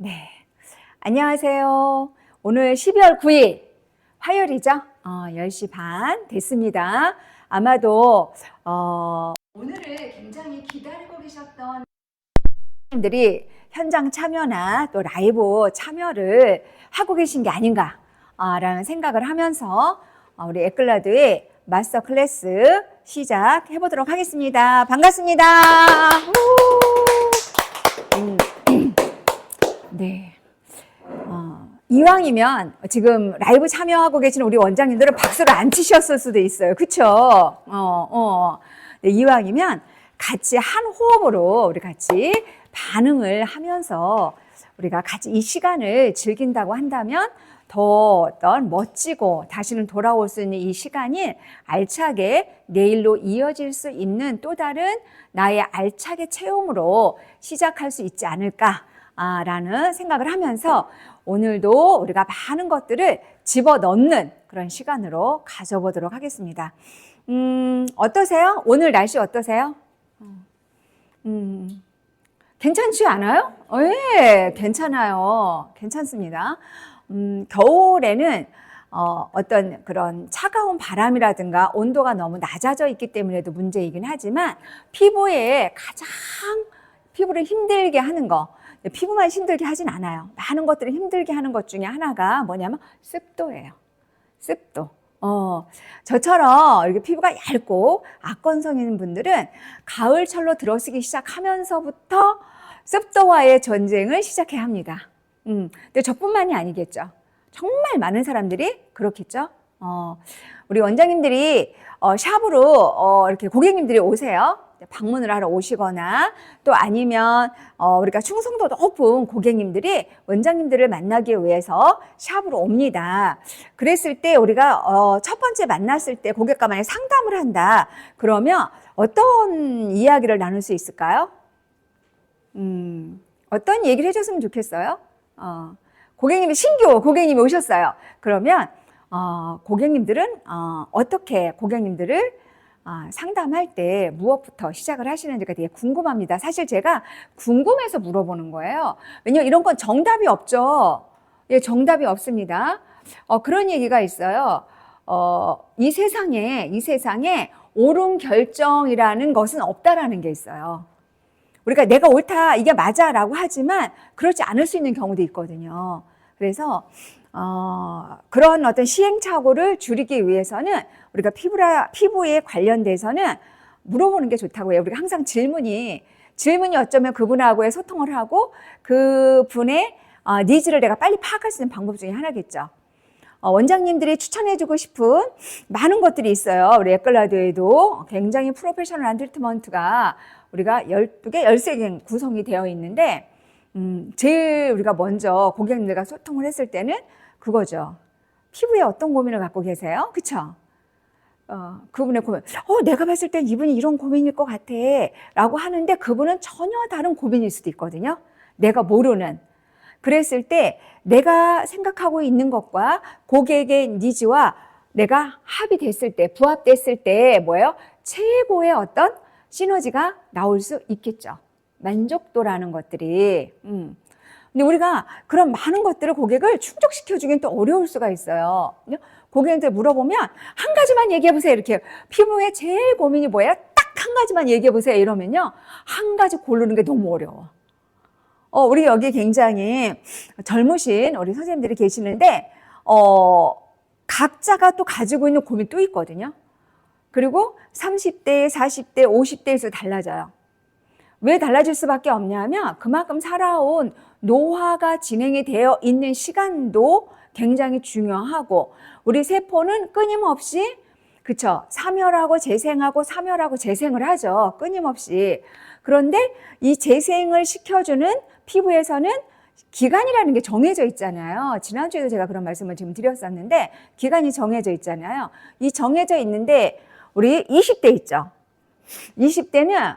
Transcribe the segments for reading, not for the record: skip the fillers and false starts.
네. 안녕하세요. 오늘 12월 9일 화요일이죠? 10시 반 됐습니다. 아마도 오늘을 굉장히 기다리고 계셨던 분들이 현장 참여나 또 라이브 참여를 하고 계신 게 아닌가 라는 생각을 하면서 우리 에클라드의 마스터 클래스 시작해 보도록 하겠습니다. 반갑습니다. 네. 이왕이면 지금 라이브 참여하고 계시는 우리 원장님들은 박수를 안 치셨을 수도 있어요. 그쵸? 네, 이왕이면 같이 한 호흡으로 우리 같이 반응을 하면서 우리가 같이 이 시간을 즐긴다고 한다면 더 어떤 멋지고 다시는 돌아올 수 있는 이 시간이 알차게 내일로 이어질 수 있는 또 다른 나의 알차게 체험으로 시작할 수 있지 않을까 라는 생각을 하면서 오늘도 우리가 많은 것들을 집어넣는 그런 시간으로 가져보도록 하겠습니다. 어떠세요? 오늘 날씨 어떠세요? 괜찮지 않아요? 네, 괜찮아요. 괜찮습니다. 겨울에는 어떤 그런 차가운 바람이라든가 온도가 너무 낮아져 있기 때문에도 문제이긴 하지만 피부를 힘들게 하는 거, 피부만 힘들게 하진 않아요. 많은 것들을 힘들게 하는 것 중에 하나가 뭐냐면 습도예요. 습도. 저처럼 이렇게 피부가 얇고 악건성인 분들은 가을철로 들어서기 시작하면서부터 습도와의 전쟁을 시작해야 합니다. 근데 저뿐만이 아니겠죠. 정말 많은 사람들이 그렇겠죠. 우리 원장님들이 샵으로 이렇게 고객님들이 오세요. 방문을 하러 오시거나 또 아니면 우리가 충성도 높은 고객님들이 원장님들을 만나기 위해서 샵으로 옵니다. 그랬을 때 우리가 첫 번째 만났을 때 고객과 만약 상담을 한다. 그러면 어떤 이야기를 나눌 수 있을까요? 어떤 얘기를 해줬으면 좋겠어요? 신규 고객님이 오셨어요. 그러면 고객님들은 어떻게 고객님들을 상담할 때 무엇부터 시작을 하시는지가 되게 궁금합니다. 사실 제가 궁금해서 물어보는 거예요. 왜냐면 이런 건 정답이 없죠. 예, 정답이 없습니다. 그런 얘기가 있어요. 이 세상에 옳은 결정이라는 것은 없다라는 게 있어요. 우리가 내가 옳다, 이게 맞아 라고 하지만 그렇지 않을 수 있는 경우도 있거든요. 그래서 그런 어떤 시행착오를 줄이기 위해서는 우리가 피부에 관련돼서는 물어보는 게 좋다고 해요. 우리가 항상 질문이 어쩌면 그분하고의 소통을 하고 그분의 니즈를 내가 빨리 파악할 수 있는 방법 중에 하나겠죠. 원장님들이 추천해주고 싶은 많은 것들이 있어요. 우리 에클라드에도 굉장히 프로페셔널한 트리트먼트가 우리가 12개, 13개 구성이 되어 있는데 제일 우리가 먼저 고객님들과 소통을 했을 때는 그거죠. 피부에 어떤 고민을 갖고 계세요? 그쵸? 그분의 고민, 내가 봤을 땐 이분이 이런 고민일 것 같아 라고 하는데 그분은 전혀 다른 고민일 수도 있거든요. 내가 모르는. 그랬을 때 내가 생각하고 있는 것과 고객의 니즈와 내가 합의됐을 때, 부합됐을 때 뭐예요? 최고의 어떤 시너지가 나올 수 있겠죠. 만족도라는 것들이. 근데 우리가 그런 많은 것들을 고객을 충족시켜주기는 또 어려울 수가 있어요. 고객한테 물어보면 한 가지만 얘기해보세요. 이렇게 피부에 제일 고민이 뭐예요? 딱 한 가지만 얘기해보세요. 이러면요. 한 가지 고르는 게 너무 어려워. 우리 여기 굉장히 젊으신 우리 선생님들이 계시는데, 각자가 또 가지고 있는 고민이 또 있거든요. 그리고 30대, 40대, 50대에서 달라져요. 왜 달라질 수밖에 없냐면 그만큼 살아온 노화가 진행이 되어 있는 시간도 굉장히 중요하고 우리 세포는 끊임없이 그쵸? 삼혈하고 재생을 하죠. 끊임없이. 그런데 이 재생을 시켜주는 피부에서는 기간이라는 게 정해져 있잖아요. 지난주에도 제가 그런 말씀을 지금 드렸었는데 기간이 정해져 있잖아요. 이 정해져 있는데 우리 20대 있죠. 20대는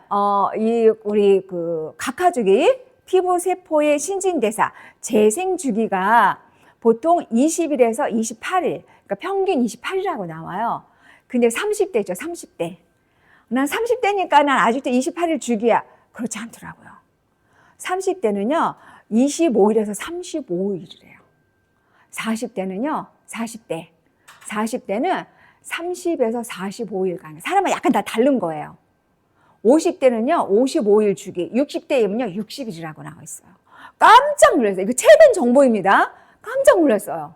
우리 그 각하주기 피부 세포의 신진대사 재생 주기가 보통 20일에서 28일, 그러니까 평균 28일이라고 나와요. 근데 30대죠, 30대. 난 30대니까 난 아직도 28일 주기야. 그렇지 않더라고요. 30대는요, 25일에서 35일이래요. 40대는요, 40대는 30에서 45일간. 사람은 약간 다 다른 거예요. 50대는요, 55일 주기, 60대이면요, 60일이라고 나와 있어요. 깜짝 놀랐어요. 이거 최근 정보입니다. 깜짝 놀랐어요.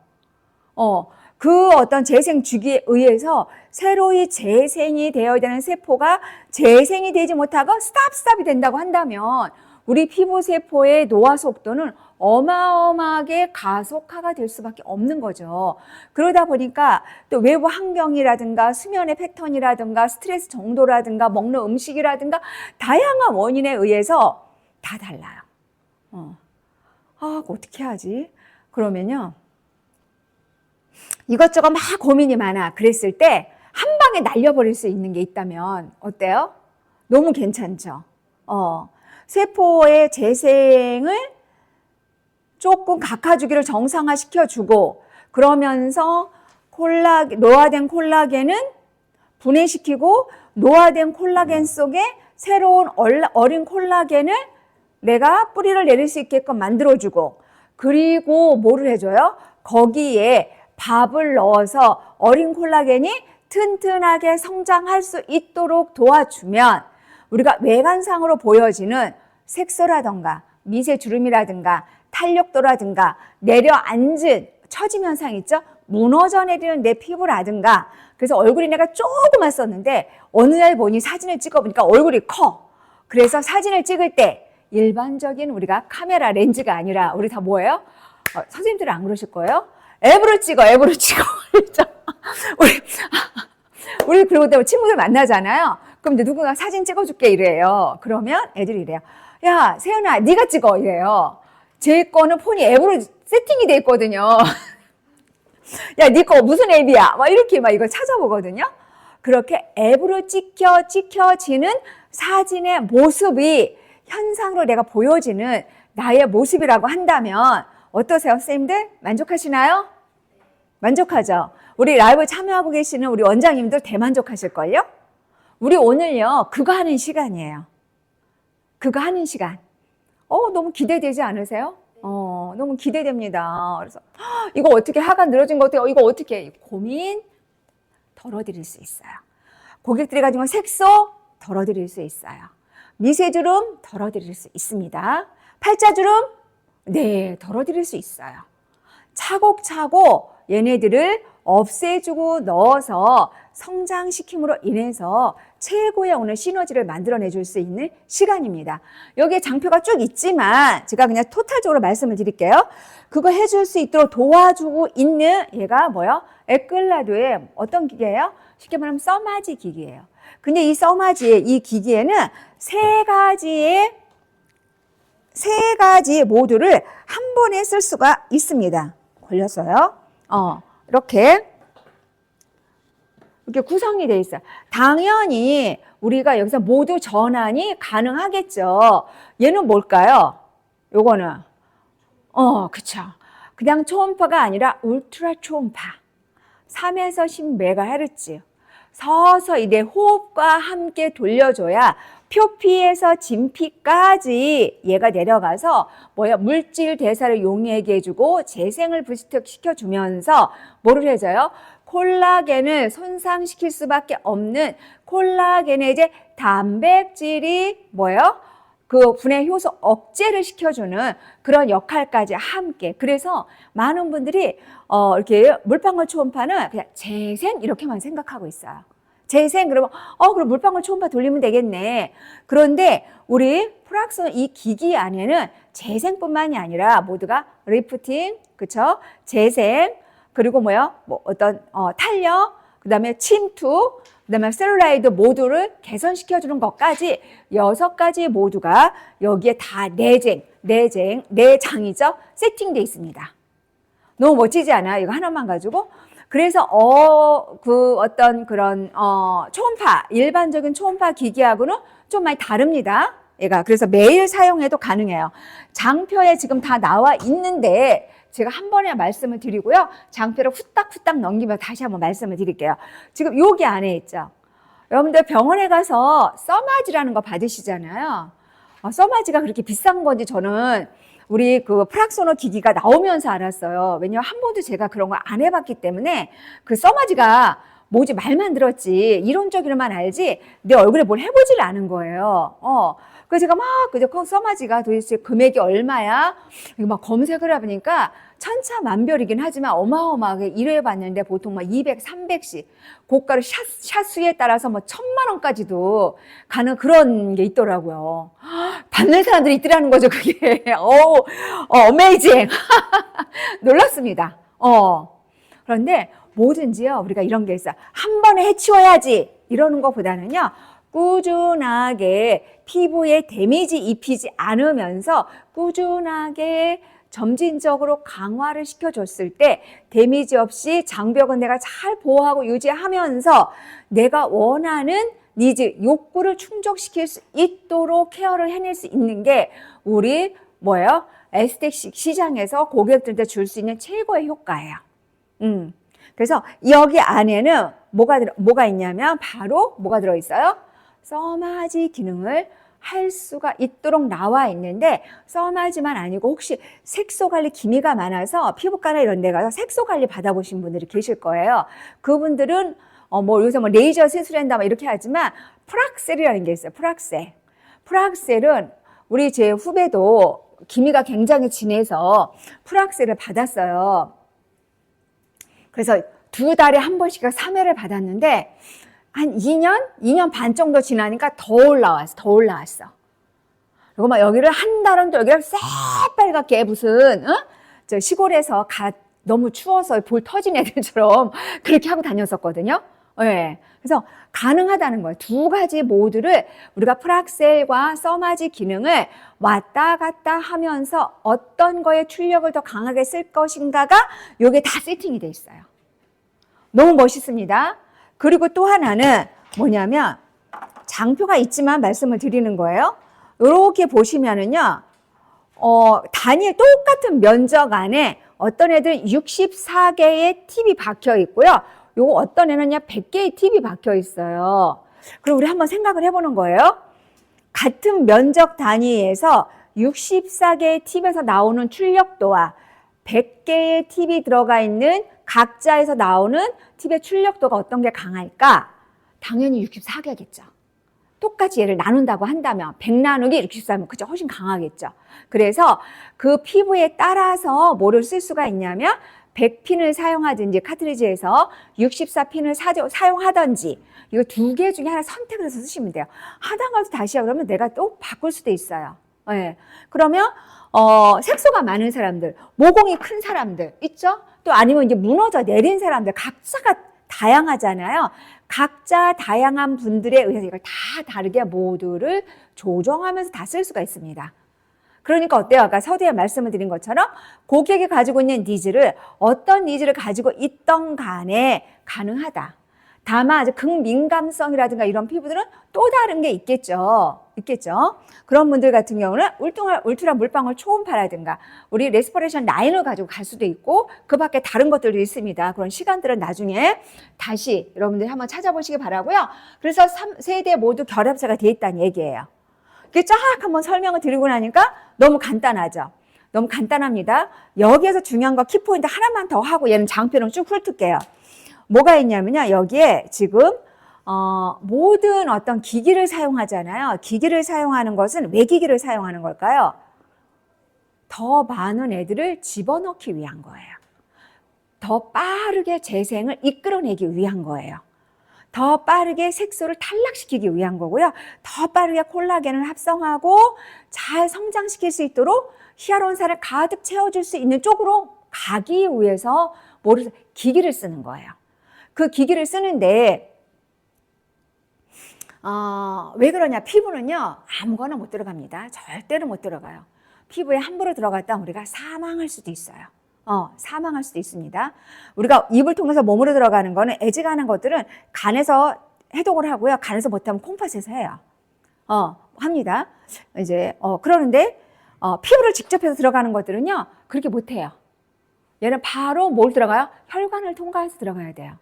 그 어떤 재생 주기에 의해서 새로이 재생이 되어야 되는 세포가 재생이 되지 못하고 스탑이 된다고 한다면 우리 피부세포의 노화 속도는 어마어마하게 가속화가 될 수밖에 없는 거죠. 그러다 보니까 또 외부 환경이라든가 수면의 패턴이라든가 스트레스 정도라든가 먹는 음식이라든가 다양한 원인에 의해서 다 달라요. 어떻게 하지? 그러면요. 이것저것 막 고민이 많아. 그랬을 때 한 방에 날려버릴 수 있는 게 있다면 어때요? 너무 괜찮죠? 세포의 재생을 조금 각하주기를 정상화시켜주고 그러면서 노화된 콜라겐은 분해시키고 노화된 콜라겐 속에 새로운 어린 콜라겐을 내가 뿌리를 내릴 수 있게끔 만들어주고 그리고 뭐를 해줘요? 거기에 밥을 넣어서 어린 콜라겐이 튼튼하게 성장할 수 있도록 도와주면 우리가 외관상으로 보여지는 색소라든가 미세주름이라든가 탄력도라든가 내려앉은 처짐 현상 있죠? 무너져 내리는 내 피부라든가 그래서 얼굴이 내가 조금만 썼는데 어느 날 보니 사진을 찍어보니까 얼굴이 커. 그래서 사진을 찍을 때 일반적인 우리가 카메라 렌즈가 아니라 우리 다 뭐예요? 선생님들은 안 그러실 거예요? 앱으로 찍어. 우리 그러고 또 친구들 만나잖아요. 그럼 이제 누군가 사진 찍어줄게 이래요. 그러면 애들이 이래요. 야, 세연아, 네가 찍어 이래요. 제 거는 폰이 앱으로 세팅이 돼 있거든요. 야, 네 거 무슨 앱이야? 막 이렇게 막 이걸 찾아보거든요. 그렇게 앱으로 찍혀지는 사진의 모습이 현상으로 내가 보여지는 나의 모습이라고 한다면 어떠세요, 선생님들? 만족하시나요? 만족하죠? 우리 라이브 참여하고 계시는 우리 원장님들 대만족하실걸요? 우리 오늘요, 그거 하는 시간이에요. 그거 하는 시간. 너무 기대되지 않으세요? 너무 기대됩니다. 그래서 이거 어떻게 하가 늘어진 거 어때요? 이거 어떻게 고민 덜어드릴 수 있어요. 고객들이 가진 건 색소 덜어드릴 수 있어요. 미세주름 덜어드릴 수 있습니다. 팔자주름 네, 덜어드릴 수 있어요. 차곡차곡 얘네들을 없애주고 넣어서 성장시킴으로 인해서 최고의 오늘 시너지를 만들어내 줄 수 있는 시간입니다. 여기에 장표가 쭉 있지만 제가 그냥 토탈적으로 말씀을 드릴게요. 그거 해줄 수 있도록 도와주고 있는 얘가 뭐예요? 에클라도의 어떤 기계예요? 쉽게 말하면 써마지 기기예요. 근데 이 써마지의 이 기기에는 세 가지 모두를 한 번에 쓸 수가 있습니다. 걸렸어요? 이렇게 구성이 돼 있어요. 당연히 우리가 여기서 모두 전환이 가능하겠죠. 얘는 뭘까요? 요거는 그쵸. 그냥 초음파가 아니라 울트라 초음파. 3에서 10MHz. 서서히 내 호흡과 함께 돌려줘야 표피에서 진피까지 얘가 내려가서 물질 대사를 용이하게 해주고 재생을 부스트 시켜주면서 뭐를 해줘요? 콜라겐을 손상시킬 수밖에 없는 콜라겐의 이제 단백질이 그 분해 효소 억제를 시켜주는 그런 역할까지 함께. 그래서 많은 분들이 이렇게 물방울 초음파는 그냥 재생 이렇게만 생각하고 있어요. 재생 그러면 그럼 물방울 초음파 돌리면 되겠네. 그런데 우리 프락손 이 기기 안에는 재생뿐만이 아니라 모두가 리프팅, 그쵸? 재생 그리고 어떤 탄력, 그다음에 침투, 그다음에 셀룰라이드 모두를 개선시켜주는 것까지 6가지 모두가 여기에 다 내장이죠. 세팅돼 있습니다. 너무 멋지지 않아요? 이거 하나만 가지고. 그래서 그 어떤 그런 초음파, 일반적인 초음파 기기하고는 좀 많이 다릅니다. 얘가 그래서 매일 사용해도 가능해요. 장표에 지금 다 나와 있는데 제가 한 번에 말씀을 드리고요. 장표를 후딱후딱 넘기면 다시 한번 말씀을 드릴게요. 지금 여기 안에 있죠. 여러분들 병원에 가서 써마지라는 거 받으시잖아요. 써마지가 그렇게 비싼 건지 저는 우리 그 프락소너 기기가 나오면서 알았어요. 왜냐면 한 번도 제가 그런 거 안 해봤기 때문에 그 써마지가 뭐지 말만 들었지 이론적으로만 알지 내 얼굴에 뭘 해보질 않은 거예요. 그래서 제가 막 그저 써마지가 도대체 금액이 얼마야? 이거 막 검색을 해보니까 천차만별이긴 하지만 어마어마하게 1회 봤는데 보통 막 200, 300씩 고가로 샷수에 따라서 뭐 1000만 원까지도 가는 그런 게 있더라고요. 받는 사람들이 있더라는 거죠, 그게. 어메이징. 놀랐습니다. 그런데 뭐든지요, 우리가 이런 게 있어요. 한 번에 해치워야지. 이러는 것보다는요, 꾸준하게 피부에 데미지 입히지 않으면서 꾸준하게 점진적으로 강화를 시켜줬을 때 데미지 없이 장벽은 내가 잘 보호하고 유지하면서 내가 원하는 니즈, 욕구를 충족시킬 수 있도록 케어를 해낼 수 있는 게 우리 뭐예요? 에스테틱 시장에서 고객들한테 줄 수 있는 최고의 효과예요. 그래서 여기 안에는 뭐가 있냐면 바로 뭐가 들어있어요? 써마지 기능을 할 수가 있도록 나와 있는데 써마지만 아니고 혹시 색소관리 기미가 많아서 피부과나 이런 데 가서 색소관리 받아보신 분들이 계실 거예요. 그분들은 뭐 요새 뭐 레이저 시술한다 막 이렇게 하지만 프락셀이라는 게 있어요. 프락셀은 우리 제 후배도 기미가 굉장히 진해서 프락셀을 받았어요. 그래서 2달에 한 번씩 3회를 받았는데 한 2년 반 정도 지나니까 더 올라왔어. 그리고 막 여기를 한 달은 또 여기를 새빨갛게 무슨, 저 시골에서 너무 추워서 볼 터진 애들처럼 그렇게 하고 다녔었거든요. 네. 그래서 가능하다는 거예요. 두 가지 모두를 우리가 프락셀과 써마지 기능을 왔다 갔다 하면서 어떤 거에 출력을 더 강하게 쓸 것인가가 이게 다 세팅이 돼 있어요. 너무 멋있습니다. 그리고 또 하나는 뭐냐면 장표가 있지만 말씀을 드리는 거예요. 이렇게 보시면은요, 단위 똑같은 면적 안에 어떤 애들은 64개의 팁이 박혀 있고요. 요거 어떤 애는요 100개의 팁이 박혀 있어요. 그럼 우리 한번 생각을 해보는 거예요. 같은 면적 단위에서 64개의 팁에서 나오는 출력도와 100개의 팁이 들어가 있는 각자에서 나오는 팁의 출력도가 어떤 게 강할까? 당연히 64개겠죠. 똑같이 얘를 나눈다고 한다면 100 나누기 64면 그죠? 훨씬 강하겠죠. 그래서 그 피부에 따라서 뭐를 쓸 수가 있냐면 100핀을 사용하든지 카트리지에서 64핀을 사용하든지 이거 두 개 중에 하나 선택을 해서 쓰시면 돼요. 하다가도 다시야 그러면 내가 또 바꿀 수도 있어요. 네. 그러면 색소가 많은 사람들, 모공이 큰 사람들 있죠? 또 아니면 이제 무너져 내린 사람들 각자가 다양하잖아요. 각자 다양한 분들에 의해서 이걸 다 다르게 모두를 조정하면서 다 쓸 수가 있습니다. 그러니까 어때요? 아까 서두에 말씀을 드린 것처럼 고객이 가지고 있는 니즈를 어떤 니즈를 가지고 있던 간에 가능하다. 다만 아주 극민감성이라든가 이런 피부들은 또 다른 게 있겠죠. 그런 분들 같은 경우는 울트라 물방울 초음파라든가 우리 레스퍼레이션 라인을 가지고 갈 수도 있고 그 밖에 다른 것들도 있습니다. 그런 시간들은 나중에 다시 여러분들이 한번 찾아보시기 바라고요. 그래서 3세대 모두 결합체가 돼 있다는 얘기예요. 이렇게 쫙 한번 설명을 드리고 나니까 너무 간단하죠. 너무 간단합니다. 여기에서 중요한 거 키포인트 하나만 더 하고 얘는 장표는 쭉 훑을게요. 뭐가 있냐면요. 여기에 지금 모든 어떤 기기를 사용하잖아요. 기기를 사용하는 것은 왜 기기를 사용하는 걸까요? 더 많은 애들을 집어넣기 위한 거예요. 더 빠르게 재생을 이끌어내기 위한 거예요. 더 빠르게 색소를 탈락시키기 위한 거고요. 더 빠르게 콜라겐을 합성하고 잘 성장시킬 수 있도록 히알루론산을 가득 채워줄 수 있는 쪽으로 가기 위해서 기기를 쓰는 거예요. 그 기기를 쓰는데 왜 그러냐? 피부는요 아무거나 못 들어갑니다. 절대로 못 들어가요. 피부에 함부로 들어갔다 우리가 사망할 수도 있어요. 사망할 수도 있습니다. 우리가 입을 통해서 몸으로 들어가는 거는 애지간한 것들은 간에서 해독을 하고요. 간에서 못하면 콩팥에서 해요. 합니다. 이제 그러는데 피부를 직접 해서 들어가는 것들은요 그렇게 못해요. 얘는 바로 뭘 들어가요? 혈관을 통과해서 들어가야 돼요.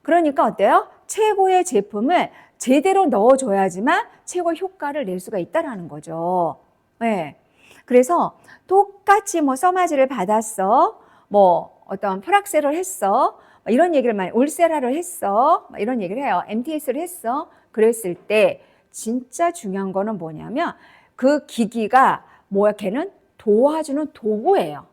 그러니까 어때요? 최고의 제품을 제대로 넣어줘야지만 최고의 효과를 낼 수가 있다는 거죠. 네. 그래서 똑같이 뭐 써마지를 받았어. 뭐 어떤 프락세를 했어. 이런 얘기를 많이, 울세라를 했어. 이런 얘기를 해요. MTS를 했어. 그랬을 때 진짜 중요한 거는 뭐냐면 그 기기가 뭐야? 걔는 도와주는 도구예요.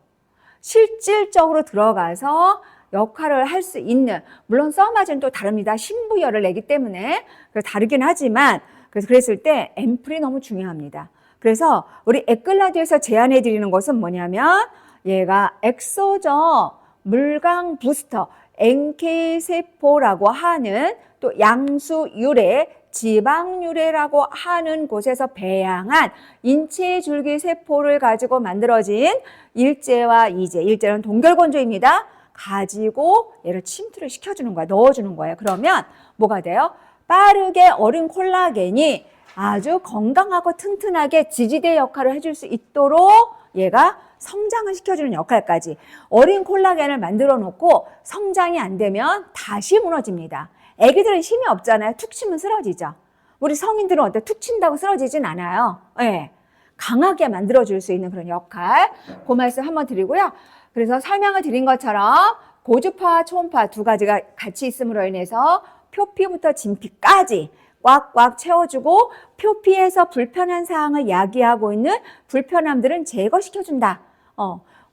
실질적으로 들어가서 역할을 할 수 있는, 물론 써마지는 또 다릅니다. 신부열을 내기 때문에 그래서 다르긴 하지만 그래서 그랬을 때 앰플이 너무 중요합니다. 그래서 우리 에클라디에서 제안해 드리는 것은 뭐냐면 얘가 엑소저 물광 부스터 NK세포라고 하는 또 양수유래 지방유래라고 하는 곳에서 배양한 인체 줄기세포를 가지고 만들어진 일제와 이제, 일제는 동결건조입니다. 가지고 얘를 침투를 시켜주는 거야. 넣어주는 거예요. 그러면 뭐가 돼요? 빠르게 어린 콜라겐이 아주 건강하고 튼튼하게 지지대 역할을 해줄 수 있도록 얘가 성장을 시켜주는 역할까지. 어린 콜라겐을 만들어 놓고 성장이 안 되면 다시 무너집니다. 애기들은 힘이 없잖아요. 툭 치면 쓰러지죠. 우리 성인들은 어때? 툭 친다고 쓰러지진 않아요. 네. 강하게 만들어줄 수 있는 그런 역할. 그 말씀 한번 드리고요. 그래서 설명을 드린 것처럼 고주파와 초음파 두 가지가 같이 있음으로 인해서 표피부터 진피까지 꽉꽉 채워주고 표피에서 불편한 사항을 야기하고 있는 불편함들은 제거시켜준다.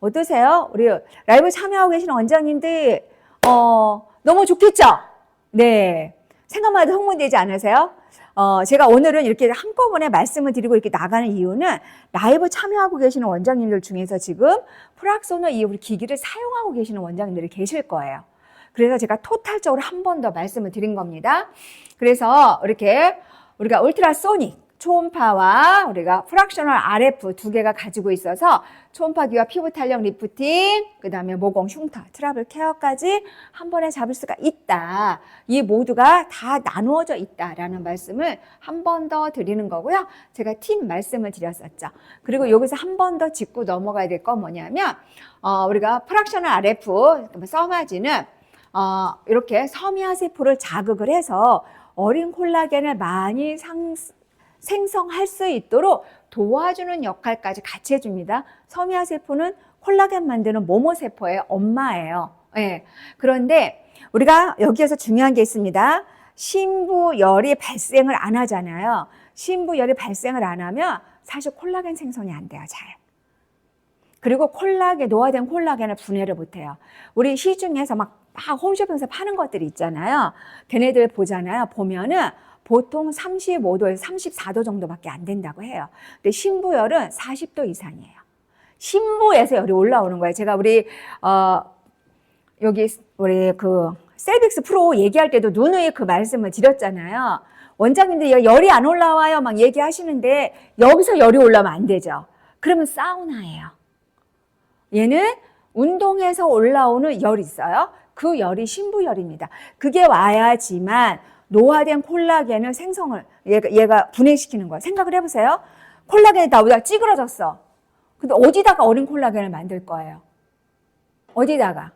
어떠세요? 우리 라이브 참여하고 계시는 원장님들 너무 좋겠죠? 네. 생각만 해도 흥분되지 않으세요? 제가 오늘은 이렇게 한꺼번에 말씀을 드리고 이렇게 나가는 이유는 라이브 참여하고 계시는 원장님들 중에서 지금 프락소너 이 우리 기기를 사용하고 계시는 원장님들이 계실 거예요. 그래서 제가 토탈적으로 한 번 더 말씀을 드린 겁니다. 그래서 이렇게 우리가 울트라소닉 초음파와 우리가 프락셔널 RF 두 개가 가지고 있어서 초음파기와 피부 탄력 리프팅, 그 다음에 모공 흉터, 트러블 케어까지 한 번에 잡을 수가 있다. 이 모두가 다 나누어져 있다라는 말씀을 한 번 더 드리는 거고요. 제가 팀 말씀을 드렸었죠. 그리고 여기서 한 번 더 짚고 넘어가야 될 건 뭐냐면 우리가 프락셔널 RF, 써마지는 이렇게 섬유화 세포를 자극을 해서 어린 콜라겐을 많이 생성할 수 있도록 도와주는 역할까지 같이 해줍니다. 섬유화 세포는 콜라겐 만드는 모모세포의 엄마예요. 네. 그런데 우리가 여기에서 중요한 게 있습니다. 신부열이 발생을 안 하잖아요. 신부열이 발생을 안 하면 사실 콜라겐 생성이 안 돼요, 잘. 그리고 노화된 콜라겐을 분해를 못해요. 우리 시중에서 막 홈쇼핑에서 파는 것들이 있잖아요. 걔네들 보잖아요. 보면은 보통 35도에서 34도 정도밖에 안 된다고 해요. 근데 신부열은 40도 이상이에요. 신부에서 열이 올라오는 거예요. 제가 여기 우리 셀빅스 프로 얘기할 때도 누누이 그 말씀을 드렸잖아요. 원장님들이 열이 안 올라와요 막 얘기하시는데 여기서 열이 올라오면 안 되죠. 그러면 사우나예요. 얘는 운동에서 올라오는 열이 있어요. 그 열이 신부열입니다. 그게 와야지만 노화된 콜라겐을 얘가 분해시키는 거예요. 생각을 해보세요. 콜라겐이 나보다 찌그러졌어. 근데 어디다가 어린 콜라겐을 만들 거예요? 어디다가?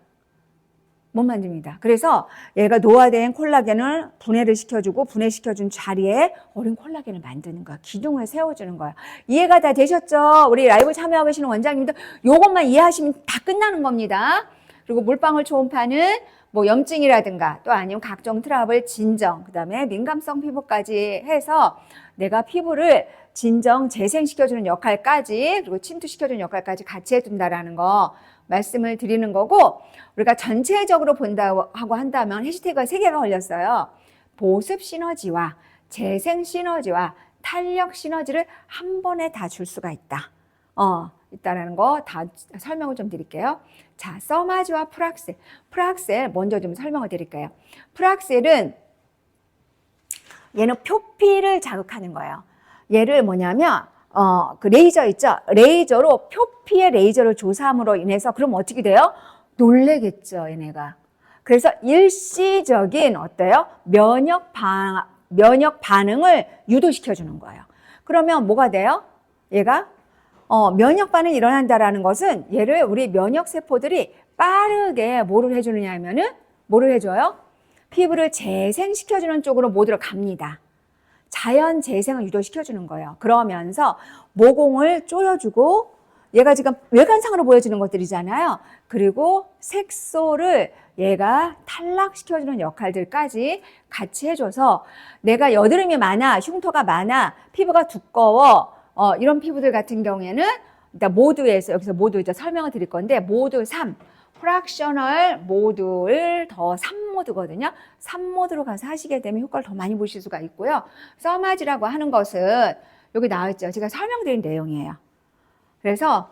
못 만듭니다. 그래서 얘가 노화된 콜라겐을 분해를 시켜주고 분해시켜준 자리에 어린 콜라겐을 만드는 거야. 기둥을 세워주는 거야. 이해가 다 되셨죠? 우리 라이브 참여하고 계시는 원장님들 요것만 이해하시면 다 끝나는 겁니다. 그리고 물방울 초음파는 뭐 염증이라든가 또 아니면 각종 트러블 진정, 그 다음에 민감성 피부까지 해서 내가 피부를 진정 재생시켜주는 역할까지 그리고 침투시켜주는 역할까지 같이 해준다라는 거 말씀을 드리는 거고, 우리가 전체적으로 본다고 하고 한다면 해시태그가 3개가 걸렸어요. 보습 시너지와 재생 시너지와 탄력 시너지를 한 번에 다 줄 수가 있다. 있다라는 거 다 설명을 좀 드릴게요. 자, 써마지와 프락셀 먼저 좀 설명을 드릴게요. 프락셀은 얘는 표피를 자극하는 거예요. 얘를 뭐냐면 그 레이저 있죠? 레이저로 표피의 레이저를 조사함으로 인해서 그럼 어떻게 돼요? 놀래겠죠, 얘네가. 그래서 일시적인 어때요? 면역 반응을 유도시켜 주는 거예요. 그러면 뭐가 돼요? 얘가 면역 반응이 일어난다라는 것은 얘를 우리 면역 세포들이 빠르게 뭐를 해주느냐 하면은 뭐를 해줘요? 피부를 재생시켜주는 쪽으로 모두로 갑니다. 자연 재생을 유도시켜주는 거예요. 그러면서 모공을 조여주고 얘가 지금 외관상으로 보여지는 것들이잖아요. 그리고 색소를 얘가 탈락시켜주는 역할들까지 같이 해줘서 내가 여드름이 많아, 흉터가 많아, 피부가 두꺼워, 이런 피부들 같은 경우에는 일단 모드에서 여기서 모드 이제 설명을 드릴 건데 모드 3, 프락셔널 모드를 더 3모드거든요. 3모드로 가서 하시게 되면 효과를 더 많이 보실 수가 있고요. 써마지라고 하는 것은 여기 나와 있죠. 제가 설명드린 내용이에요. 그래서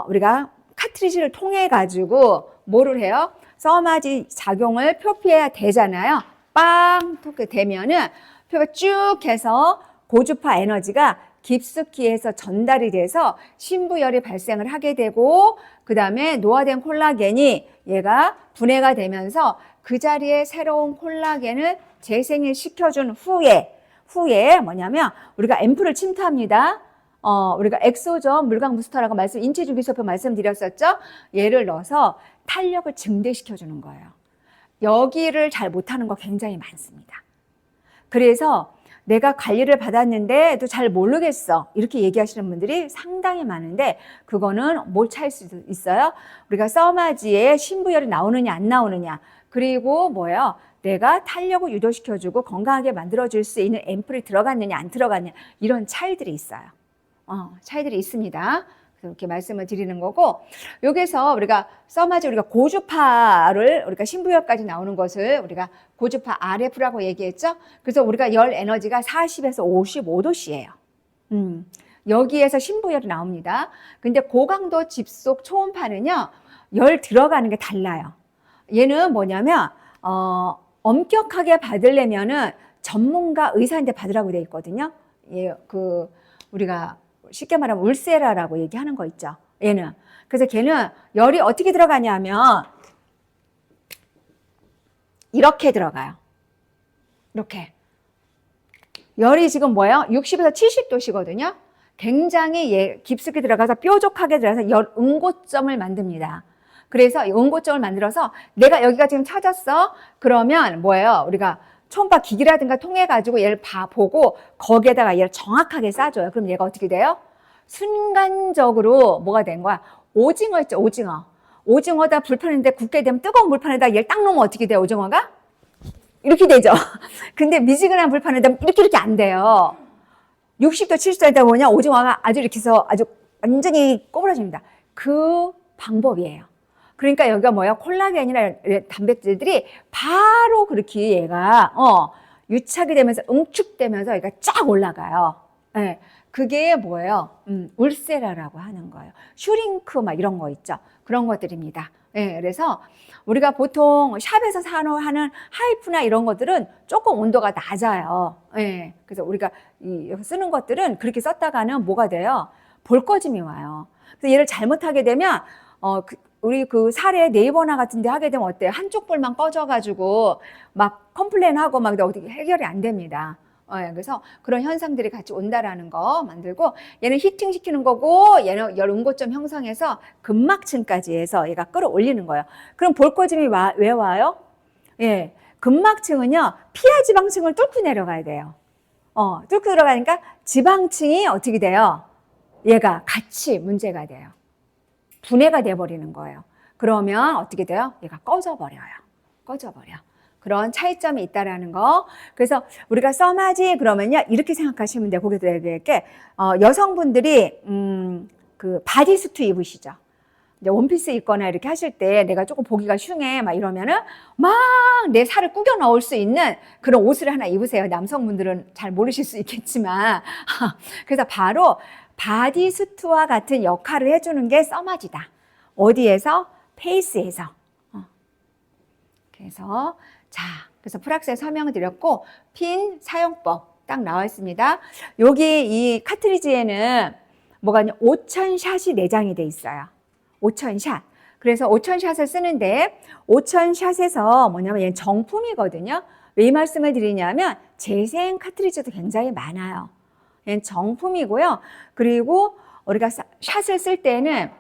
우리가 카트리지를 통해 가지고 뭐를 해요? 써마지 작용을 표피해야 되잖아요. 빵! 이렇게 되면은 표가 쭉 해서 고주파 에너지가 깊숙이 해서 전달이 돼서 신부열이 발생을 하게 되고 그 다음에 노화된 콜라겐이 얘가 분해가 되면서 그 자리에 새로운 콜라겐을 재생을 시켜준 후에 뭐냐면 우리가 앰플을 침투합니다. 우리가 엑소전 물광 부스터라고 인체주기소표 말씀드렸었죠? 얘를 넣어서 탄력을 증대시켜주는 거예요. 여기를 잘 못하는 거 굉장히 많습니다. 그래서 내가 관리를 받았는데 또 잘 모르겠어. 이렇게 얘기하시는 분들이 상당히 많은데 그거는 뭘 차일 수 있어요? 우리가 써마지에 신부열이 나오느냐 안 나오느냐 그리고 뭐예요? 내가 탄력을 유도시켜주고 건강하게 만들어줄 수 있는 앰플이 들어갔느냐 안 들어갔느냐 이런 차이들이 있어요. 차이들이 있습니다. 이렇게 말씀을 드리는 거고 여기서 우리가 써마지 우리가 고주파를 우리가 신부열까지 나오는 것을 우리가 고주파 RF라고 얘기했죠. 그래서 우리가 열 에너지가 40에서 55도씨예요. 여기에서 신부열이 나옵니다. 근데 고강도 집속 초음파는요. 열 들어가는 게 달라요. 얘는 뭐냐면 엄격하게 받으려면은 전문가 의사한테 받으라고 돼 있거든요. 우리가 쉽게 말하면 울세라라고 얘기하는 거 있죠. 얘는. 그래서 걔는 열이 어떻게 들어가냐면 이렇게 들어가요. 이렇게. 열이 지금 뭐예요? 60에서 70도씨거든요. 굉장히 깊숙이 들어가서 뾰족하게 들어가서 열 응고점을 만듭니다. 그래서 이 응고점을 만들어서 내가 여기가 지금 찾았어. 그러면 뭐예요? 우리가 초음파 기기라든가 통해 가지고 얘를 보고 거기에다가 얘를 정확하게 쏴줘요. 그럼 얘가 어떻게 돼요? 순간적으로 뭐가 된 거야? 오징어 있죠, 오징어. 오징어다 불판인데 굽게 되면 뜨거운 불판에다 얘를 딱 놓으면 어떻게 돼요, 오징어가? 이렇게 되죠. 근데 미지근한 불판에다 이렇게 안 돼요. 60도, 70도에다 뭐냐, 오징어가 아주 이렇게 해서 아주 완전히 꼬부라집니다. 그 방법이에요. 그러니까 여기가 뭐야? 콜라겐이나 단백질들이 바로 그렇게 얘가 유착이 되면서 응축되면서 얘가 쫙 올라가요. 네. 그게 뭐예요? 울세라라고 하는 거예요. 슈링크 막 이런 거 있죠. 그런 것들입니다. 네. 그래서 우리가 보통 샵에서 하는 하이프나 이런 것들은 조금 온도가 낮아요. 네. 그래서 우리가 쓰는 것들은 그렇게 썼다가는 뭐가 돼요? 볼거짐이 와요. 그래서 얘를 잘못하게 되면 우리 그 사례 네이버나 같은 데 하게 되면 어때요? 한쪽 불만 꺼져가지고 막 컴플레인하고 막 어떻게 해결이 안 됩니다. 그래서 그런 현상들이 같이 온다라는 거 만들고 얘는 히팅 시키는 거고 얘는 열 응고점 형성해서 근막층까지 해서 얘가 끌어올리는 거예요. 그럼 볼거짐이 왜 와요? 예, 근막층은요 피하 지방층을 뚫고 내려가야 돼요. 뚫고 들어가니까 지방층이 어떻게 돼요? 얘가 같이 문제가 돼요. 분해가 돼버리는 거예요. 그러면 어떻게 돼요? 얘가 꺼져버려요. 그런 차이점이 있다라는 거. 그래서 우리가 써마지 그러면요 이렇게 생각하시면 돼요. 고객들에게 여성분들이 그 바디수트 입으시죠. 이제 원피스 입거나 이렇게 하실 때 내가 조금 보기가 흉해 막 이러면은 막 내 살을 구겨 넣을 수 있는 그런 옷을 하나 입으세요. 남성분들은 잘 모르실 수 있겠지만 그래서 바로 바디수트와 같은 역할을 해주는 게 써마지다. 어디에서? 페이스에서. 그래서 프락스에 설명을 드렸고 핀 사용법 딱 나와 있습니다. 여기 이 카트리지에는 뭐가 5000샷이 내장이 돼 있어요. 5000샷. 그래서 5000샷을 쓰는데 5000샷에서 뭐냐면 얘는 정품이거든요. 왜 이 말씀을 드리냐면 재생 카트리지도 굉장히 많아요. 얘는 정품이고요. 그리고 우리가 샷을 쓸 때는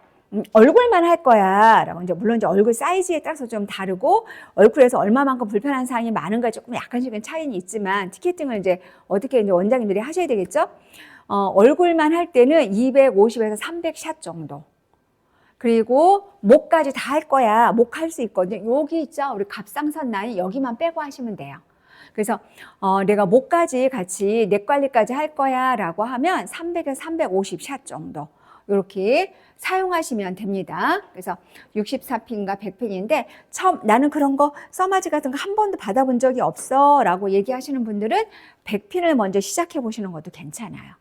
얼굴만 할 거야 라고 이제 물론 이제 얼굴 사이즈에 따라서 좀 다르고 얼굴에서 얼마만큼 불편한 사항이 많은가 조금 약간씩은 차이는 있지만 티켓팅을 이제 어떻게 이제 원장님들이 하셔야 되겠죠? 얼굴만 할 때는 250에서 300샷 정도. 그리고 목까지 다 할 거야. 목 할 수 있거든요. 여기 있죠? 우리 갑상선 라인 여기만 빼고 하시면 돼요. 그래서 내가 목까지 같이 넥 관리까지 할 거야 라고 하면 300에서 350샷 정도 이렇게 사용하시면 됩니다. 그래서 64핀과 100핀인데 처음 나는 그런 거 써마지 같은 거 한 번도 받아본 적이 없어 라고 얘기하시는 분들은 100핀을 먼저 시작해 보시는 것도 괜찮아요.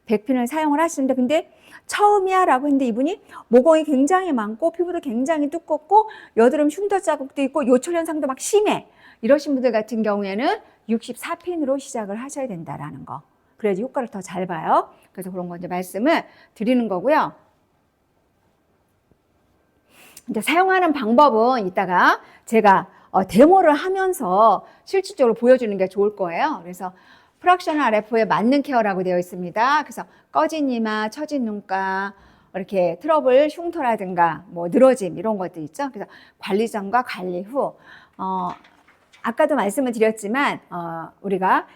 100핀을 사용을 하시는데 근데 처음이야 라고 했는데 이분이 모공이 굉장히 많고 피부도 굉장히 두껍고 여드름 흉터 자국도 있고 요철 현상도 막 심해 이러신 분들 같은 경우에는 64핀으로 시작을 하셔야 된다라는 거. 그래야지 효과를 더 잘 봐요. 그래서 그런 거 이제 말씀을 드리는 거고요. 이제 사용하는 방법은 이따가 제가 데모를 하면서 실질적으로 보여주는 게 좋을 거예요. 그래서 프락셔널 RF에 맞는 케어라고 되어 있습니다. 그래서 꺼진 이마, 처진 눈가, 이렇게 트러블, 흉터라든가 뭐 늘어짐 이런 것들 있죠. 그래서 관리 전과 관리 후 아까도 말씀을 드렸지만 우리가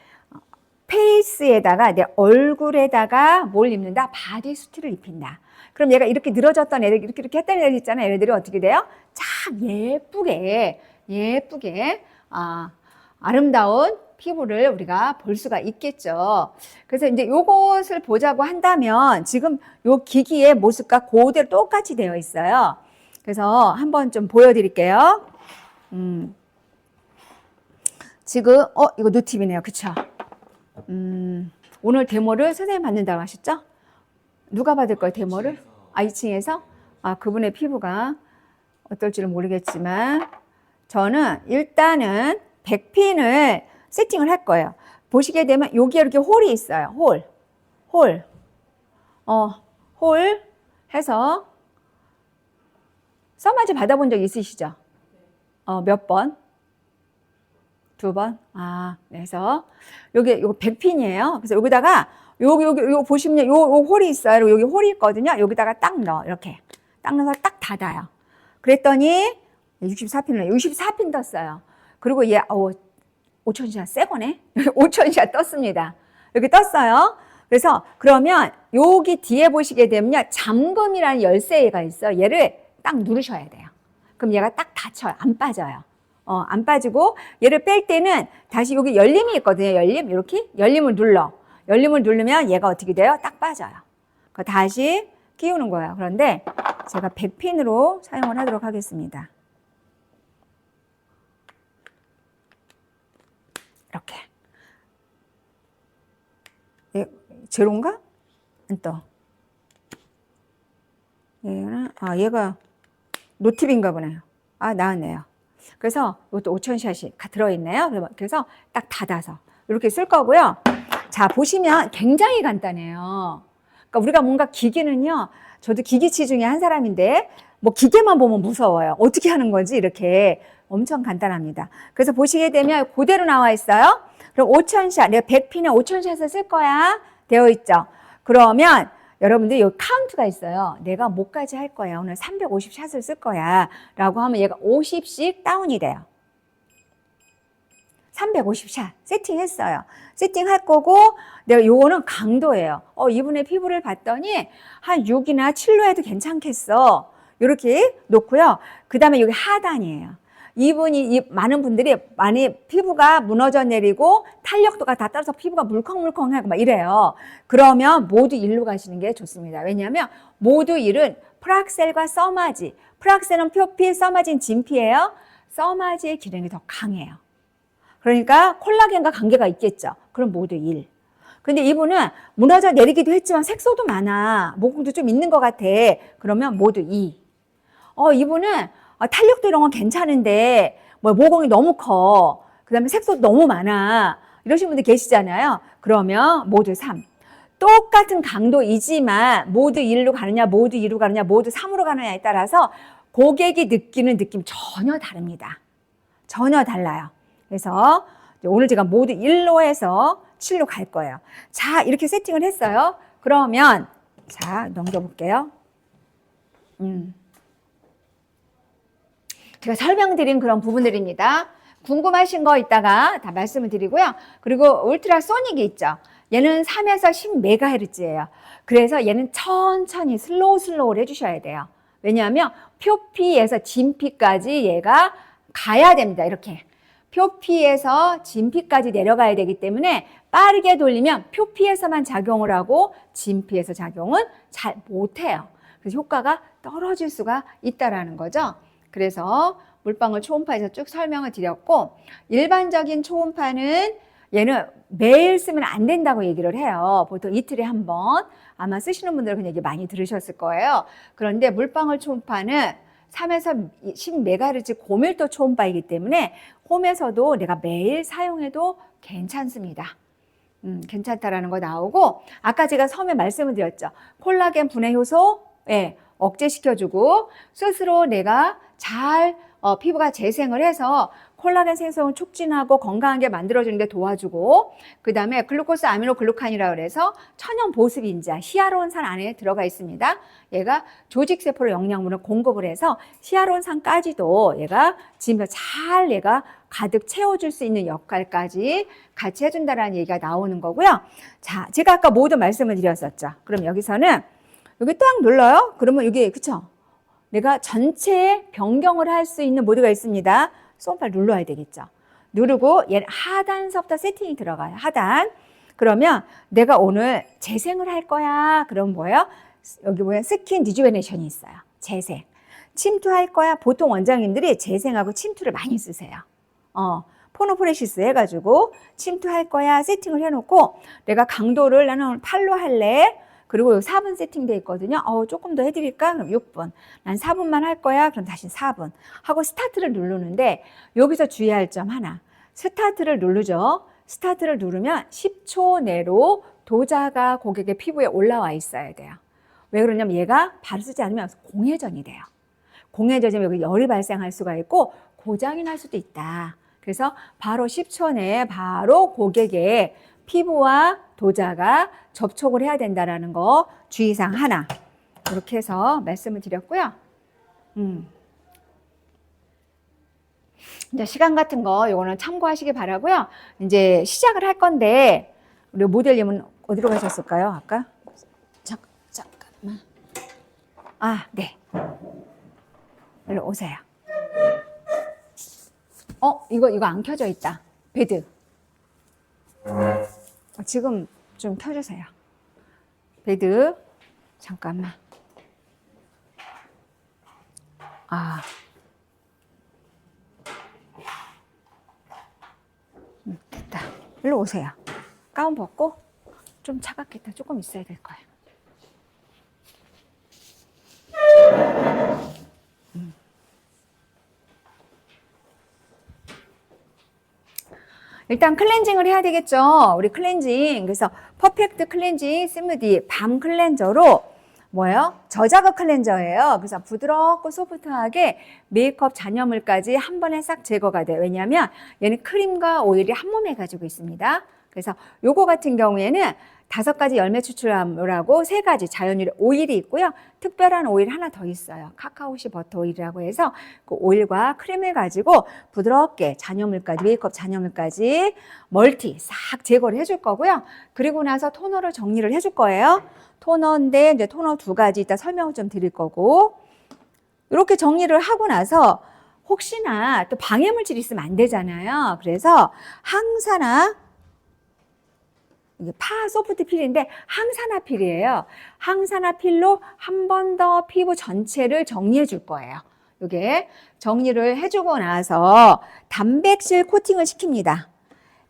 페이스에다가 내 얼굴에다가 뭘 입는다? 바디수트를 입힌다. 그럼 얘가 이렇게 늘어졌던 애들, 이렇게 했던 애들 있잖아요. 얘네들이 어떻게 돼요? 참 예쁘게 아름다운 피부를 우리가 볼 수가 있겠죠. 그래서 이제 요것을 보자고 한다면 지금 요 기기의 모습과 그대로 똑같이 되어 있어요. 그래서 한번 좀 보여드릴게요. 지금 이거 노팁이네요. 그쵸? 오늘 데모를 선생님 받는다고 하셨죠? 누가 받을 거예요, 데모를? 2층에서? 그분의 피부가 어떨지는 모르겠지만 저는 일단은 100핀을 세팅을 할 거예요. 보시게 되면 여기에 이렇게 홀이 있어요. 홀 해서 써마지 받아본 적 있으시죠? 몇 번? 2번? 그래서 여기 요거 100핀이에요. 그래서 여기다가 요거 보시면 요 홀이 있어요. 여기 홀이 있거든요. 여기다가 딱 넣어. 이렇게 딱 넣어서 딱 닫아요. 그랬더니 64핀 떴어요. 그리고 얘 5000샷 새 거네. 5000샷 떴습니다. 여기 떴어요. 그래서 그러면 여기 뒤에 보시게 되면 잠금이라는 열쇠가 있어요. 얘를 딱 누르셔야 돼요. 그럼 얘가 딱 닫혀요. 안 빠져요. 안 빠지고 얘를 뺄 때는 다시 여기 열림이 있거든요. 열림 이렇게 열림을 눌러. 열림을 누르면 얘가 어떻게 돼요? 딱 빠져요. 다시 끼우는 거예요. 그런데 제가 100핀으로 사용을 하도록 하겠습니다. 이렇게. 제로인가? 안 떠. 얘는 얘가 노팁인가 보네요. 나왔네요. 그래서 이것도 5000샷이 들어있네요. 그래서 딱 닫아서 이렇게 쓸 거고요. 자, 보시면 굉장히 간단해요. 그러니까 우리가 뭔가 기계는요, 저도 기기치 중에 한 사람인데 뭐 기계만 보면 무서워요. 어떻게 하는 건지 이렇게 엄청 간단합니다. 그래서 보시게 되면 그대로 나와 있어요. 그럼 5000샷, 내가 100핀에 5000샷을 쓸 거야 되어 있죠. 그러면 여러분들이 여기 카운트가 있어요. 내가 뭐까지 할 거야. 오늘 350샷을 쓸 거야. 라고 하면 얘가 50씩 다운이 돼요. 350샷 세팅했어요. 세팅할 거고 내가 요거는 강도예요. 이분의 피부를 봤더니 한 6이나 7로 해도 괜찮겠어. 이렇게 놓고요. 그 다음에 여기 하단이에요. 이분이 많은 분들이 많이 피부가 무너져 내리고 탄력도가 다 떨어져서 피부가 물컹물컹하고 막 이래요. 그러면 모두 1로 가시는 게 좋습니다. 왜냐하면 모두 1은 프락셀과 써마지. 프락셀은 표피, 써마지는 진피예요. 써마지의 기능이 더 강해요. 그러니까 콜라겐과 관계가 있겠죠. 그럼 모두 1. 근데 이분은 무너져 내리기도 했지만 색소도 많아. 모공도 좀 있는 것 같아. 그러면 모두 2. 이분은 탄력도 이런 건 괜찮은데 뭐 모공이 너무 커. 그다음에 색소도 너무 많아. 이러신 분들 계시잖아요. 그러면 모두 3. 똑같은 강도이지만 모두 1로 가느냐, 모두 2로 가느냐, 모두 3으로 가느냐에 따라서 고객이 느끼는 느낌 전혀 다릅니다. 전혀 달라요. 그래서 오늘 제가 모두 1로 해서 7로 갈 거예요. 자, 이렇게 세팅을 했어요. 그러면 자, 넘겨볼게요. 제가 설명드린 그런 부분들입니다. 궁금하신 거 있다가 다 말씀을 드리고요. 그리고 울트라소닉이 있죠. 얘는 3에서 10MHz예요. 그래서 얘는 천천히 슬로우를 해주셔야 돼요. 왜냐하면 표피에서 진피까지 얘가 가야 됩니다. 이렇게. 표피에서 진피까지 내려가야 되기 때문에 빠르게 돌리면 표피에서만 작용을 하고 진피에서 작용은 잘 못해요. 그래서 효과가 떨어질 수가 있다라는 거죠. 그래서 물방울 초음파에서 쭉 설명을 드렸고, 일반적인 초음파는 얘는 매일 쓰면 안 된다고 얘기를 해요. 보통 이틀에 한 번. 아마 쓰시는 분들은 그 얘기 많이 들으셨을 거예요. 그런데 물방울 초음파는 3에서 10MHz 고밀도 초음파이기 때문에 홈에서도 내가 매일 사용해도 괜찮습니다. 괜찮다라는 거 나오고, 아까 제가 처음에 말씀을 드렸죠. 콜라겐 분해 효소, 예, 억제시켜주고, 스스로 내가 잘 피부가 재생을 해서 콜라겐 생성을 촉진하고 건강하게 만들어주는 데 도와주고, 그 다음에 글루코스 아미노글루칸이라고 해서 천연 보습인자 히아루론산 안에 들어가 있습니다. 얘가 조직세포로 영양분을 공급을 해서 히아루론산까지도 얘가 지금 잘 얘가 가득 채워줄 수 있는 역할까지 같이 해준다라는 얘기가 나오는 거고요. 자, 제가 아까 모두 말씀을 드렸었죠. 그럼 여기서는 여기 딱 눌러요. 그러면 여기 그쵸? 내가 전체 변경을 할 수 있는 모드가 있습니다. 소음파를 눌러야 되겠죠. 누르고 얘는 하단서부터 세팅이 들어가요. 하단. 그러면 내가 오늘 재생을 할 거야. 그럼 뭐예요? 여기 뭐야? 스킨 리주베네이션이 있어요. 재생. 침투할 거야. 보통 원장님들이 재생하고 침투를 많이 쓰세요. 포노프레시스 해가지고 침투할 거야. 세팅을 해놓고 내가 강도를 나는 8로 할래. 그리고 4분 세팅되어 있거든요. 조금 더 해드릴까? 그럼 6분. 난 4분만 할 거야. 그럼 다시 4분. 하고 스타트를 누르는데 여기서 주의할 점 하나. 스타트를 누르죠. 스타트를 누르면 10초 내로 도자가 고객의 피부에 올라와 있어야 돼요. 왜 그러냐면 얘가 바로 쓰지 않으면 공회전이 돼요. 공회전이면 여기 열이 발생할 수가 있고 고장이 날 수도 있다. 그래서 바로 10초 내에 바로 고객의 피부와 도자가 접촉을 해야 된다는 거 주의사항 하나 이렇게 해서 말씀을 드렸고요. 이제 시간 같은 거 요거는 참고하시기 바라고요. 이제 시작을 할 건데 우리 모델님은 어디로 가셨을까요? 아까 잠깐만. 네. 일로 오세요. 이거 안 켜져 있다. 베드. 지금 좀 켜주세요. 베드. 잠깐만. 됐다. 일로 오세요. 가운 벗고 좀 차갑겠다. 조금 있어야 될 거예요. 일단 클렌징을 해야 되겠죠. 우리 클렌징. 그래서 퍼펙트 클렌징 스무디 밤 클렌저로 뭐예요? 저자극 클렌저예요. 그래서 부드럽고 소프트하게 메이크업 잔여물까지 한 번에 싹 제거가 돼요. 왜냐하면 얘는 크림과 오일이 한 몸에 가지고 있습니다. 그래서 요거 같은 경우에는 5가지 열매 추출물하고 3가지 자연유래 오일이 있고요. 특별한 오일 하나 더 있어요. 카카오시 버터 오일이라고 해서 그 오일과 크림을 가지고 부드럽게 잔여물까지, 메이크업 잔여물까지 멀티 싹 제거를 해줄 거고요. 그리고 나서 토너로 정리를 해줄 거예요. 토너인데 이제 토너 2가지 이따 설명을 좀 드릴 거고, 이렇게 정리를 하고 나서 혹시나 또 방해물질이 있으면 안 되잖아요. 그래서 항산화, 이게 파 소프트 필인데 항산화 필이에요. 항산화 필로 한 번 더 피부 전체를 정리해 줄 거예요. 이게 정리를 해주고 나서 단백질 코팅을 시킵니다.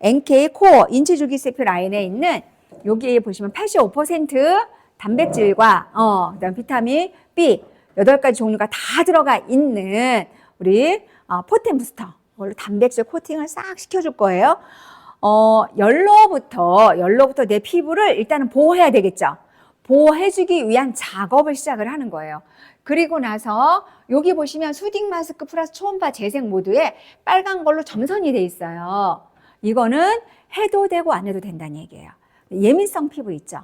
NK 코어 인체줄기세포 라인에 있는 여기 보시면 85% 단백질과 그다음 비타민 B 8가지 종류가 다 들어가 있는 우리 포텐 부스터, 이걸로 단백질 코팅을 싹 시켜줄 거예요. 열로부터 내 피부를 일단은 보호해야 되겠죠. 보호해주기 위한 작업을 시작을 하는 거예요. 그리고 나서 여기 보시면 수딩 마스크 플러스 초음파 재생 모드에 빨간 걸로 점선이 돼 있어요. 이거는 해도 되고 안 해도 된다는 얘기예요. 예민성 피부 있죠.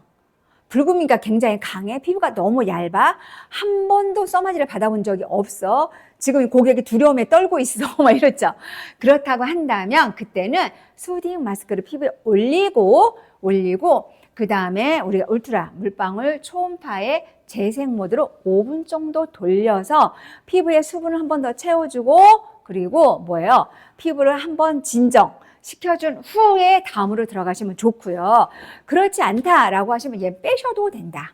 붉은기가 굉장히 강해. 피부가 너무 얇아. 한 번도 써마지를 받아본 적이 없어. 지금 고객이 두려움에 떨고 있어. 막 이렇죠. 그렇다고 한다면 그때는 수딩 마스크를 피부에 올리고 그 다음에 우리가 울트라 물방울 초음파의 재생 모드로 5분 정도 돌려서 피부에 수분을 한 번 더 채워주고 그리고 뭐예요? 피부를 한번 진정 시켜준 후에 다음으로 들어가시면 좋고요. 그렇지 않다라고 하시면 얘 빼셔도 된다.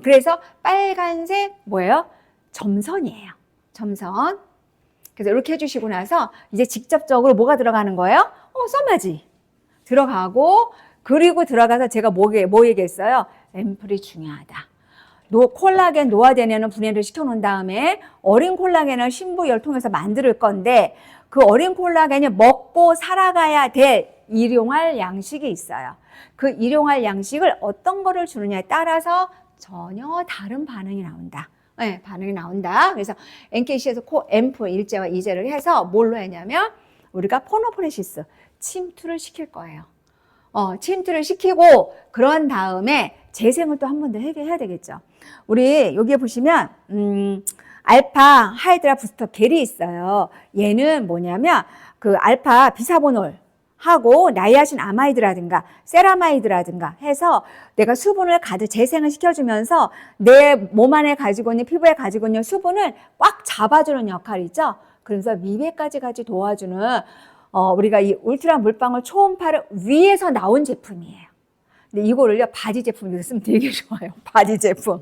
그래서 빨간색 뭐예요? 점선이에요. 점선. 그래서 이렇게 해주시고 나서 이제 직접적으로 뭐가 들어가는 거예요? 써마지 들어가고 그리고 들어가서 제가 뭐 얘기했어요? 앰플이 중요하다. 콜라겐 노화되는 분해를 시켜놓은 다음에 어린 콜라겐을 신부열통해서 만들 건데 그 어린 콜라겐이 먹고 살아가야 될 일용할 양식이 있어요. 그 일용할 양식을 어떤 거를 주느냐에 따라서 전혀 다른 반응이 나온다. 네, 반응이 나온다. 그래서 NKC에서 앰플 일제와 이제를 해서 뭘로 했냐면 우리가 포노포레시스 침투를 시킬 거예요. 침투를 시키고 그런 다음에 재생을 또 한 번 더 해야 되겠죠. 우리 여기에 보시면 알파 하이드라 부스터 겔이 있어요. 얘는 뭐냐면 그 알파 비사보놀 하고 나이아신 아마이드라든가 세라마이드라든가 해서 내가 수분을 가득 재생을 시켜주면서 내 몸 안에 가지고 있는 피부에 가지고 있는 수분을 꽉 잡아주는 역할이죠. 그래서 미백까지 같이 도와주는 우리가 이 울트라 물방울 초음파를 위해서 나온 제품이에요. 근데 이거를요 바디 제품으로 쓰면 되게 좋아요. 바디 제품.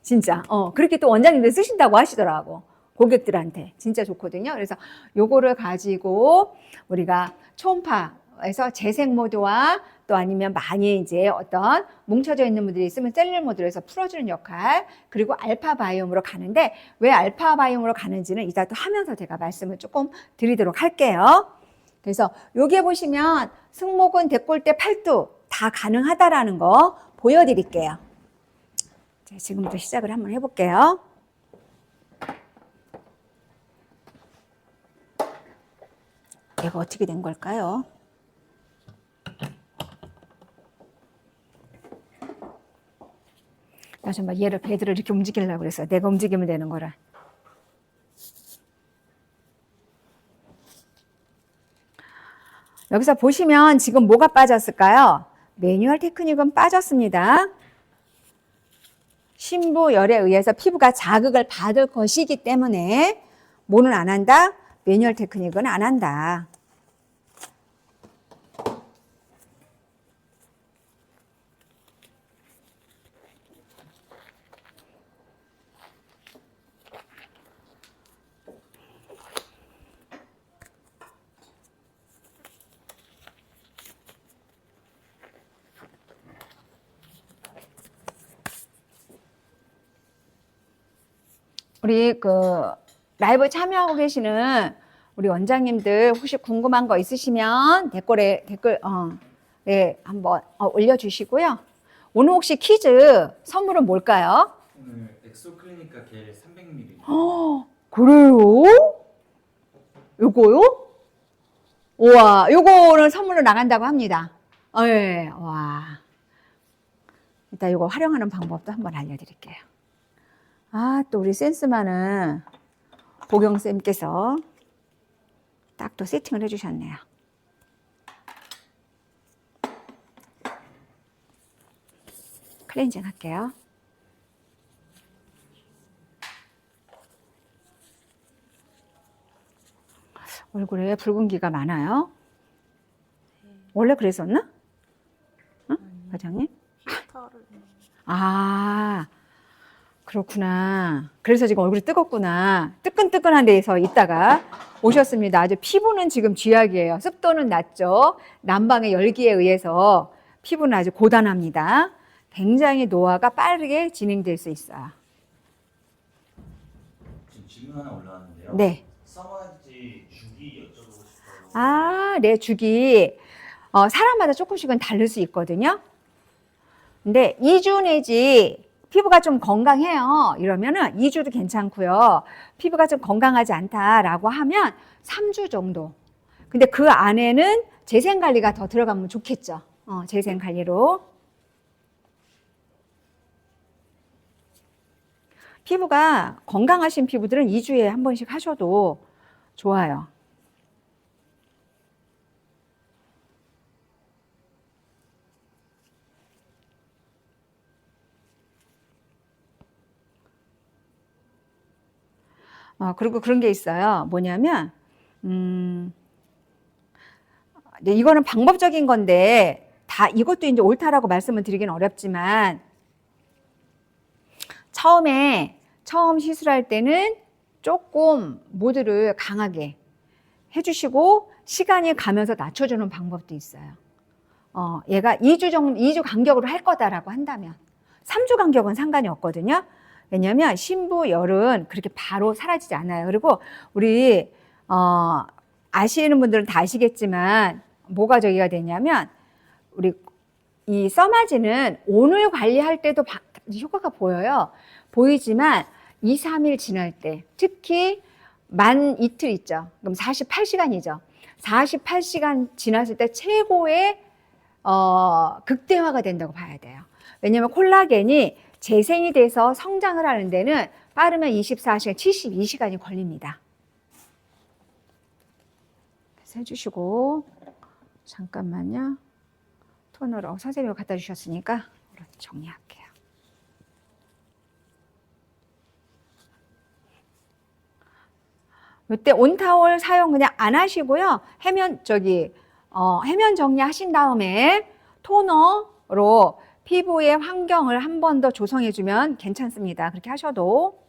진짜. 그렇게 또 원장님들 쓰신다고 하시더라고. 고객들한테. 진짜 좋거든요. 그래서 요거를 가지고 우리가 초음파에서 재생 모드와 또 아니면 많이 이제 어떤 뭉쳐져 있는 분들이 있으면 셀룰 모드로 해서 풀어주는 역할 그리고 알파 바이옴으로 가는데 왜 알파 바이옴으로 가는지는 이따 또 하면서 제가 말씀을 조금 드리도록 할게요. 그래서 여기에 보시면 승모근, 대골대, 팔뚝 다 가능하다라는 거 보여드릴게요. 자, 지금부터 시작을 한번 해볼게요. 얘가 어떻게 된 걸까요? 나 정말 얘를 배들을 이렇게 움직이려고 그랬어. 내가 움직이면 되는 거라. 여기서 보시면 지금 뭐가 빠졌을까요? 매뉴얼 테크닉은 빠졌습니다. 신부열에 의해서 피부가 자극을 받을 것이기 때문에 뭐는 안 한다? 매뉴얼 테크닉은 안 한다. 우리 라이브 참여하고 계시는 우리 원장님들 혹시 궁금한 거 있으시면 댓글 네, 한번 올려주시고요. 오늘 혹시 퀴즈 선물은 뭘까요? 오늘 엑소클리니카 겔 300ml. 그래요? 요거요? 우와, 요거는 선물로 나간다고 합니다. 네, 와. 이따 요거 활용하는 방법도 한번 알려드릴게요. 또 우리 센스 많은 보경쌤께서 딱 또 세팅을 해주셨네요. 클렌징 할게요. 얼굴에 붉은기가 많아요. 원래 그랬었나? 응? 과장님? 그렇구나. 그래서 지금 얼굴이 뜨겁구나. 뜨끈뜨끈한 데에서 있다가 오셨습니다. 아주 피부는 지금 쥐약이에요. 습도는 낮죠. 난방의 열기에 의해서 피부는 아주 고단합니다. 굉장히 노화가 빠르게 진행될 수 있어요. 지금 질문 하나 올라왔는데요. 네. 써마지 주기 여쭤보고 싶어요. 네, 주기. 사람마다 조금씩은 다를 수 있거든요. 근데 2주 내지 피부가 좀 건강해요. 이러면은 2주도 괜찮고요. 피부가 좀 건강하지 않다라고 하면 3주 정도. 근데 그 안에는 재생관리가 더 들어가면 좋겠죠. 재생관리로. 피부가 건강하신 피부들은 2주에 한 번씩 하셔도 좋아요. 그리고 그런 게 있어요. 뭐냐면, 네, 이거는 방법적인 건데, 다 이것도 이제 옳다라고 말씀을 드리긴 어렵지만, 처음 시술할 때는 조금 모드를 강하게 해주시고, 시간이 가면서 낮춰주는 방법도 있어요. 얘가 2주 간격으로 할 거다라고 한다면, 3주 간격은 상관이 없거든요. 왜냐하면 신부열은 그렇게 바로 사라지지 않아요. 그리고 우리 아시는 분들은 다 아시겠지만 뭐가 저기가 되냐면 우리 이 써마지는 오늘 관리할 때도 효과가 보여요. 보이지만 2, 3일 지날 때 특히 만 이틀 있죠. 그럼 48시간이죠. 48시간 지났을 때 최고의 극대화가 된다고 봐야 돼요. 왜냐하면 콜라겐이 재생이 돼서 성장을 하는 데는 빠르면 24시간, 72시간이 걸립니다. 그래서 해주시고, 잠깐만요. 토너를 선생님이 갖다 주셨으니까 정리할게요. 이때 온타올 사용 그냥 안 하시고요. 해면 정리하신 다음에 토너로 피부의 환경을 한 번 더 조성해주면 괜찮습니다. 그렇게 하셔도.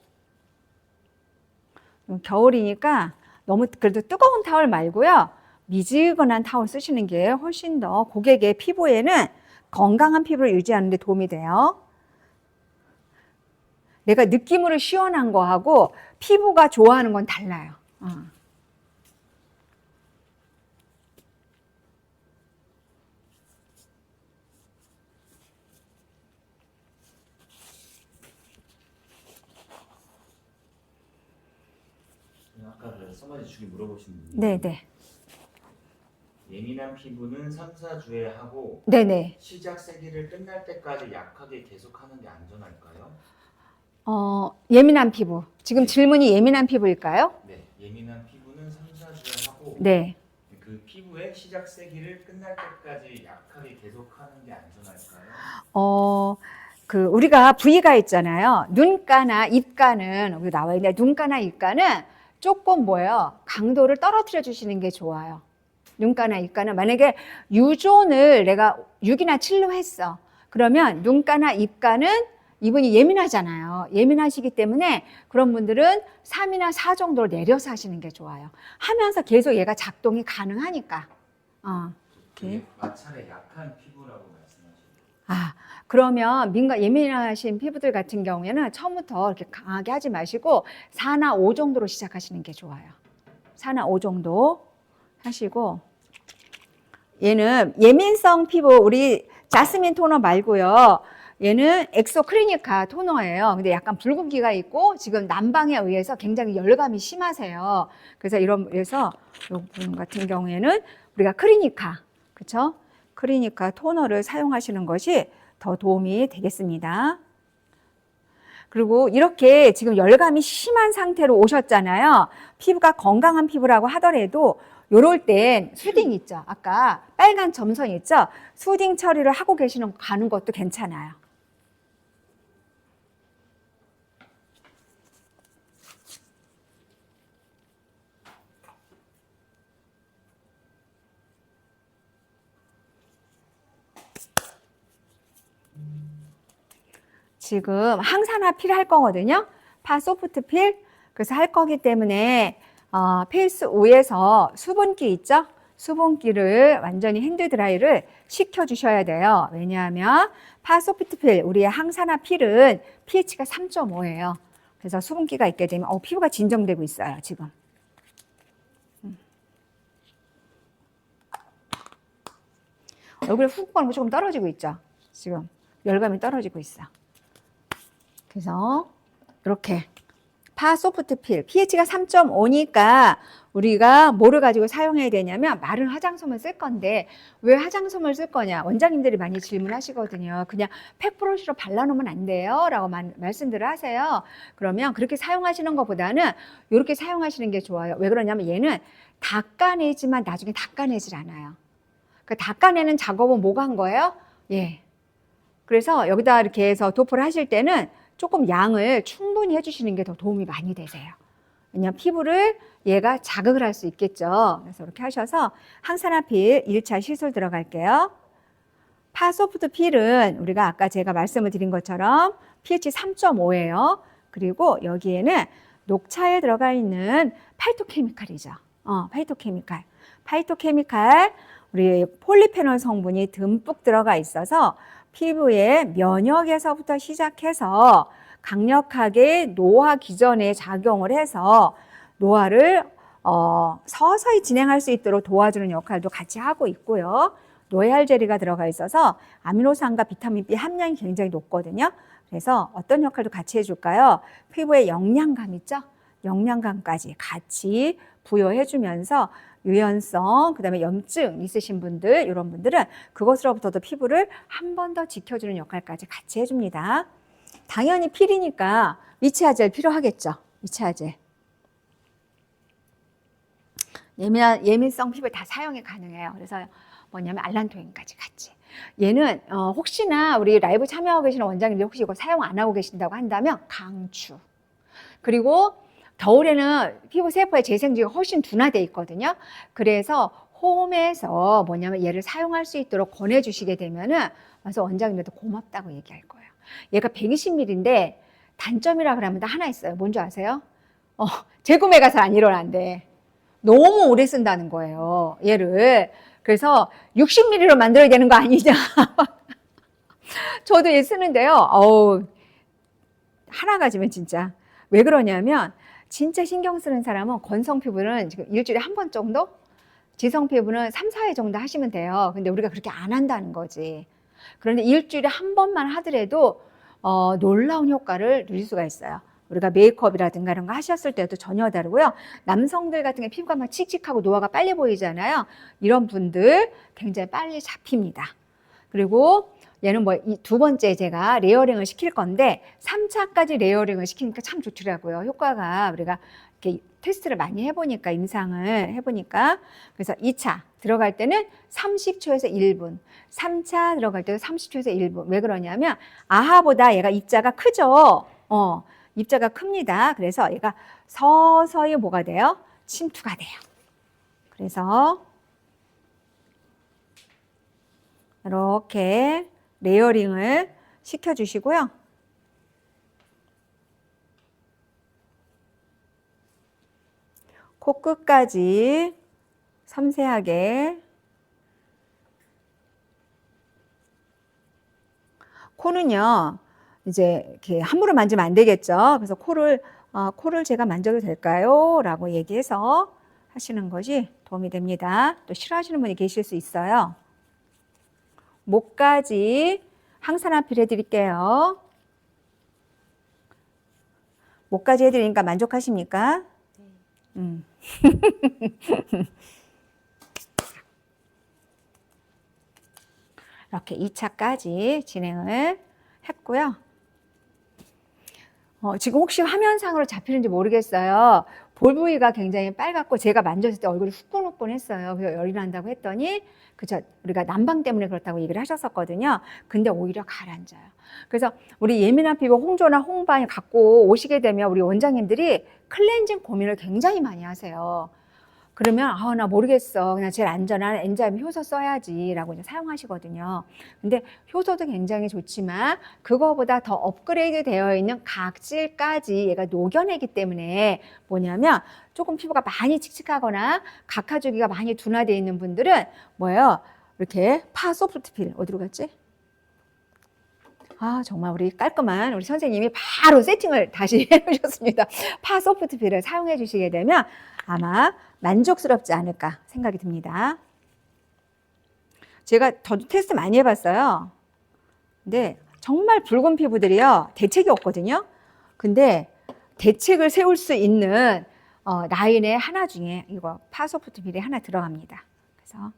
겨울이니까 너무 그래도 뜨거운 타월 말고요. 미지근한 타월 쓰시는 게 훨씬 더 고객의 피부에는 건강한 피부를 유지하는 데 도움이 돼요. 내가 느낌으로 시원한 거하고 피부가 좋아하는 건 달라요. 아까 그 써마지 주기 물어보신 분이 네네. 예민한 피부는 3, 4주에 하고 네네. 시작 세기를 끝날 때까지 약하게 계속하는 게 안전할까요? 예민한 피부. 지금 질문이 예민한 피부일까요? 네, 예민한 피부는 3, 4주에 하고 네. 그 피부의 시작 세기를 끝날 때까지 약하게 계속하는 게 안전할까요? 우리가 부위가 있잖아요. 눈가나 입가는, 여기 나와 있는데, 눈가나 입가는 조금 강도를 떨어뜨려 주시는 게 좋아요. 눈가나 입가는 만약에 유존을 내가 6이나 7로 했어. 그러면 눈가나 입가는 이분이 예민하잖아요. 예민하시기 때문에 그런 분들은 3이나 4 정도로 내려서 하시는 게 좋아요. 하면서 계속 얘가 작동이 가능하니까. 그게 마찰에 약한 피부라고 말씀하시죠. 그러면 예민하신 피부들 같은 경우에는 처음부터 이렇게 강하게 하지 마시고 4나 5 정도로 시작하시는 게 좋아요. 4나 5 정도 하시고, 얘는 예민성 피부, 우리 자스민 토너 말고요. 얘는 엑소 클리니카 토너예요. 근데 약간 붉은기가 있고 지금 난방에 의해서 굉장히 열감이 심하세요. 그래서 그래서 이분 같은 경우에는 우리가 클리니카, 그렇죠? 클리니카 토너를 사용하시는 것이 더 도움이 되겠습니다. 그리고 이렇게 지금 열감이 심한 상태로 오셨잖아요. 피부가 건강한 피부라고 하더라도 요럴 땐 수딩 있죠. 아까 빨간 점선 있죠. 수딩 처리를 하고 가는 것도 괜찮아요. 지금 항산화 필 할 거거든요. 파 소프트 필. 그래서 할 거기 때문에 페이스 위에서 수분기 있죠? 수분기를 완전히 핸드 드라이를 시켜 주셔야 돼요. 왜냐하면 파 소프트 필, 우리의 항산화 필은 pH가 3.5예요. 그래서 수분기가 있게 되면 피부가 진정되고 있어요, 지금. 얼굴에 훅 가는 거 조금 떨어지고 있죠? 지금 열감이 떨어지고 있어. 그래서 이렇게 파 소프트 필, pH가 3.5니까 우리가 뭐를 가지고 사용해야 되냐면 마른 화장솜을 쓸 건데 왜 화장솜을 쓸 거냐 원장님들이 많이 질문하시거든요. 그냥 팩브러쉬로 발라놓으면 안 돼요 라고 말씀들을 하세요. 그러면 그렇게 사용하시는 것보다는 이렇게 사용하시는 게 좋아요. 왜 그러냐면 얘는 닦아내지만 나중에 닦아내질 않아요. 그 닦아내는 작업은 뭐가 한 거예요? 예. 그래서 여기다 이렇게 해서 도포를 하실 때는 조금 양을 충분히 해주시는 게 더 도움이 많이 되세요. 왜냐하면 피부를 얘가 자극을 할 수 있겠죠. 그래서 이렇게 하셔서 항산화필 1차 시술 들어갈게요. 파소프트 필은 우리가 아까 제가 말씀을 드린 것처럼 pH 3.5예요. 그리고 여기에는 녹차에 들어가 있는 파이토케미칼이죠. 파이토케미칼. 파이토케미칼, 우리 폴리페놀 성분이 듬뿍 들어가 있어서 피부의 면역에서부터 시작해서 강력하게 노화 기전에 작용을 해서 노화를 서서히 진행할 수 있도록 도와주는 역할도 같이 하고 있고요. 노에알 젤리가 들어가 있어서 아미노산과 비타민 B 함량이 굉장히 높거든요. 그래서 어떤 역할도 같이 해줄까요? 피부에 영양감 있죠? 영양감까지 같이 부여해주면서 유연성, 그 다음에 염증 있으신 분들, 이런 분들은 그것으로부터도 피부를 한 번 더 지켜주는 역할까지 같이 해줍니다. 당연히 필이니까 위치아 젤 필요하겠죠. 위치아 젤. 예민성 피부에 다 사용이 가능해요. 그래서 뭐냐면 알란토인까지 같이. 얘는 혹시나 우리 라이브 참여하고 계시는 원장님들 혹시 이거 사용 안 하고 계신다고 한다면 강추. 그리고 겨울에는 피부 세포의 재생지가 훨씬 둔화되어 있거든요. 그래서 홈에서 뭐냐면 얘를 사용할 수 있도록 권해주시게 되면은 와서 원장님들도 고맙다고 얘기할 거예요. 얘가 120ml인데 단점이라 그러면 하나 있어요. 뭔지 아세요? 재구매가 잘 안 일어난대. 너무 오래 쓴다는 거예요. 얘를. 그래서 60ml로 만들어야 되는 거 아니냐. 저도 얘 쓰는데요. 하나 가지면 진짜. 왜 그러냐면 진짜 신경 쓰는 사람은 건성 피부는 지금 일주일에 한 번 정도? 지성 피부는 3, 4회 정도 하시면 돼요. 근데 우리가 그렇게 안 한다는 거지. 그런데 일주일에 한 번만 하더라도 놀라운 효과를 누릴 수가 있어요. 우리가 메이크업이라든가 이런 거 하셨을 때도 전혀 다르고요. 남성들 같은 게 피부가 막 칙칙하고 노화가 빨리 보이잖아요. 이런 분들 굉장히 빨리 잡힙니다. 그리고 얘는 뭐 이 두 번째 제가 레이어링을 시킬 건데 3차까지 레이어링을 시키니까 참 좋더라고요. 효과가 우리가 이렇게 테스트를 많이 해보니까 임상을 해보니까 그래서 2차 들어갈 때는 30초에서 1분 3차 들어갈 때도 30초에서 1분 왜 그러냐면 아하보다 얘가 입자가 크죠. 입자가 큽니다. 그래서 얘가 서서히 뭐가 돼요? 침투가 돼요. 그래서 이렇게 레이어링을 시켜주시고요. 코끝까지 섬세하게. 코는요, 이제 이렇게 함부로 만지면 안 되겠죠. 그래서 코를 제가 만져도 될까요? 라고 얘기해서 하시는 것이 도움이 됩니다. 또 싫어하시는 분이 계실 수 있어요. 목까지 항산화필 해드릴게요. 목까지 해드리니까 만족하십니까? 이렇게 2차까지 진행을 했고요. 지금 혹시 화면상으로 잡히는지 모르겠어요. 볼 부위가 굉장히 빨갛고 제가 만졌을 때 얼굴이 후끈후끈했어요. 그래서 열이 난다고 했더니 그죠? 우리가 난방 때문에 그렇다고 얘기를 하셨었거든요. 근데 오히려 가라앉아요. 그래서 우리 예민한 피부 홍조나 홍반 갖고 오시게 되면 우리 원장님들이 클렌징 고민을 굉장히 많이 하세요. 그러면 나 모르겠어. 그냥 제일 안전한 엔자임 효소 써야지 라고 이제 사용하시거든요. 근데 효소도 굉장히 좋지만 그거보다 더 업그레이드 되어 있는 각질까지 얘가 녹여내기 때문에 뭐냐면 조금 피부가 많이 칙칙하거나 각화주기가 많이 둔화되어 있는 분들은 뭐예요? 이렇게 파소프트필 어디로 갔지? 정말 우리 깔끔한 우리 선생님이 바로 세팅을 다시 해주셨습니다. 파소프트필을 사용해 주시게 되면 아마 만족스럽지 않을까 생각이 듭니다. 제가 저도 테스트 많이 해봤어요. 근데 정말 붉은 피부들이요 대책이 없거든요. 근데 대책을 세울 수 있는 라인에 하나 중에 이거 파소프트 필이 하나 들어갑니다. 그래서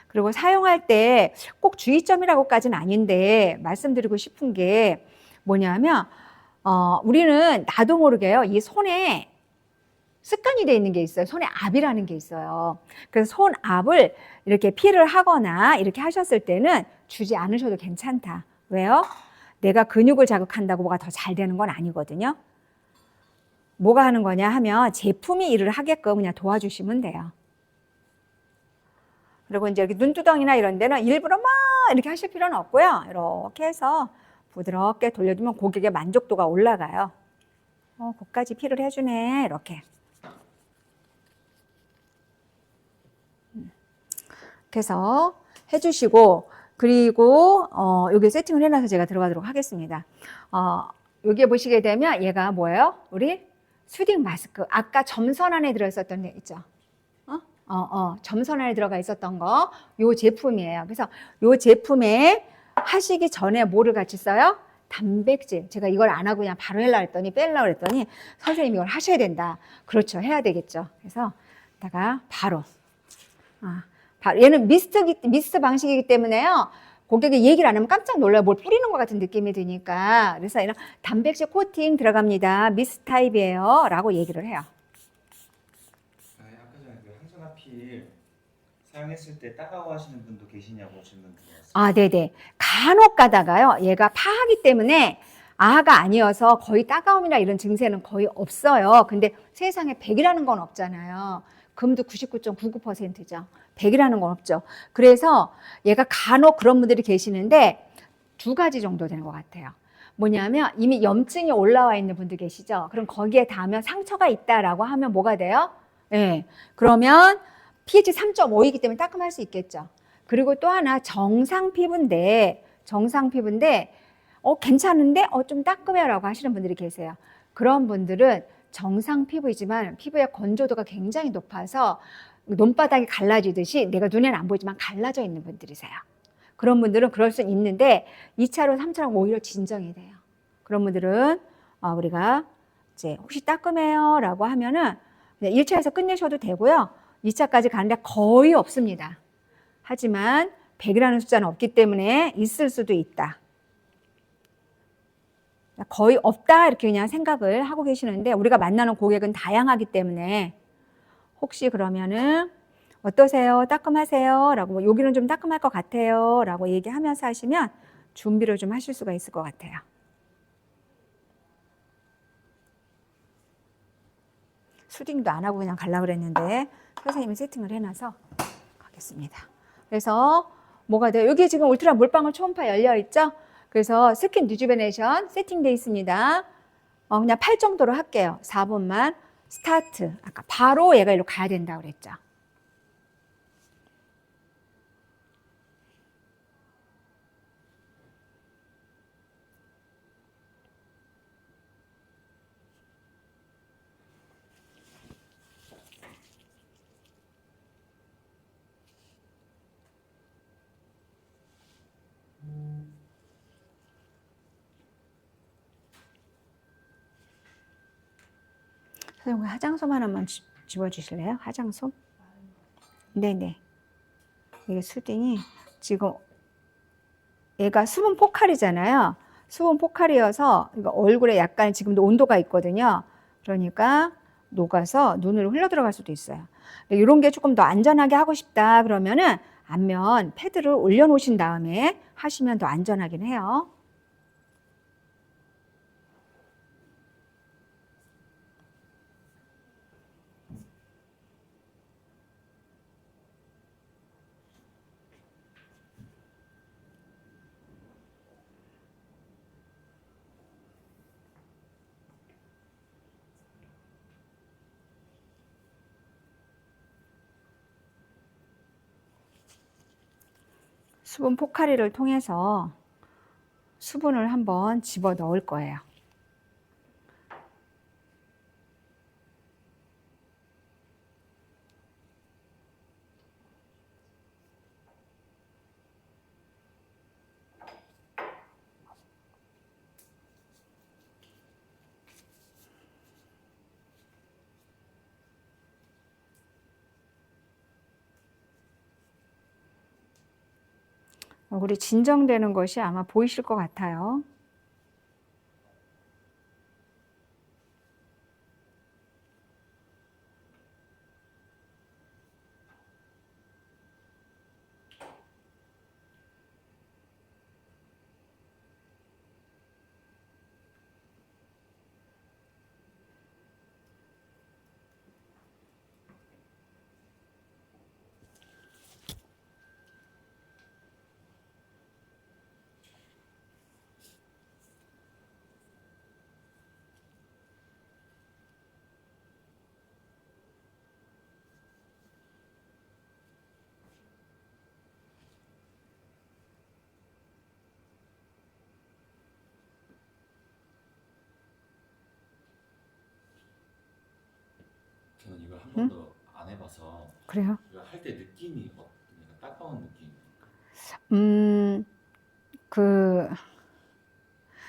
그리고 사용할 때 꼭 주의점이라고까지는 아닌데 말씀드리고 싶은 게 뭐냐면 우리는 나도 모르게요. 이 손에 습관이 돼 있는 게 있어요. 손에 압이라는 게 있어요. 그래서 손압을 이렇게 필을 하거나 이렇게 하셨을 때는 주지 않으셔도 괜찮다. 왜요? 내가 근육을 자극한다고 뭐가 더 잘 되는 건 아니거든요. 뭐가 하는 거냐 하면 제품이 일을 하게끔 그냥 도와주시면 돼요. 그리고 이제 여기 눈두덩이나 이런 데는 일부러 막 이렇게 하실 필요는 없고요. 이렇게 해서 부드럽게 돌려주면 고객의 만족도가 올라가요. 거기까지 필을 해주네. 이렇게. 그래서 해주시고, 그리고 여기 세팅을 해놔서 제가 들어가도록 하겠습니다. 여기에 보시게 되면 얘가 뭐예요? 우리 수딩 마스크. 아까 점선 안에 들어있었던 데 있죠? 점선 안에 들어가 있었던 거, 요 제품이에요. 그래서 요 제품에 하시기 전에 뭐를 같이 써요? 단백질. 제가 이걸 안 하고 그냥 바로 하려고 했더니, 빼려고 했더니, 선생님이 이걸 하셔야 된다. 그렇죠. 해야 되겠죠. 그래서, 다가 바로. 얘는 미스트 방식이기 때문에요. 고객이 얘기를 안 하면 깜짝 놀라요. 뭘 뿌리는 것 같은 느낌이 드니까. 그래서 이런 단백질 코팅 들어갑니다. 미스트 타입이에요. 라고 얘기를 해요. 아까 전에 그 항산화 필 사용했을 때 따가워하시는 분도 계시냐고 질문 드렸어요. 네네. 간혹 가다가요. 얘가 파하기 때문에 아가 아니어서 거의 따가움이나 이런 증세는 거의 없어요. 근데 세상에 100이라는 건 없잖아요. 금도 99.99%죠. 100이라는 건 없죠. 그래서 얘가 간혹 그런 분들이 계시는데 두 가지 정도 되는 것 같아요. 뭐냐면 이미 염증이 올라와 있는 분들 계시죠. 그럼 거기에 닿으면 상처가 있다라고 하면 뭐가 돼요? 네. 그러면 pH 3.5이기 때문에 따끔할 수 있겠죠. 그리고 또 하나 정상 피부인데 괜찮은데 좀 따끔해요라고 하시는 분들이 계세요. 그런 분들은 정상 피부이지만 피부의 건조도가 굉장히 높아서 논바닥이 갈라지듯이 내가 눈에는 안 보이지만 갈라져 있는 분들이세요. 그런 분들은 그럴 수 있는데 2차로 3차로 오히려 진정이 돼요. 그런 분들은 우리가 이제 혹시 따끔해요 라고 하면은 그냥 1차에서 끝내셔도 되고요. 2차까지 가는데 거의 없습니다. 하지만 100이라는 숫자는 없기 때문에 있을 수도 있다. 거의 없다 이렇게 그냥 생각을 하고 계시는데 우리가 만나는 고객은 다양하기 때문에 혹시 그러면은 어떠세요? 따끔하세요? 라고 여기는 좀 따끔할 것 같아요 라고 얘기하면서 하시면 준비를 좀 하실 수가 있을 것 같아요. 수딩도 안 하고 그냥 가려고 그랬는데 선생님이 세팅을 해놔서 가겠습니다. 그래서 뭐가 돼요? 여기 지금 울트라 물방울 초음파 열려 있죠? 그래서 스킨 리주베네이션 세팅되어 있습니다. 그냥 8 정도로 할게요. 4번만 스타트. 아까 바로 얘가 이리로 가야 된다고 그랬죠. 선생님 화장솜 하나만 집어주실래요? 화장솜? 네네. 이게 수딩이 지금 얘가 수분 포칼이잖아요. 수분 포칼이어서 얼굴에 약간 지금도 온도가 있거든요. 그러니까 녹아서 눈으로 흘러 들어갈 수도 있어요. 이런 게 조금 더 안전하게 하고 싶다 그러면은 앞면 패드를 올려놓으신 다음에 하시면 더 안전하긴 해요. 수분 포카리를 통해서 수분을 한번 집어 넣을 거예요. 얼굴이 진정되는 것이 아마 보이실 것 같아요. 저는 이걸 한 번도 안 해봐서 그래요? 이거 할 때 느낌이 어떠니까 따가운 느낌. 그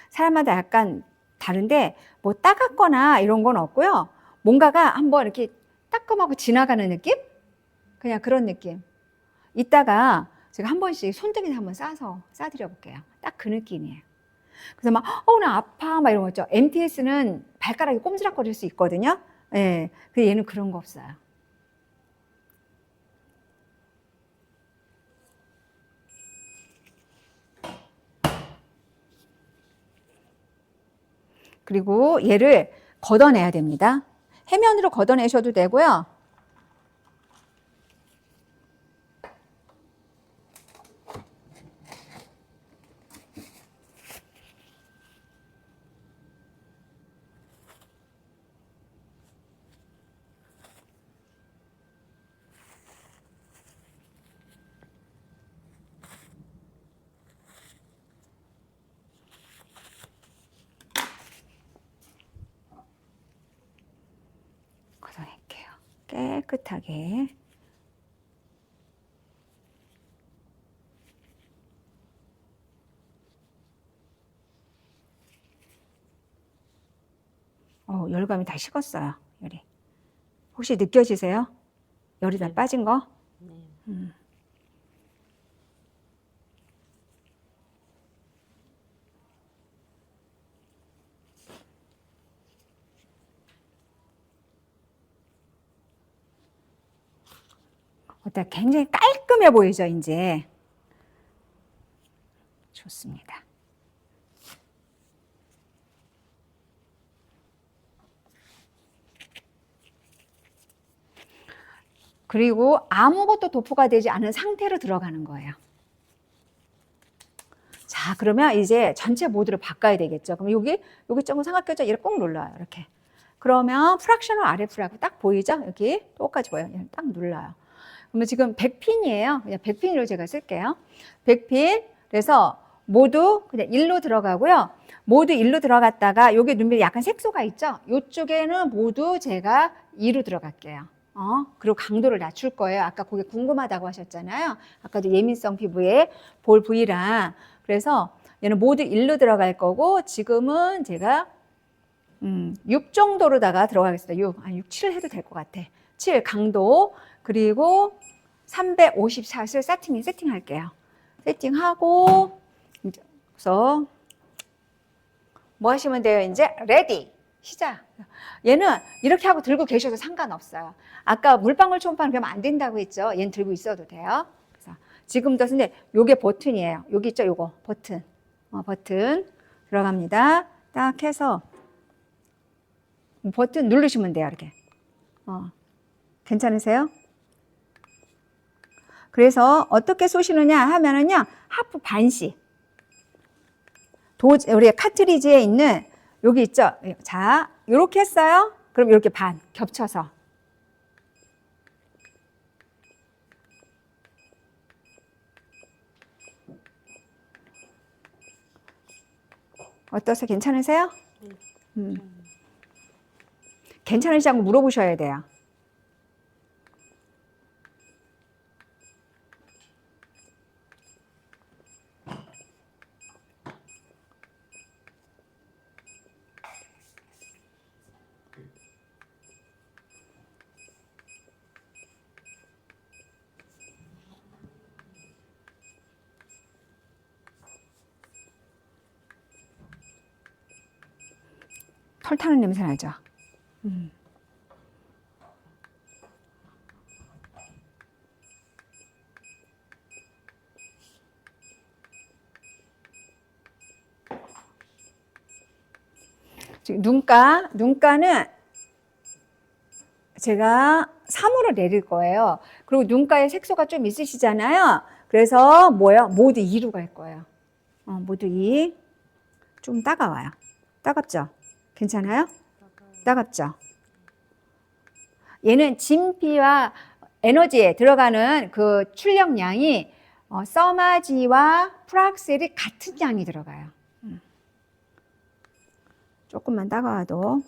사람마다 약간 다른데 뭐 따갑거나 이런 건 없고요. 뭔가가 한번 이렇게 따끔하고 지나가는 느낌? 그냥 그런 느낌. 이따가 제가 한 번씩 손등에 한번 싸드려 볼게요. 딱 그 느낌이에요. 그래서 막, 나 아파. 막 이런 거 있죠. MTS는 발가락이 꼼지락거릴 수 있거든요. 예. 근데 얘는 그런 거 없어요. 그리고 얘를 걷어내야 됩니다. 해면으로 걷어내셔도 되고요. 걷어낼게요. 깨끗하게. 열감이 다 식었어요. 열이. 혹시 느껴지세요? 열이 다 빠진 거? 네. 어때? 굉장히 깔끔해 보이죠, 이제. 좋습니다. 그리고 아무것도 도포가 되지 않은 상태로 들어가는 거예요. 자, 그러면 이제 전체 모드를 바꿔야 되겠죠. 그럼 여기 조금 삼각교정 이렇게 꼭 눌러요. 이렇게. 그러면 프랙셔널 RF라고 딱 보이죠? 여기 똑같이 보여요. 딱 눌러요. 그러면 지금 100핀이에요. 그냥 100핀으로 제가 쓸게요. 100핀. 그래서 모두 그냥 1로 들어가고요. 모두 1로 들어갔다가 여기 눈밑에 약간 색소가 있죠? 이쪽에는 모두 제가 2로 들어갈게요. 그리고 강도를 낮출 거예요. 아까 그게 궁금하다고 하셨잖아요. 아까도 예민성 피부에 볼 부위랑. 그래서 얘는 모두 1로 들어갈 거고 지금은 제가 6 정도로다가 들어가겠습니다. 6, 7 해도 될 것 같아. 7 강도. 그리고 350샷을 세팅할게요. 세팅하고 그래서 뭐 하시면 돼요? 이제 레디 시작. 얘는 이렇게 하고 들고 계셔도 상관없어요. 아까 물방울 초음파는 그러면 안 된다고 했죠. 얘는 들고 있어도 돼요. 그래서 지금도 근데 요게 버튼이에요. 여기 있죠? 요거 버튼. 버튼 들어갑니다. 딱 해서 버튼 누르시면 돼요. 이렇게. 괜찮으세요? 그래서 어떻게 쏘시느냐 하면은요, 하프 반씩. 우리 카트리지에 있는 여기 있죠? 자, 이렇게 했어요. 그럼 이렇게 반 겹쳐서. 어떠세요? 괜찮으세요? 괜찮으시지 않고 물어보셔야 돼요. 털 타는 냄새 나죠? 지금 눈가는 제가 3으로 내릴 거예요. 그리고 눈가에 색소가 좀 있으시잖아요. 그래서 뭐요? 모두 2로 갈 거예요. 모두 2. 좀 따가워요. 따갑죠? 괜찮아요? 따갑죠? 얘는 진피와 에너지에 들어가는 그 출력량이 써마지와 프락셀이 같은 양이 들어가요. 조금만 따가워도.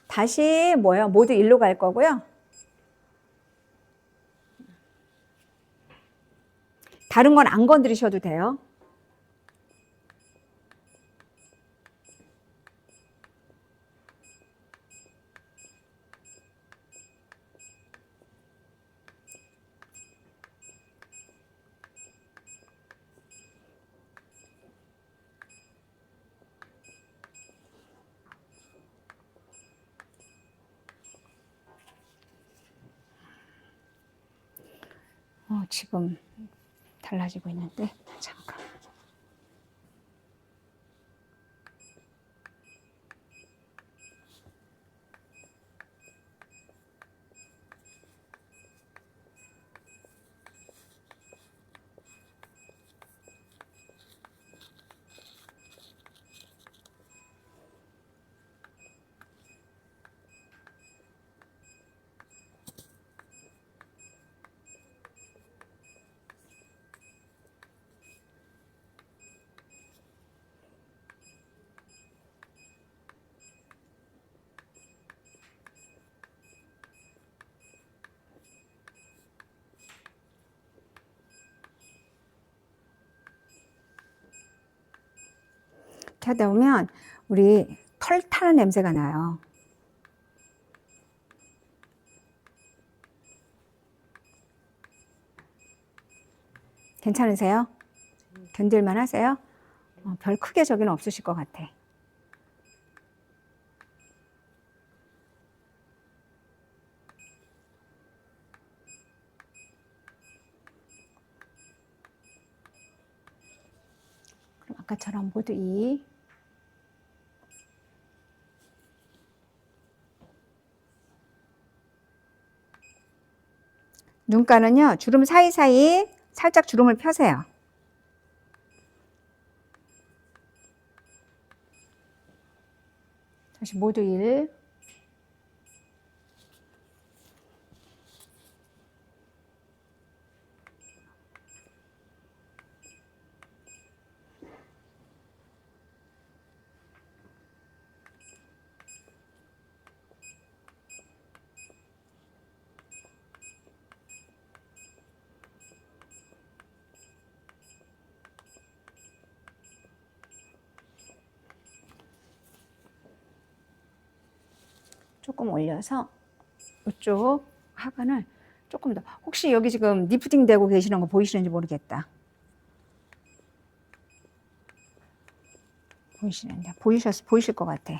다시 뭐예요? 모두 1로 갈 거고요. 다른 건 안 건드리셔도 돼요. 지금 달라지고 있는데 잠깐. 하다 보면 우리 털 타는 냄새가 나요. 괜찮으세요? 견딜만 하세요? 별 크게 저기는 없으실 것 같아. 그럼 아까처럼 모두 2. 눈가는요, 주름 사이사이 살짝 주름을 펴세요. 다시 모두 1. 조금 올려서 이쪽 하관을 조금 더. 혹시 여기 지금 리프팅 되고 계시는 거 보이시는지 모르겠다. 보이시는데 보이실 것 같아.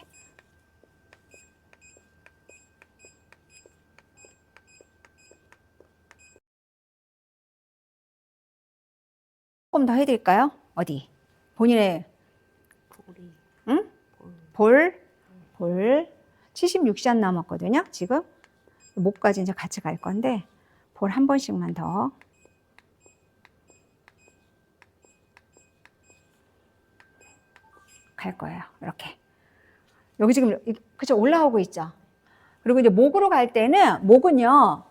조금 더 해드릴까요? 어디? 본인의 응? 볼 76샷 남았거든요. 지금 목까지 이제 같이 갈 건데 볼 한 번씩만 더. 갈 거예요. 이렇게. 여기 지금 그쵸 올라오고 있죠. 그리고 이제 목으로 갈 때는 목은요.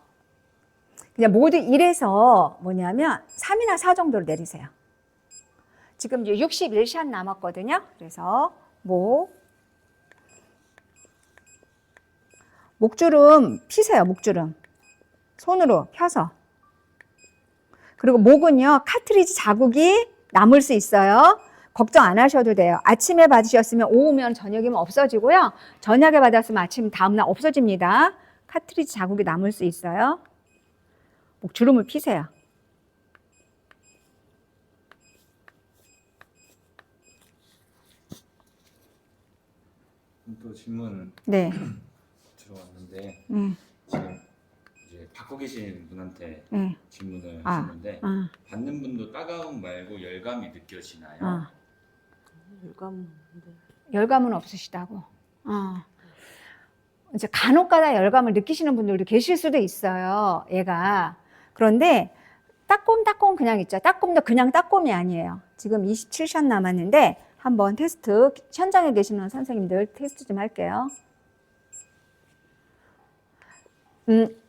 그냥 모두 1에서 뭐냐면 3이나 4 정도로 내리세요. 지금 이제 61샷 남았거든요. 그래서 목주름 피세요. 목주름. 손으로 펴서. 그리고 목은요. 카트리지 자국이 남을 수 있어요. 걱정 안 하셔도 돼요. 아침에 받으셨으면 오후면 저녁이면 없어지고요. 저녁에 받았으면 아침 다음날 없어집니다. 카트리지 자국이 남을 수 있어요. 목 주름을 피세요. 또 질문 네. 들어왔는데 음. 지금 이제 받고 계신 분한테 네. 질문을 아. 하셨는데 받는 분도 따가움 말고 열감이 느껴지나요? 열감은 없으시다고. 이제 간혹가다 열감을 느끼시는 분들도 계실 수도 있어요. 얘가. 그런데 따꼼따꼼 그냥 있죠. 따꼼도 그냥 따꼼이 아니에요. 지금 27샷 남았는데 한번 테스트, 현장에 계시는 선생님들 테스트 좀 할게요.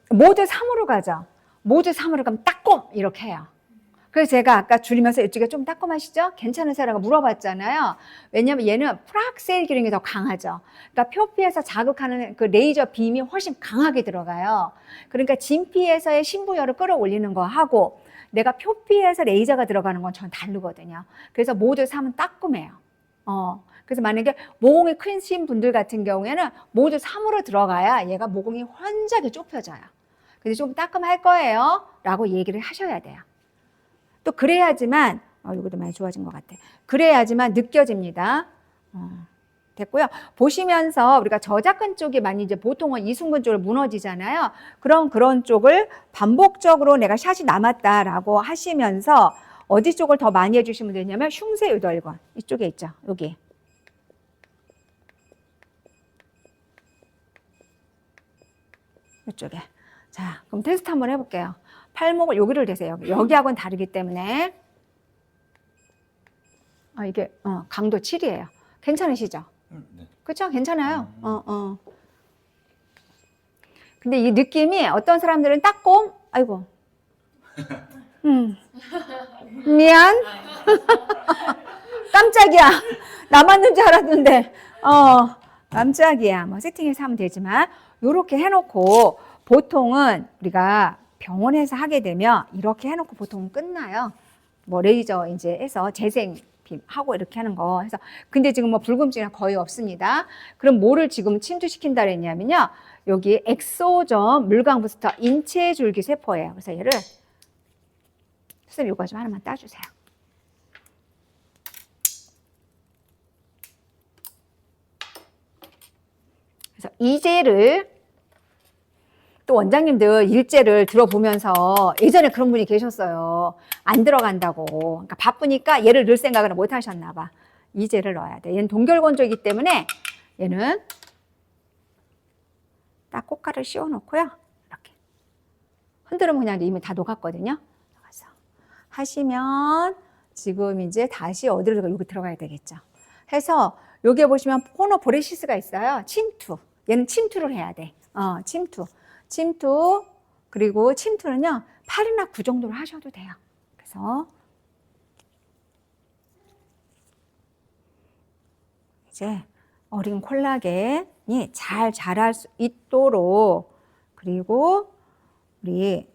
모두 3으로 가죠. 모두 3으로 가면 따꼼 이렇게 해요. 그래서 제가 아까 줄이면서 이쪽에 좀 따끔하시죠? 괜찮으세요라고 물어봤잖아요. 왜냐면 얘는 프락셀 기능이 더 강하죠. 그러니까 표피에서 자극하는 그 레이저 빔이 훨씬 강하게 들어가요. 그러니까 진피에서의 신부열을 끌어올리는 거 하고 내가 표피에서 레이저가 들어가는 건 전 다르거든요. 그래서 모두 3은 따끔해요. 그래서 만약에 모공이 크신 분들 같은 경우에는 모두 3으로 들어가야 얘가 모공이 환하게 좁혀져요. 근데 좀 따끔할 거예요 라고 얘기를 하셔야 돼요. 또 그래야지만 이것도 많이 좋아진 것 같아. 그래야지만 느껴집니다. 됐고요. 보시면서 우리가 저작근 쪽이 많이 이제 보통은 이순근 쪽으로 무너지잖아요. 그런 쪽을 반복적으로 내가 샷이 남았다라고 하시면서 어디 쪽을 더 많이 해주시면 되냐면 흉쇄 유돌근 이쪽에 있죠. 여기. 이쪽에. 자, 그럼 테스트 한번 해볼게요. 팔목을 여기를 대세요. 여기하고는 다르기 때문에 이게 강도 7이에요. 괜찮으시죠? 네. 그렇죠? 괜찮아요. 근데 이 느낌이 어떤 사람들은 따꼼, 아이고, 미안, 깜짝이야, 남았는 줄 알았는데, 깜짝이야. 뭐 세팅해서 하면 되지만 이렇게 해놓고 보통은 우리가 병원에서 하게 되면 이렇게 해놓고 보통 끝나요. 뭐 레이저 이제 해서 재생 빔 하고 이렇게 하는 거 해서. 근데 지금 뭐 불금증이 거의 없습니다. 그럼 뭐를 지금 침투시킨다 그랬냐면요. 여기 엑소점 물광 부스터 인체 줄기 세포예요. 그래서 얘를 선생님 이거 좀 하나만 따주세요. 그래서 이제를 또 원장님들 일제를 들어보면서 예전에 그런 분이 계셨어요. 안 들어간다고. 그러니까 바쁘니까 얘를 넣을 생각을 못 하셨나 봐. 이제를 넣어야 돼. 얘는 동결건조이기 때문에 얘는 딱 꽃가루 씌워놓고요. 이렇게. 흔들으면 그냥 이미 다 녹았거든요. 그래서 하시면 지금 이제 다시 어디로 들어가? 여기 들어가야 되겠죠. 해서 여기에 보시면 포노보레시스가 있어요. 침투. 얘는 침투를 해야 돼. 침투. 그리고 침투는요, 8이나 9 정도로 하셔도 돼요. 그래서 이제 어린 콜라겐이 잘 자랄 수 있도록, 그리고 우리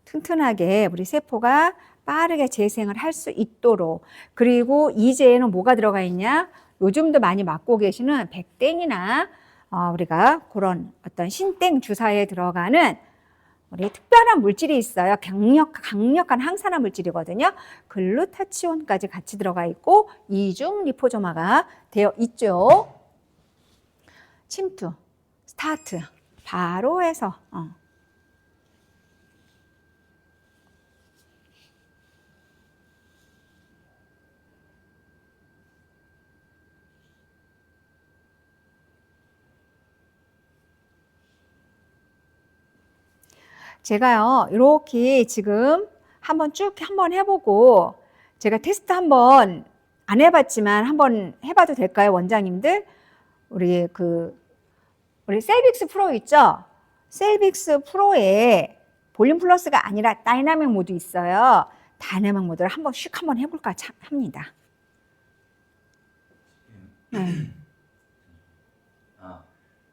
튼튼하게 우리 세포가 빠르게 재생을 할 수 있도록, 그리고 이제는 뭐가 들어가 있냐? 요즘도 많이 맞고 계시는 백땡이나 우리가 그런 어떤 신땡 주사에 들어가는 우리 특별한 물질이 있어요. 강력한 항산화 물질이거든요. 글루타치온까지 같이 들어가 있고 이중 리포조마가 되어 있죠. 침투, 스타트, 바로 해서 제가요, 이렇게 지금 한번 쭉 한번 해보고, 제가 테스트 한번 안 해봤지만 한번 해봐도 될까요, 원장님들? 우리 셀빅스 프로 있죠? 셀빅스 프로에 볼륨 플러스가 아니라 다이나믹 모드 있어요. 다이나믹 모드를 한번 한번 해볼까 합니다.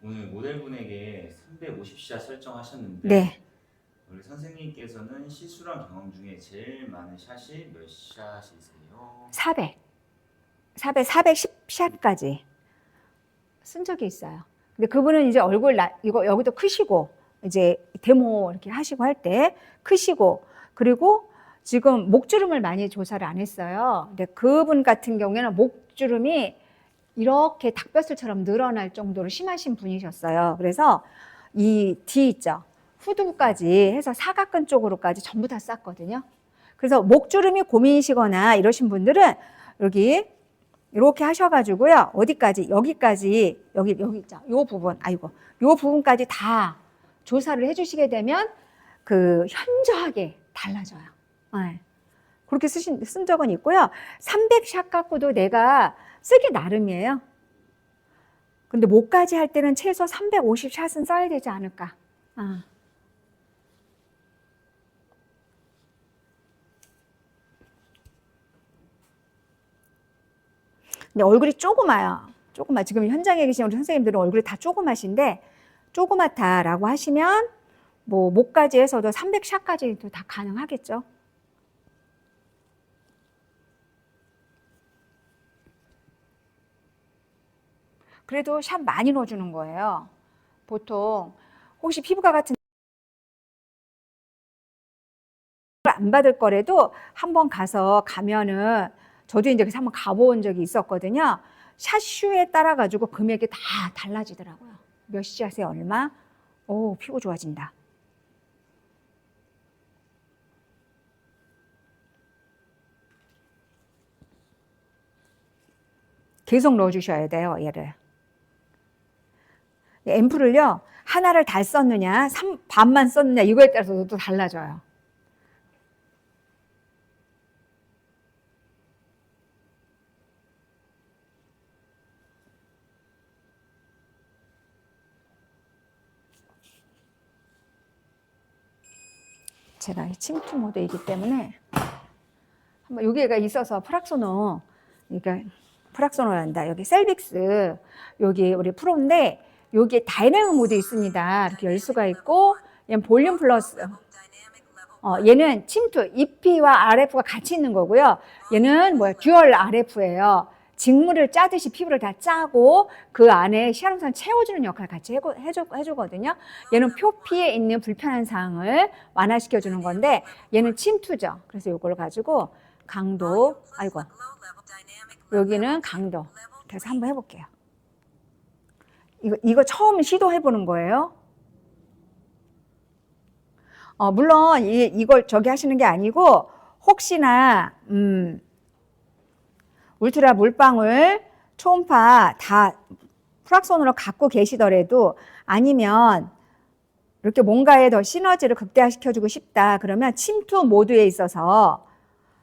오늘 모델분에게 350샷 설정하셨는데 네. 우리 선생님께서는 시술한 경험 중에 제일 많은 샷이 몇 샷이세요? 410샷까지 쓴 적이 있어요. 근데 그분은 이제 얼굴 이거 여기도 크시고, 이제 데모 이렇게 하시고 할 때 크시고, 그리고 지금 목주름을 많이 조사를 안 했어요. 근데 그분 같은 경우에는 목주름이 이렇게 닭뼈슬처럼 늘어날 정도로 심하신 분이셨어요. 그래서 이 뒤 있죠. 후두까지 해서 사각근 쪽으로까지 전부 다 쌌거든요. 그래서 목주름이 고민이시거나 이러신 분들은 여기 이렇게 하셔가지고요. 어디까지? 여기까지, 여기 있죠. 요 부분, 아이고, 요 부분까지 다 조사를 해주시게 되면 그 현저하게 달라져요. 네. 그렇게 쓴 적은 있고요. 300샷 갖고도 내가 쓰기 나름이에요. 근데 목까지 할 때는 최소 350샷은 써야 되지 않을까. 근데 얼굴이 조그마요. 조그마. 지금 현장에 계신 우리 선생님들은 얼굴이 다 조그마신데, 조그맣다라고 하시면 뭐 목까지 해서도 300샷까지도 다 가능하겠죠. 그래도 샷 많이 넣어주는 거예요. 보통 혹시 피부과 같은 안 받을 거라도 한번 가면은 저도 이제 그래서 한번 가본 적이 있었거든요. 샷슈에 따라 가지고 금액이 다 달라지더라고요. 몇 샷에 얼마? 오, 피부 좋아진다. 계속 넣어주셔야 돼요, 얘를. 앰플을요, 하나를 다 썼느냐, 반만 썼느냐, 이거에 따라서 또 달라져요. 제가 침투 모드이기 때문에 한번 여기가 있어서 프락소노, 그러니까 프락소노란다. 여기 셀빅스, 여기 우리 프로인데 여기에 다이내믹 모드 있습니다. 이렇게 열 수가 있고, 얘는 볼륨 플러스. 얘는 침투, EP와 RF가 같이 있는 거고요. 얘는 뭐야, 듀얼 RF예요. 직물을 짜듯이 피부를 다 짜고 그 안에 히알루론산 채워주는 역할을 같이 해주거든요. 얘는 표피에 있는 불편한 사항을 완화시켜주는 건데 얘는 침투죠. 그래서 이걸 가지고 강도, 아이고, 여기는 강도. 그래서 한번 해볼게요. 이거 처음 시도해보는 거예요. 물론 이걸 저기 하시는 게 아니고 혹시나 울트라 물방울, 초음파 다 프락손으로 갖고 계시더라도 아니면 이렇게 뭔가에 더 시너지를 극대화시켜주고 싶다 그러면 침투 모드에 있어서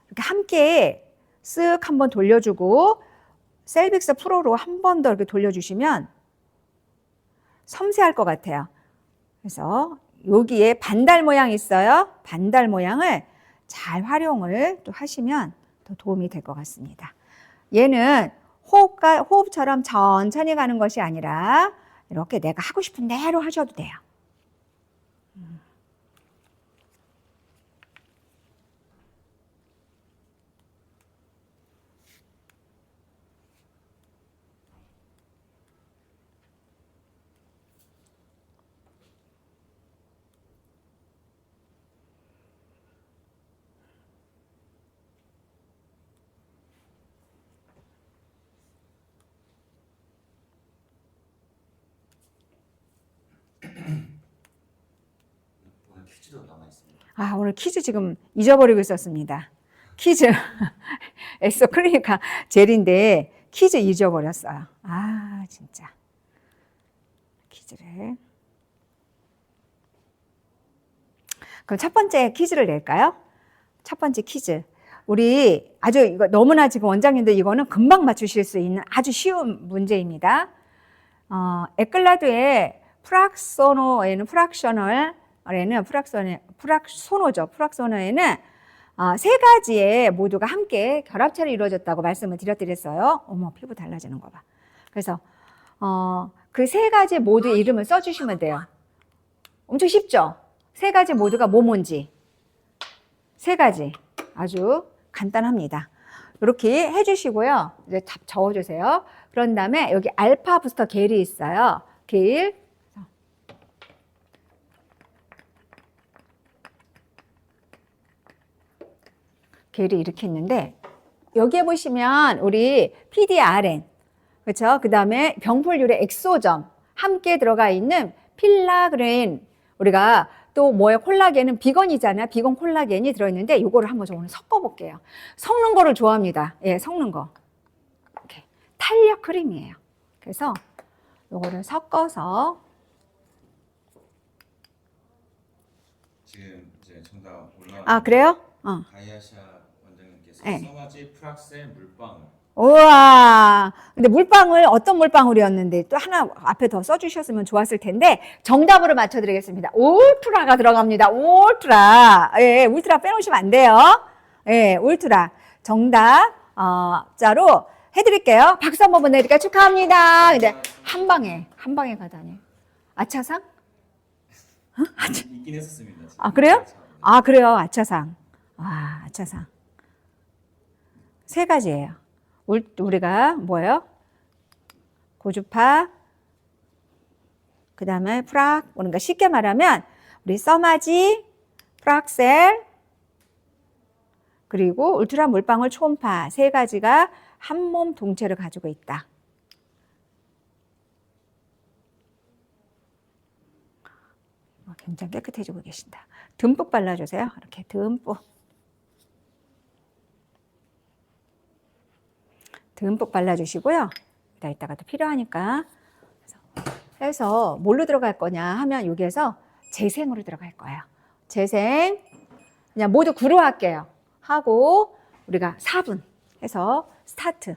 이렇게 함께 쓱 한번 돌려주고 셀빅스 프로로 한 번 더 이렇게 돌려주시면 섬세할 것 같아요. 그래서 여기에 반달 모양이 있어요. 반달 모양을 잘 활용을 또 하시면 더 도움이 될 것 같습니다. 얘는 호흡처럼 천천히 가는 것이 아니라 이렇게 내가 하고 싶은 대로 하셔도 돼요. 오늘 퀴즈도 남아 있습니다. 오늘 퀴즈 지금 잊어버리고 있었습니다. 퀴즈 엑소 클리니카 젤인데 퀴즈 잊어버렸어요. 진짜 퀴즈를. 그럼 첫 번째 퀴즈를 낼까요? 첫 번째 퀴즈. 우리 아주 이거 너무나 지금 원장님들 이거는 금방 맞추실 수 있는 아주 쉬운 문제입니다. 에클라드의 프락소노에는 프락소노죠. 프락소노에는 세 가지의 모두가 함께 결합체로 이루어졌다고 말씀을 드렸어요. 어머, 피부 달라지는 거 봐. 그래서 그 세 가지 모두 이름을 써주시면 돼요. 엄청 쉽죠? 세 가지 모두가 뭔지. 세 가지. 아주 간단합니다. 이렇게 해주시고요. 이제 답 적어주세요. 그런 다음에 여기 알파 부스터 겔이 있어요. 겔. 겔이 이렇게 있는데 여기에 보시면 우리 PDRN, 그렇죠? 그 다음에 병풀유래 엑소점 함께 들어가 있는 필라그레인, 우리가 또 뭐예요? 콜라겐은 비건이잖아요. 비건 콜라겐이 들어있는데 이거를 한번 좀 오늘 섞어볼게요. 섞는 거를 좋아합니다. 예, 섞는 거. 이렇게 탄력 크림이에요. 그래서 요거를 섞어서 지금 이제 정답 올라왔는데 아 그래요? 가이아샤 원장님께서 네. 써마지 프락셀 물방울 우와. 근데 물방울 어떤 물방울이었는데 또 하나 앞에 더 써주셨으면 좋았을 텐데 정답으로 맞춰드리겠습니다. 울트라가 들어갑니다. 울트라. 예, 울트라 빼놓으시면 안 돼요. 예, 울트라. 정답 자로 해드릴게요. 박수 한번 보내드릴게요. 축하합니다. 근데 한 방에 가다니. 아차상? 있긴 했었습니다. 아 그래요? 아 그래요. 아차상. 와 아차상. 세 가지예요. 우리가 뭐예요? 고주파, 그 다음에 프락, 그러니까 쉽게 말하면 우리 써마지, 프락셀, 그리고 울트라 물방울 초음파 세 가지가 한 몸 동체를 가지고 있다. 굉장히 깨끗해지고 계신다. 듬뿍 발라주세요. 이렇게 듬뿍. 듬뿍 발라주시고요. 이따가 또 필요하니까. 해서 뭘로 들어갈 거냐 하면 여기에서 재생으로 들어갈 거예요. 재생. 그냥 모두 구로 할게요. 하고 우리가 4분 해서 스타트.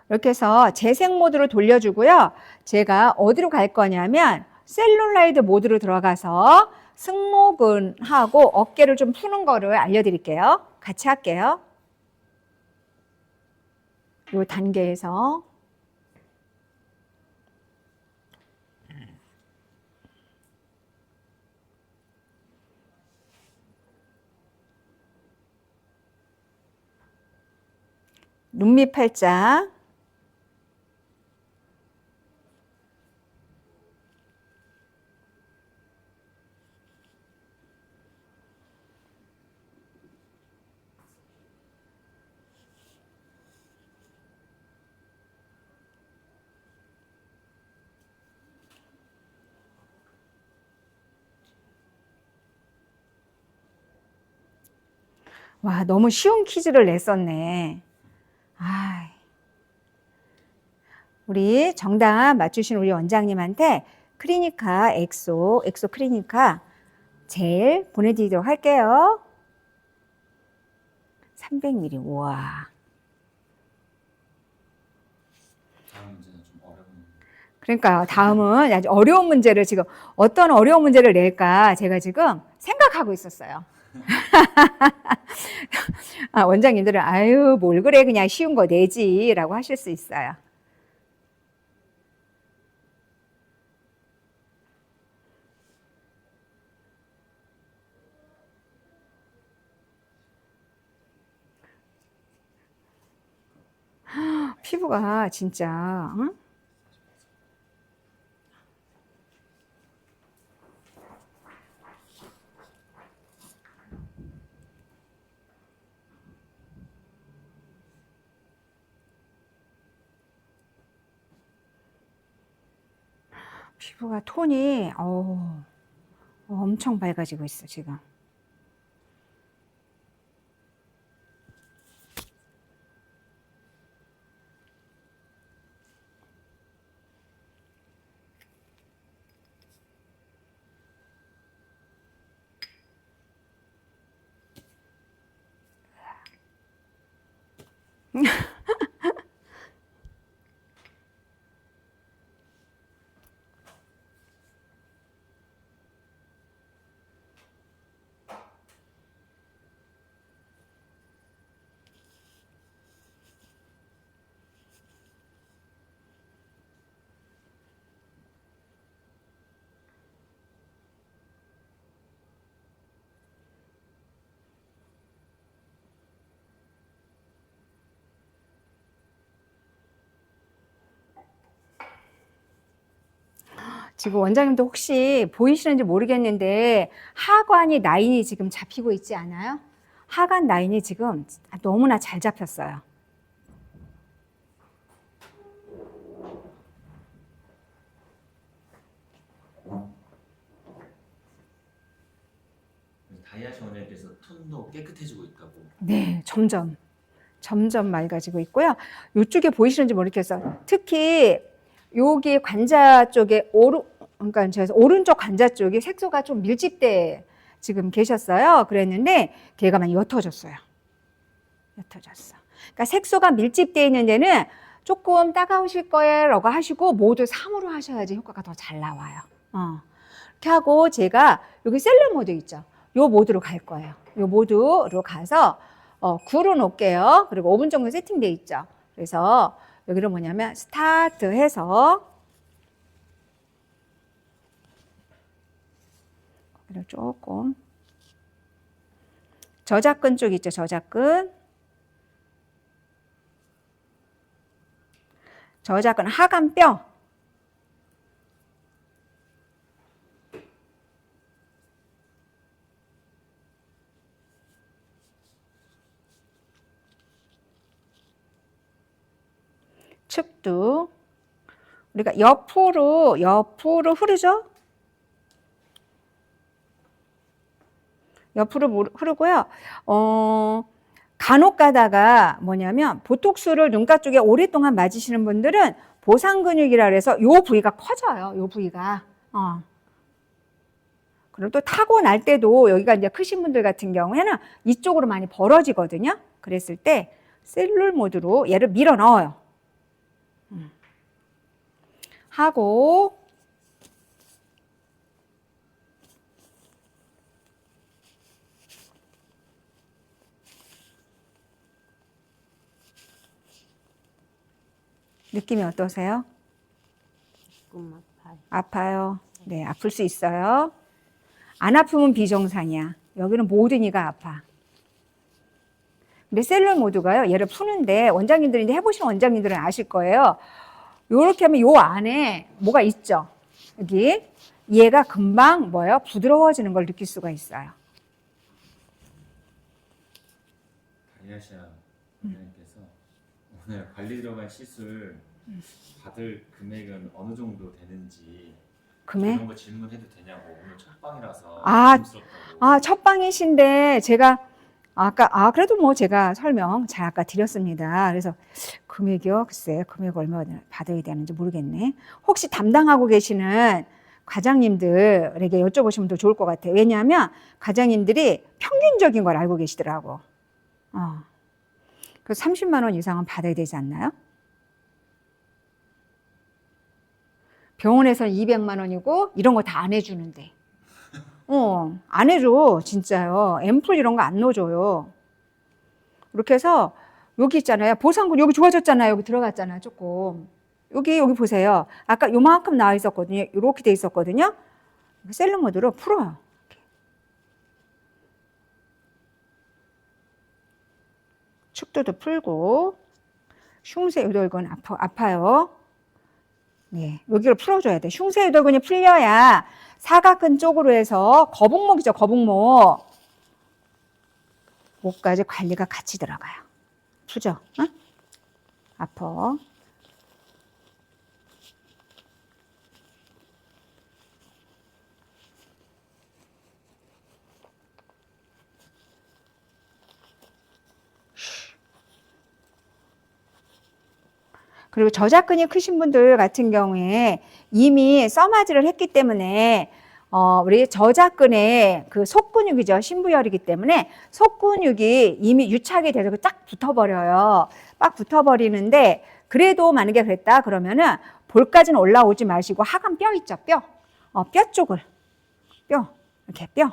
이렇게 해서 재생 모드로 돌려주고요. 제가 어디로 갈 거냐면 셀룰라이드 모드로 들어가서 승모근하고 어깨를 좀 푸는 거를 알려드릴게요. 같이 할게요. 이 단계에서 눈 밑 팔자, 와, 너무 쉬운 퀴즈를 냈었네. 아, 우리 정답 맞추신 우리 원장님한테 크리니카 엑소 크리니카 젤 보내드리도록 할게요. 300ml. 우와. 다음 문제는 좀 어려운. 그러니까 다음은 아주 어려운 문제를 지금 어떤 어려운 문제를 낼까 제가 지금 생각하고 있었어요. 아, 원장님들은 아유 뭘 그래 그냥 쉬운 거 내지라고 하실 수 있어요. 피부가 진짜 응? 피부가 톤이 엄청 밝아지고 있어 지금. 지금 원장님도 혹시 보이시는지 모르겠는데 하관이 라인이 지금 잡히고 있지 않아요? 하관 라인이 지금 너무나 잘 잡혔어요. 다이아시 원장님께서 톤도 깨끗해지고 있다고. 네, 점점 맑아지고 있고요. 이쪽에 보이시는지 모르겠어요. 특히 여기 관자 쪽에 그러니까 제가 오른쪽 관자 쪽에 색소가 좀 밀집돼 지금 계셨어요. 그랬는데 걔가 많이 옅어졌어요. 옅어졌어. 그러니까 색소가 밀집돼 있는 데는 조금 따가우실 거예요라고 하시고 모두 3으로 하셔야지 효과가 더 잘 나와요. 이렇게 하고 제가 여기 셀러 모드 있죠. 요 모드로 갈 거예요. 요 모드로 가서 9로 놓을게요. 그리고 5분 정도 세팅돼 있죠. 그래서 여기를 뭐냐면 스타트 해서 거기를 조금 저작근 쪽 있죠. 저작근 하관뼈 측두 우리가 옆으로 흐르죠. 옆으로 흐르고요. 간혹 가다가 뭐냐면 보톡스를 눈가 쪽에 오랫동안 맞으시는 분들은 보상 근육이라 그래서 요 부위가 커져요. 요 부위가. 그리고 또 타고 날 때도 여기가 이제 크신 분들 같은 경우에는 이쪽으로 많이 벌어지거든요. 그랬을 때 셀룰 모드로 얘를 밀어 넣어요. 하고 느낌이 어떠세요? 조금 아파요. 아파요. 네, 아플 수 있어요. 안 아프면 비정상이야. 여기는 모든 이가 아파. 근데 셀룰 모드가요, 얘를 푸는데 원장님들이 이제 해보신 원장님들은 아실 거예요. 요렇게 하면 요 안에 뭐가 있죠? 여기 얘가 금방 뭐예요? 부드러워지는 걸 느낄 수가 있어요. 다이아시 원장님께서 오늘 관리 들어간 시술 받을 금액은 어느 정도 되는지 금액? 이런 거 질문해도 되냐고. 오늘 첫 방이라서 아, 조심스럽다고. 첫 방이신데 제가 그래도 뭐 제가 설명 잘 아까 드렸습니다. 그래서 금액이요? 글쎄, 금액 얼마 받아야 되는지 모르겠네. 혹시 담당하고 계시는 과장님들에게 여쭤보시면 더 좋을 것 같아요. 왜냐하면 과장님들이 평균적인 걸 알고 계시더라고. 그래서 30만 원 이상은 받아야 되지 않나요? 병원에서는 200만 원이고 이런 거 다 안 해주는데. 안 해줘. 진짜요. 앰플 이런 거 안 넣어줘요. 이렇게 해서 여기 있잖아요. 보상근 여기 좋아졌잖아요. 여기 들어갔잖아요. 조금. 여기 보세요. 아까 요만큼 나와 있었거든요. 이렇게 돼 있었거든요. 셀러 모드로 풀어요. 이렇게. 축도도 풀고 흉쇄 유돌근 아파요. 네, 여기를 풀어줘야 돼. 흉쇄 유돌근이 풀려야 사각근 쪽으로 해서 거북목이죠. 거북목. 목까지 관리가 같이 들어가요. 풀죠? 응? 아파. 그리고 저작근이 크신 분들 같은 경우에 이미 써마지를 했기 때문에 우리 저작근에 그 속근육이죠. 신부열이기 때문에 속근육이 이미 유착이 돼서 딱 붙어버려요. 딱 붙어버리는데 그래도 만약에 그랬다 그러면은 볼까지는 올라오지 마시고 하관 뼈 있죠. 뼈. 뼈 쪽을. 이렇게 뼈.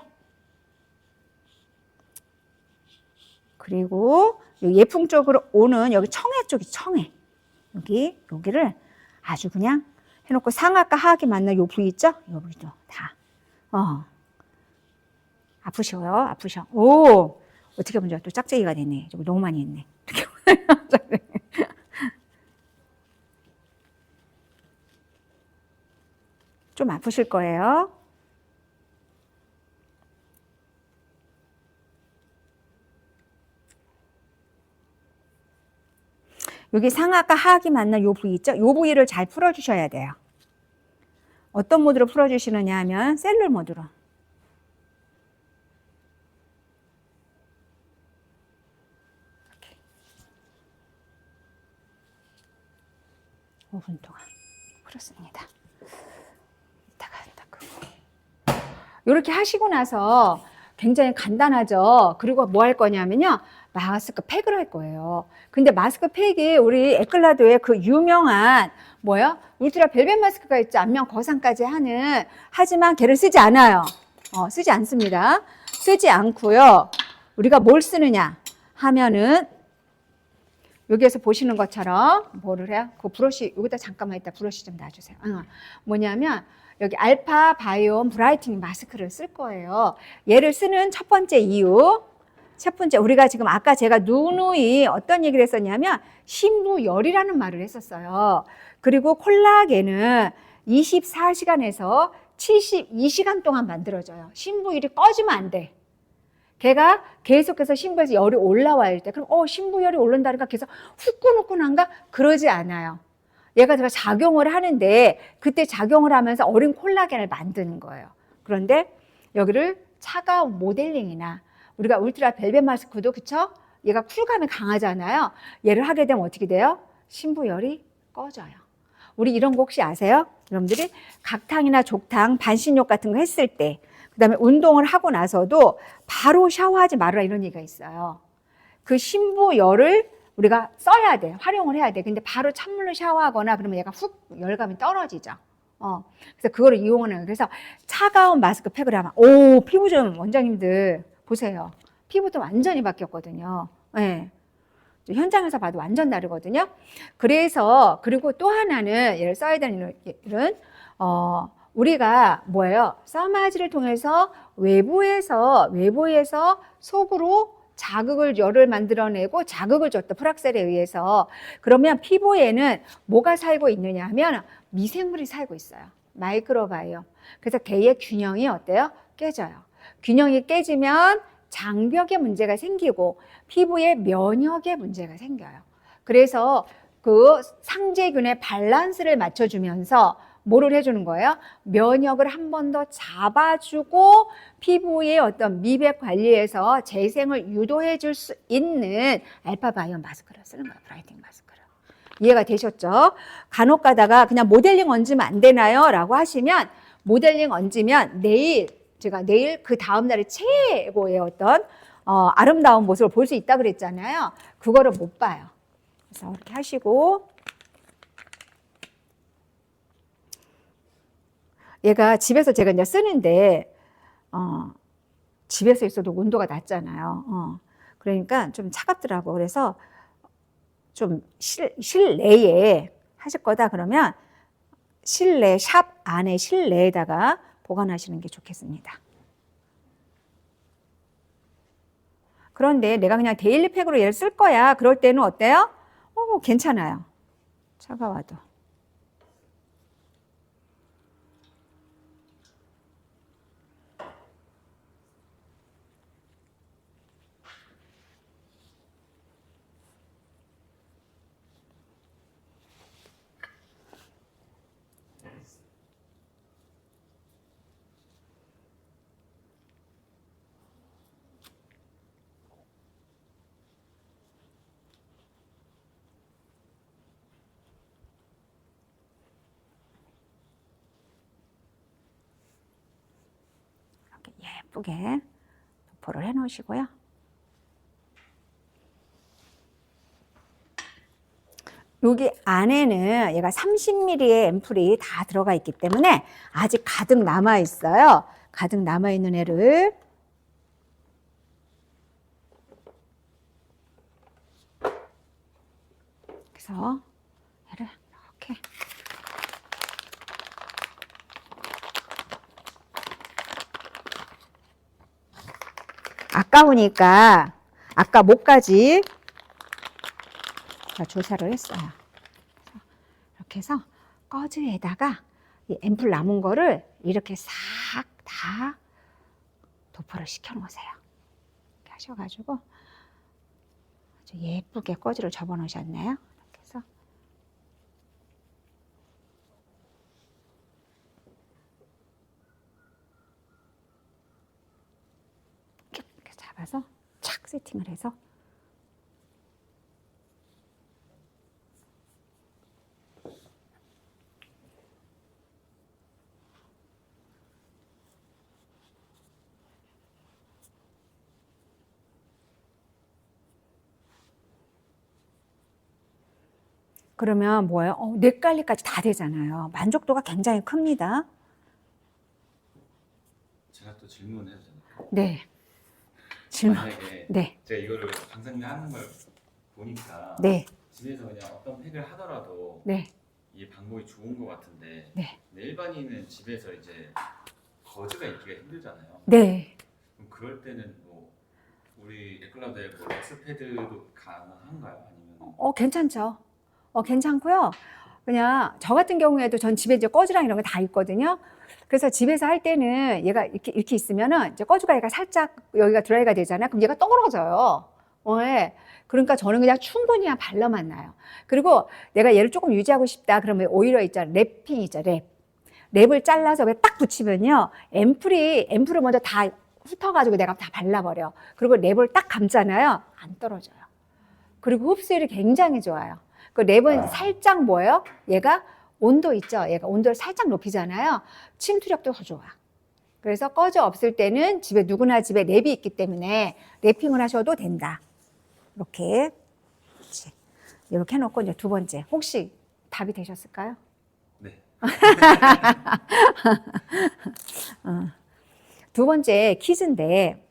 그리고 예풍 쪽으로 오는 여기 청해 쪽이 청해. 여기를 아주 그냥 해놓고 상하과 하악이 맞는 요 부위 있죠? 요 부위도 다. 아프셔요. 아프셔. 오! 어떻게 보면 또 짝짝이가 됐네. 좀 너무 많이 했네. 좀 아프실 거예요. 여기 상하과 하악이 맞는 요 부위 있죠? 요 부위를 잘 풀어주셔야 돼요. 어떤 모드로 풀어주시느냐 하면 셀룰 모드로. 이렇게. 5분 동안 풀었습니다. 이따가 닦고. 이렇게 하시고 나서 굉장히 간단하죠. 그리고 뭐 할 거냐면요. 마스크 팩을 할 거예요. 근데 마스크 팩이 우리 에클라도의 그 유명한 뭐야? 울트라 벨벳 마스크가 있죠. 안면 거상까지 하는. 하지만 걔를 쓰지 않아요. 쓰지 않습니다. 쓰지 않고요. 우리가 뭘 쓰느냐 하면은 여기에서 보시는 것처럼 뭐를 해요? 그 브러쉬 여기다 잠깐만 이따 브러쉬 좀 놔주세요. 뭐냐면 여기 알파 바이옴 브라이트닝 마스크를 쓸 거예요. 얘를 쓰는 첫 번째 이유. 첫 번째, 우리가 지금 아까 제가 누누이 어떤 얘기를 했었냐면 신부열이라는 말을 했었어요. 그리고 콜라겐은 24시간에서 72시간 동안 만들어져요. 신부열이 꺼지면 안 돼. 걔가 계속해서 신부에서 열이 올라와야 할 때, 그럼 신부열이 오른다니까 계속 후끈후끈한가? 그러지 않아요. 얘가 제가 작용을 하는데 그때 작용을 하면서 어린 콜라겐을 만드는 거예요. 그런데 여기를 차가운 모델링이나 우리가 울트라 벨벳 마스크도 그쵸? 얘가 쿨감이 강하잖아요. 얘를 하게 되면 어떻게 돼요? 신부열이 꺼져요. 우리 이런 거 혹시 아세요? 여러분들이 각탕이나 족탕, 반신욕 같은 거 했을 때, 그 다음에 운동을 하고 나서도 바로 샤워하지 말아라 이런 얘기가 있어요. 그 신부열을 우리가 써야 돼. 활용을 해야 돼. 근데 바로 찬물로 샤워하거나 그러면 얘가 훅 열감이 떨어지죠. 그래서 그거를 이용하는 거예요. 그래서 차가운 마스크 팩을 하면, 피부 좀 원장님들 보세요. 피부도 완전히 바뀌었거든요. 네. 현장에서 봐도 완전 다르거든요. 그래서, 그리고 또 하나는 얘를 써야 되는 일은, 우리가 뭐예요? 써마지를 통해서 외부에서 속으로 열을 만들어내고 자극을 줬다. 프락셀에 의해서. 그러면 피부에는 뭐가 살고 있느냐 하면 미생물이 살고 있어요. 마이크로바이옴. 그래서 걔의 균형이 어때요? 깨져요. 균형이 깨지면 장벽에 문제가 생기고 피부에 면역에 문제가 생겨요. 그래서 그 상재균의 밸런스를 맞춰주면서 뭐를 해주는 거예요? 면역을 한 번 더 잡아주고 피부의 어떤 미백 관리에서 재생을 유도해 줄 수 있는 알파바이옴 마스크를 쓰는 거예요. 브라이팅 마스크를. 이해가 되셨죠? 간혹 가다가 그냥 모델링 얹으면 안 되나요? 라고 하시면 모델링 얹으면 내일 그 다음날에 최고의 어떤 아름다운 모습을 볼 수 있다 그랬잖아요. 그거를 못 봐요. 그래서 이렇게 하시고 얘가 집에서 제가 이제 쓰는데 집에서 있어도 온도가 낮잖아요. 그러니까 좀 차갑더라고. 그래서 좀 실내에 하실 거다 그러면 실내 샵 안에 실내에다가 보관하시는 게 좋겠습니다. 그런데 내가 그냥 데일리 팩으로 얘를 쓸 거야. 그럴 때는 어때요? 괜찮아요. 차가워도. 예쁘게 도포를 해 놓으시고요. 여기 안에는 얘가 30ml의 앰플이 다 들어가 있기 때문에 아직 가득 남아 있어요. 가득 남아 있는 애를 그래서 얘를 이렇게 아까우니까 아까 목까지 조사를 했어요. 이렇게 해서 꺼즈에다가 이 앰플 남은 거를 이렇게 싹 다 도포를 시켜 놓으세요. 이렇게 하셔가지고 아주 예쁘게 꼬지를 접어 놓으셨네요. 이렇게 해서 이렇게 잡아서 착 세팅을 해서 그러면 뭐예요? 뇌 관리까지 다 되잖아요. 만족도가 굉장히 큽니다. 제가 또 질문해도 되나요? 네. 질문. 만약에 네. 제가 이거를 강사님이 하는 걸 보니까 네. 집에서 그냥 어떤 팩을 하더라도 네. 이 방법이 좋은 것 같은데 네. 근데 일반인은 집에서 이제 거즈가 있기가 힘들잖아요. 네. 그럼 그럴 때는 뭐 우리 에클라드의 뭐 엑스패드도 가능한가요? 아니면 괜찮죠. 괜찮고요. 그냥 저 같은 경우에도 전 집에 이제 꺼즈랑 이런 거 다 있거든요. 그래서 집에서 할 때는 얘가 이렇게 있으면은 이제 꺼즈가 얘가 살짝 여기가 드라이가 되잖아요. 그럼 얘가 떨어져요. 예. 그러니까 저는 그냥 충분히 발라만 놔요. 그리고 내가 얘를 조금 유지하고 싶다 그러면 오히려 있잖아. 랩핑 있죠. 랩을 잘라서 딱 붙이면요. 앰플을 먼저 다 훑어가지고 내가 다 발라버려. 그리고 랩을 딱 감잖아요. 안 떨어져요. 그리고 흡수율이 굉장히 좋아요. 그 랩은 살짝 뭐예요? 얘가 온도 있죠? 얘가 온도를 살짝 높이잖아요. 침투력도 더 좋아. 그래서 꺼져 없을 때는 누구나 집에 랩이 있기 때문에 랩핑을 하셔도 된다. 이렇게. 그렇지. 이렇게 해놓고 이제 두 번째. 혹시 답이 되셨을까요? 네. 두 번째 퀴즈인데,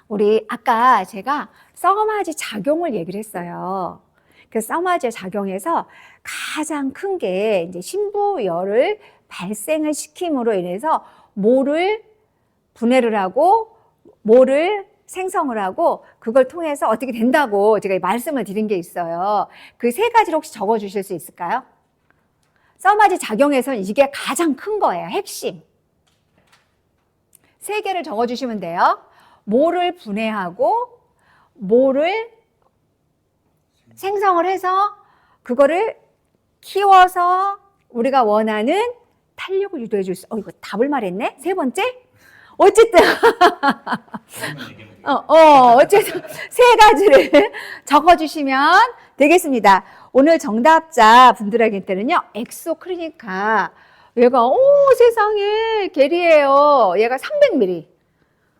우리 아까 제가 써마지 작용을 얘기를 했어요. 그 써마지 작용에서 가장 큰 게 이제 신부열을 발생을 시킴으로 인해서 모를 분해를 하고 모를 생성을 하고 그걸 통해서 어떻게 된다고 제가 말씀을 드린 게 있어요. 그 세 가지를 혹시 적어 주실 수 있을까요? 써마지 작용에서는 이게 가장 큰 거예요. 핵심. 세 개를 적어 주시면 돼요. 모를 분해하고 모를 생성을 해서 그거를 키워서 우리가 원하는 탄력을 유도해 줄 수. 이거 답을 말했네. 세 번째. 어쨌든 어쨌든 세 가지를 적어 주시면 되겠습니다. 오늘 정답자 분들에게는요. 엑소크리니카 얘가 세상에 게리예요. 얘가 300ml.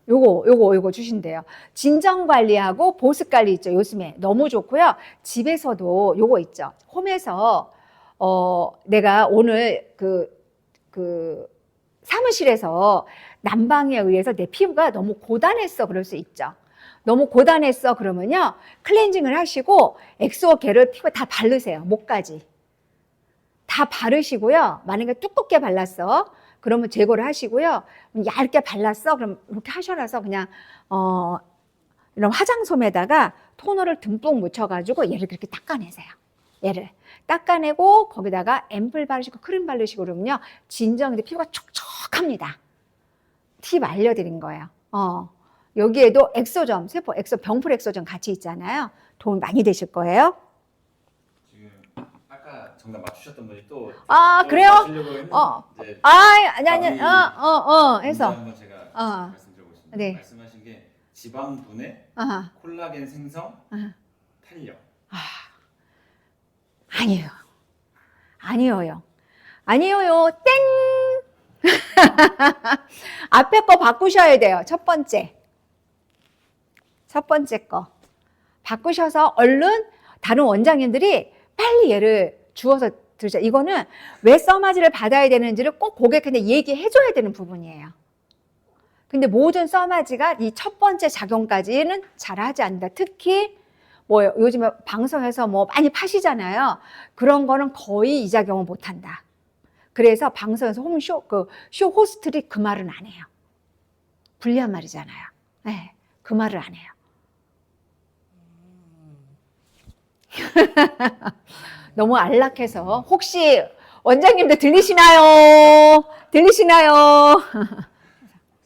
요거 주신대요. 진정 관리하고 보습 관리 있죠. 요즘에 너무 좋고요. 집에서도 요거 있죠. 홈에서 내가 오늘 그 사무실에서 난방에 의해서 내 피부가 너무 고단했어. 그럴 수 있죠. 너무 고단했어. 그러면요. 클렌징을 하시고 엑소겔을 피부에 다 바르세요. 목까지. 다 바르시고요. 만약에 두껍게 발랐어. 그러면 제거를 하시고요. 얇게 발랐어. 그럼 이렇게 하셔라서 그냥 이런 화장솜에다가 토너를 듬뿍 묻혀가지고 얘를 그렇게 닦아내세요. 얘를 닦아내고 거기다가 앰플 바르시고 크림 바르시고 그러면요. 진정 피부가 촉촉합니다. 팁 알려드린 거예요. 여기에도 엑소점, 병풀 엑소점 같이 있잖아요. 도움 많이 되실 거예요. 지금 아까 정답 맞추셨던 분이 또 그래요? 맞추려고 했는데 이제 아니, 해서. 한번 제가 말씀드려보겠습니다. 네. 말씀하신 게 지방 분해, 콜라겐 생성, 탄력. 아니에요. 땡! 앞에 거 바꾸셔야 돼요. 첫 번째 거. 바꾸셔서 얼른 다른 원장님들이 빨리 얘를 주워서 드셔. 이거는 왜 써마지를 받아야 되는지를 꼭 고객한테 얘기해 줘야 되는 부분이에요. 근데 모든 써마지가 이 첫 번째 작용까지는 잘하지 않는다. 특히 요즘에 방송에서 많이 파시잖아요. 그런 거는 거의 이 작용을 못 한다. 그래서 방송에서 쇼 호스트들이 그 말은 안 해요. 불리한 말이잖아요. 네, 그 말을 안 해요. 너무 안락해서 혹시 원장님들 들리시나요? 들리시나요?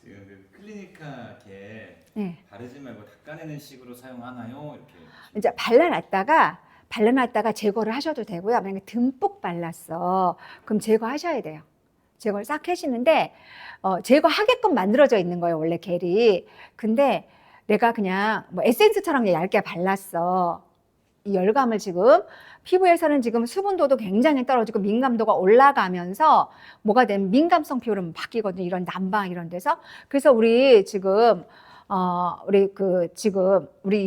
지금 그 클리니카 겔 네. 바르지 말고 닦아내는 식으로 사용하나요? 이렇게. 이제 발라놨다가 제거를 하셔도 되고요. 만약에 듬뿍 발랐어. 그럼 제거하셔야 돼요. 제거를 싹 하시는데 제거하게끔 만들어져 있는 거예요. 원래 겔이. 근데 내가 그냥 뭐 에센스처럼 그냥 얇게 발랐어. 이 열감을 지금 피부에서는 지금 수분도도 굉장히 떨어지고 민감도가 올라가면서 뭐가 되면 민감성 피부로 바뀌거든요. 이런 난방 이런 데서. 그래서 우리 지금 우리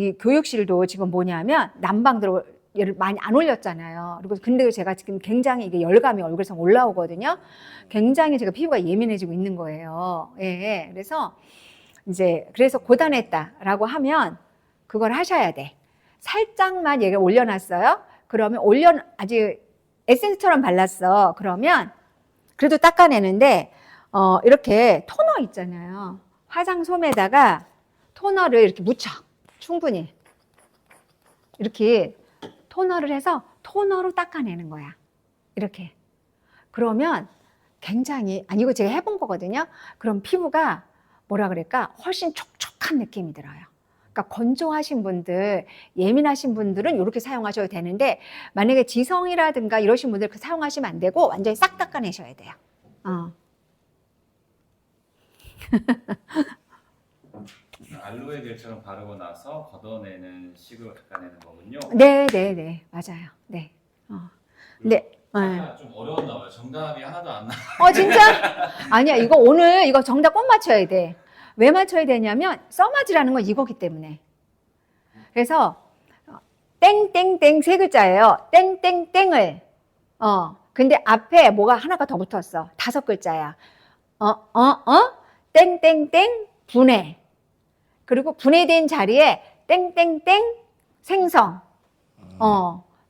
이 교육실도 지금 뭐냐면 난방들을 얘를 많이 안 올렸잖아요. 그리고 근데 제가 지금 굉장히 이게 열감이 얼굴에서 올라오거든요. 굉장히 제가 피부가 예민해지고 있는 거예요. 예. 그래서 그래서 고단했다라고 하면 그걸 하셔야 돼. 살짝만 얘를 올려놨어요. 그러면 아직 에센스처럼 발랐어. 그러면 그래도 닦아내는데 이렇게 토너 있잖아요. 화장솜에다가 토너를 이렇게 묻혀. 충분히 이렇게 토너를 해서 토너로 닦아내는 거야. 이렇게. 그러면 굉장히 이거 제가 해본 거거든요. 그럼 피부가 뭐라 그럴까? 훨씬 촉촉한 느낌이 들어요. 그러니까 건조하신 분들, 예민하신 분들은 이렇게 사용하셔도 되는데 만약에 지성이라든가 이러신 분들 사용하시면 안 되고 완전히 싹 닦아내셔야 돼요. 알로에 겔처럼 바르고 나서 걷어내는 식으로 닦아내는 거군요. 네, 맞아요. 네. 네. 아까 좀 어려웠나 봐요. 정답이 하나도 안 나. 진짜? 아니야, 오늘 이거 정답 꼭 맞춰야 돼. 왜 맞춰야 되냐면, 써마지라는 건 이거기 때문에. 그래서, 땡땡땡 세 글자예요. 땡땡땡을. 근데 앞에 뭐가 하나가 더 붙었어. 5글자야. 땡땡땡 분해. 그리고 분해된 자리에 땡땡땡 생성.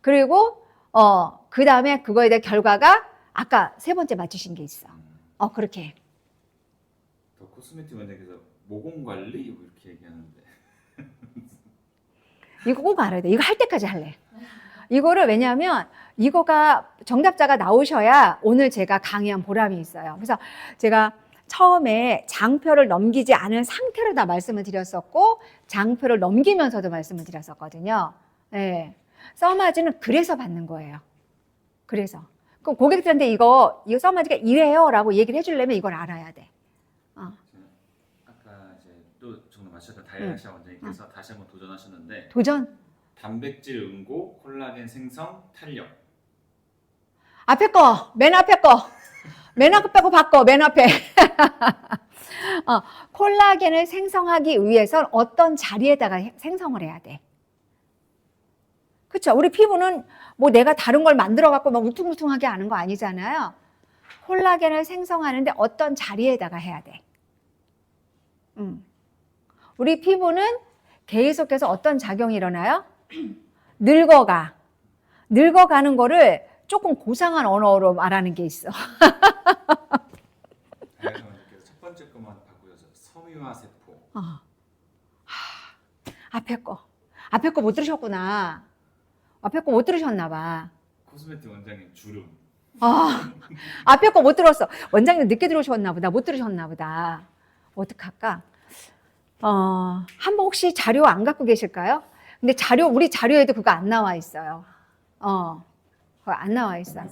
그리고, 그 다음에 그거에 대한 결과가 아까 3번째 맞추신 게 있어. 그렇게. 더 코스메틱 원장님께서 모공 관리 이렇게 얘기하는데. 이거 꼭 알아야 돼. 이거 할 때까지 할래. 이거를 왜냐하면 이거가 정답자가 나오셔야 오늘 제가 강의한 보람이 있어요. 그래서 제가 처음에 장표를 넘기지 않은 상태로 다 말씀을 드렸었고 장표를 넘기면서도 말씀을 드렸었거든요. 네. 써마지는 그래서 받는 거예요. 그래서. 그럼 고객들한테 이거 써마지가 이래요 라고 얘기를 해주려면 이걸 알아야 돼. 아까 이제 또 정답 맞추셨던 다이아시아 원장님께서 다시 한번 도전하셨는데 도전. 단백질 응고, 콜라겐 생성, 탄력. 앞에 거, 맨 앞에 거. 맨 앞에 빼고 바꿔, 맨 앞에. 콜라겐을 생성하기 위해서 어떤 자리에다가 생성을 해야 돼. 그쵸? 우리 피부는 뭐 내가 다른 걸 만들어갖고 막 울퉁불퉁하게 하는 거 아니잖아요. 콜라겐을 생성하는데 어떤 자리에다가 해야 돼. 우리 피부는 계속해서 어떤 작용이 일어나요? 늙어가는 거를 조금 고상한 언어로 말하는 게 있어. 다이아시아 원장님께서 첫 번째 것만 바꾸셔서 섬유화 세포. 앞에 거 못 들으셨구나. 앞에 거 못 들으셨나 봐. 코스메틱 원장님 주름. 앞에 거 못 들었어. 원장님 늦게 들어오셨나 보다. 못 들으셨나 보다. 어떡할까? 한번 혹시 자료 안 갖고 계실까요? 근데 우리 자료에도 그거 안 나와 있어요. 그거 안 나와 있어.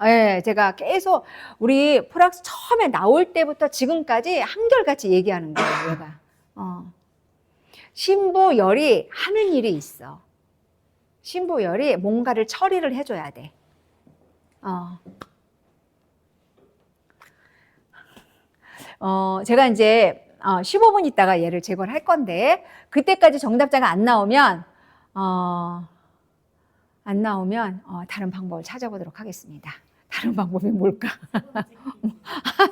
예, 제가 계속 우리 프락스 처음에 나올 때부터 지금까지 한결같이 얘기하는 거예요, 얘가. 신부열이 하는 일이 있어. 신부열이 뭔가를 처리를 해줘야 돼. 제가 이제 15분 있다가 얘를 제거를 할 건데 그때까지 정답자가 안 나오면 다른 방법을 찾아보도록 하겠습니다. 다른 방법이 뭘까?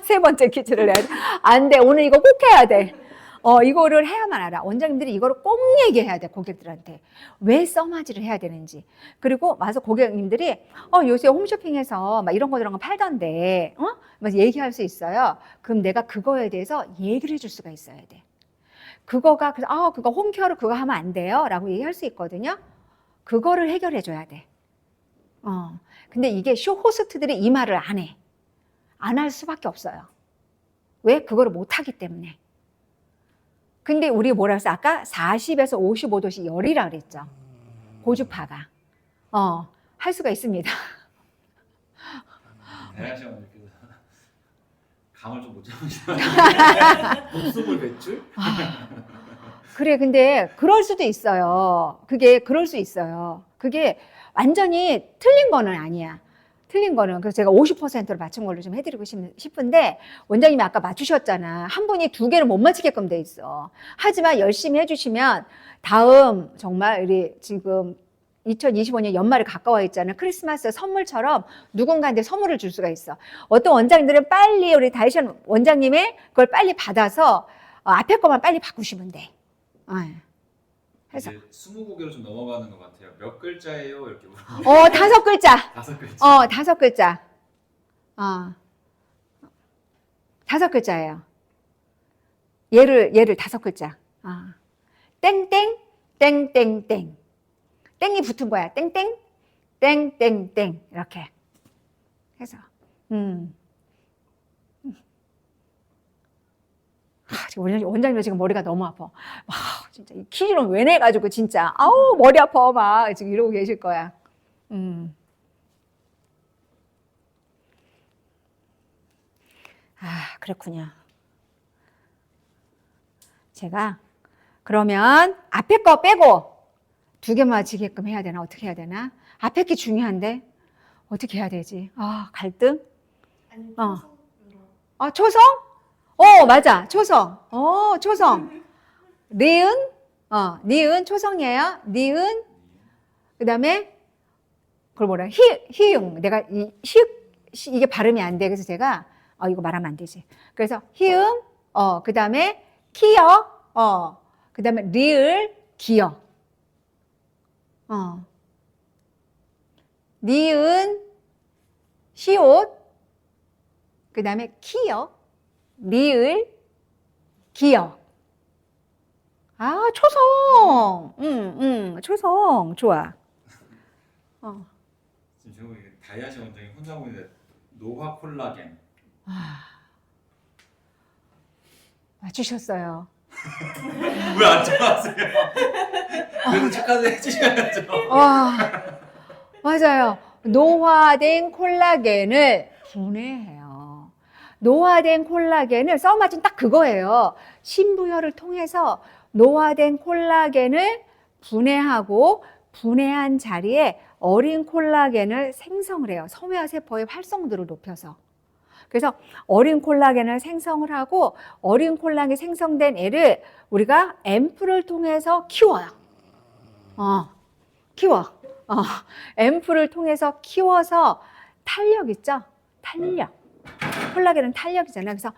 3번째 퀴즈를 해야 돼. 안 돼. 오늘 이거 꼭 해야 돼. 이거를 해야만 알아. 원장님들이 이거를 꼭 얘기해야 돼. 고객들한테. 왜 써마지를 해야 되는지. 그리고 와서 고객님들이 요새 홈쇼핑에서 막 이런 거 저런 거 팔던데 막 얘기할 수 있어요. 그럼 내가 그거에 대해서 얘기를 해줄 수가 있어야 돼. 그거 홈케어로 그거 하면 안 돼요. 라고 얘기할 수 있거든요. 그거를 해결해 줘야 돼. 근데 이게 쇼 호스트들이 이 말을 안 해. 안 할 수밖에 없어요. 왜? 그거를 못 하기 때문에. 근데 우리 뭐라 했어? 아까 40에서 55도씨 열이라 그랬죠. 고주파가. 할 수가 있습니다. 다이아시 원장님께서 감을 좀 못 잡으시면 목숨을 뱉줄? 그래, 근데 그럴 수도 있어요. 그럴 수 있어요. 그게 완전히 틀린 거는 아니야. 틀린 거는. 그래서 제가 50%로 맞춘 걸로 좀 해드리고 싶은데, 원장님이 아까 맞추셨잖아. 한 분이 두 개를 못 맞히게끔 돼 있어. 하지만 열심히 해주시면, 다음, 정말, 우리 지금 2025년 연말에 가까워 있잖아요. 크리스마스 선물처럼 누군가한테 선물을 줄 수가 있어. 어떤 원장님들은 빨리 우리 다이션 원장님의 그걸 빨리 받아서 앞에 것만 빨리 바꾸시면 돼. 해서. 이제 20곡으로 좀 넘어가는 것 같아요. 몇 글자예요? 이렇게 물어보면 5글자. 5글자. 5글자. 5글자예요. 얘를 5글자. 땡땡, 땡땡땡. 땡이 붙은 거야. 땡땡, 땡땡땡. 이렇게 해서. 원장님 지금 머리가 너무 아파. 진짜 이 퀴즈는 왜 내가지고 진짜 아우 머리 아파 막 지금 이러고 계실 거야. 그렇군요. 제가 그러면 앞에 거 빼고 두 개 맞히게끔 해야 되나? 어떻게 해야 되나? 앞에 게 중요한데 어떻게 해야 되지? 갈등? 초성? 맞아. 초성. 초성. 니은? 니은 초성이에요. 니은. 그다음에 그걸 뭐라? 희응. 내가 이게 발음이 안 돼. 그래서 제가 이거 말하면 안 되지. 그래서 희응. 그다음에 키어. 그다음에 리을 기어. 니은 시옷. 그다음에 키어. 리을 기어. 초성. 초성 좋아. 지금 제가 다이아시 원장님 혼자 보는데 노화 콜라겐. 맞추셨어요. 왜 안 찾아왔어요? 그래도 착하게 해주셔야죠. 맞아요. 노화된 콜라겐을 분해해요. 노화된 콜라겐을 써맞은 딱 그거예요. 신부혈을 통해서 노화된 콜라겐을 분해하고 분해한 자리에 어린 콜라겐을 생성을 해요. 섬유화 세포의 활성도를 높여서. 그래서 어린 콜라겐을 생성을 하고 어린 콜라겐이 생성된 애를 우리가 앰플을 통해서 키워요. 키워. 앰플을 통해서 키워서 탄력 있죠? 탄력. 콜라겐은 탄력이잖아요. 그래서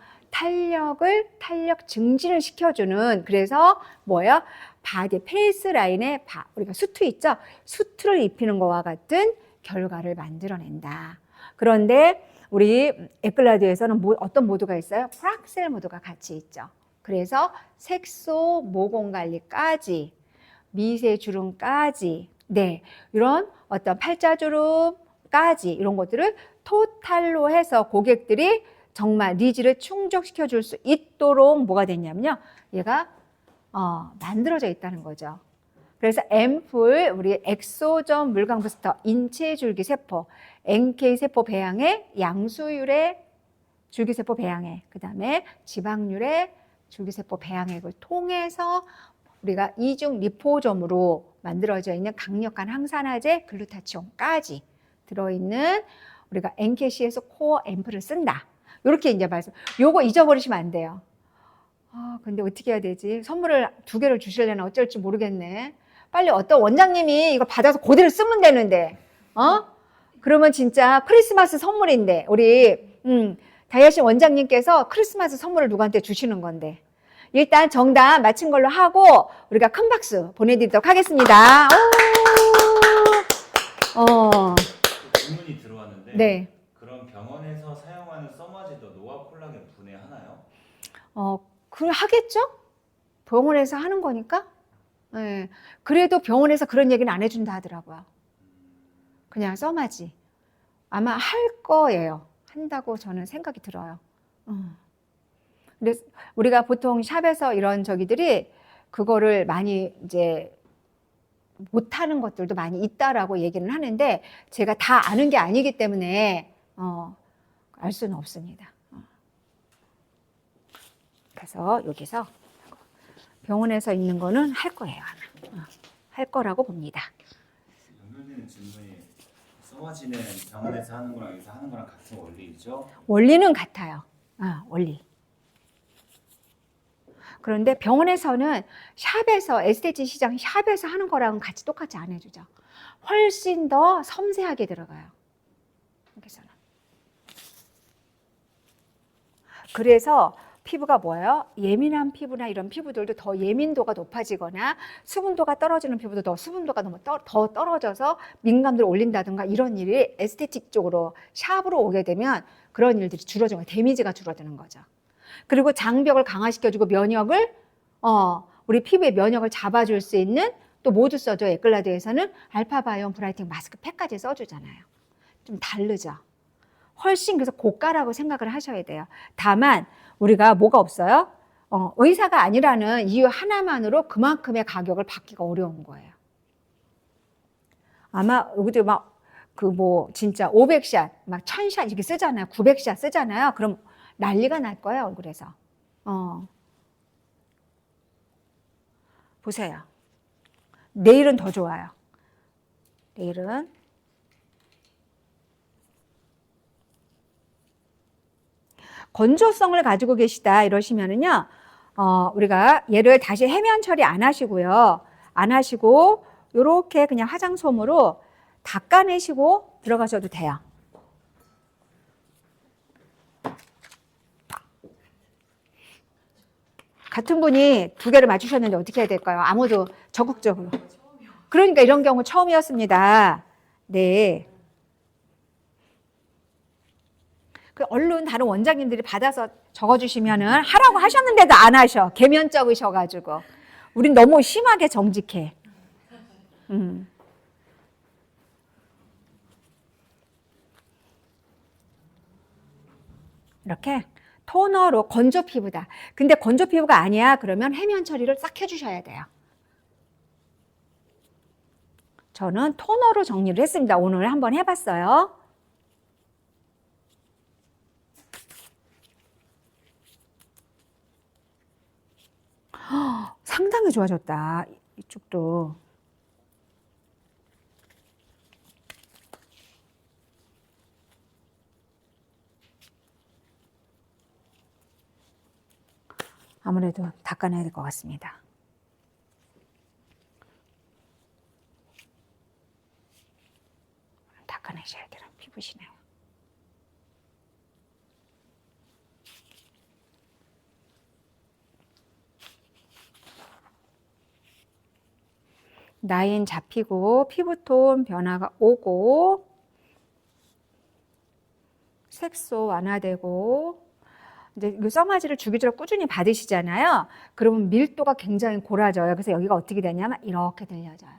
탄력 증진을 시켜주는, 그래서 뭐예요? 바디 페이스 라인에 우리가 수트 있죠? 수트를 입히는 것과 같은 결과를 만들어낸다. 그런데 우리 에클라드에서는 어떤 모드가 있어요? 프락셀 모드가 같이 있죠. 그래서 색소 모공 관리까지, 미세 주름까지, 이런 어떤 팔자주름까지 이런 것들을 토탈로 해서 고객들이 정말 니즈를 충족시켜 줄 수 있도록 뭐가 됐냐면요, 얘가 만들어져 있다는 거죠. 그래서 앰플, 우리 엑소전 물광 부스터, 인체 줄기세포, NK 세포 배양에 양수율의 줄기세포 배양액, 그 다음에 지방률의 줄기세포 배양액을 통해서 우리가 이중 리포점으로 만들어져 있는 강력한 항산화제 글루타치온까지 들어있는 우리가 NKC에서 코어 앰플을 쓴다. 이렇게 이제 요거 잊어버리시면 안 돼요. 근데 어떻게 해야 되지? 선물을 2개를 주시려나 어쩔지 모르겠네. 빨리 어떤 원장님이 이거 받아서 그대로 쓰면 되는데, 그러면 진짜 크리스마스 선물인데, 우리, 다이아신 원장님께서 크리스마스 선물을 누구한테 주시는 건데. 일단 정답 맞힌 걸로 하고, 우리가 큰 박수 보내드리도록 하겠습니다. 질문이 들어왔는데, 네. 그럼 병원에서 사용하는 써마지도 노화 콜라겐 분해하나요? 그걸 하겠죠? 병원에서 하는 거니까. 네. 그래도 병원에서 그런 얘기는 안 해준다 하더라고요. 그냥 써마지. 아마 할 거예요. 한다고 저는 생각이 들어요. 근데 우리가 보통 샵에서 이런 저기들이 그거를 많이 이제 못하는 것들도 많이 있다라고 얘기는 하는데 제가 다 아는 게 아니기 때문에 알 수는 없습니다. 그래서 여기서 병원에서 있는 거는 할 거예요. 아마. 할 거라고 봅니다. 연결되는 질문이 써마지는 병원에서 하는 거랑 여기서 하는 거랑 같은 원리죠? 원리는 같아요. 원리. 그런데 병원에서는 샵에서 에스테틱 시장 샵에서 하는 거랑은 같이 똑같이 안 해주죠. 훨씬 더 섬세하게 들어가요. 여기서는. 그래서 피부가 뭐예요? 예민한 피부나 이런 피부들도 더 예민도가 높아지거나 수분도가 떨어지는 피부도 더 수분도가 너무 더 떨어져서 민감도를 올린다든가 이런 일이 에스테틱 쪽으로 샵으로 오게 되면 그런 일들이 줄어지는 거예요. 데미지가 줄어드는 거죠. 그리고 장벽을 강화시켜주고 면역을 우리 피부의 면역을 잡아줄 수 있는 또 모두 써줘. 에클라드에서는 알파바이온 브라이팅 마스크 팩까지 써주잖아요. 좀 다르죠. 훨씬 그래서 고가라고 생각을 하셔야 돼요. 다만 우리가 뭐가 없어요? 의사가 아니라는 이유 하나만으로 그만큼의 가격을 받기가 어려운 거예요. 아마 여기도 막 그 뭐 진짜 500샷, 막 1000샷 이렇게 쓰잖아요. 900샷 쓰잖아요. 그럼 난리가 날 거예요, 얼굴에서. 보세요. 내일은 더 좋아요. 내일은 건조성을 가지고 계시다 이러시면은요, 우리가 얘를 다시 해면 처리 안 하시고요. 안 하시고, 요렇게 그냥 화장솜으로 닦아내시고 들어가셔도 돼요. 같은 분이 두 개를 맞추셨는데 어떻게 해야 될까요? 아무도 적극적으로. 그러니까 이런 경우 처음이었습니다. 네. 얼른 다른 원장님들이 받아서 적어주시면은 하라고 하셨는데도 안 하셔. 계면 적으셔가지고. 우린 너무 심하게 정직해. 이렇게 토너로 건조 피부다. 근데 건조 피부가 아니야. 그러면 해면 처리를 싹 해주셔야 돼요. 저는 토너로 정리를 했습니다. 오늘 한번 해봤어요. 상당히 좋아졌다. 이쪽도. 아무래도 닦아내야 될 것 같습니다. 닦아내셔야 되는 피부시네요. 라인 잡히고 피부톤 변화가 오고 색소 완화되고 이제 이 써마지를 주기적으로 꾸준히 받으시잖아요. 그러면 밀도가 굉장히 골아져요. 그래서 여기가 어떻게 되냐면 이렇게 들려져요.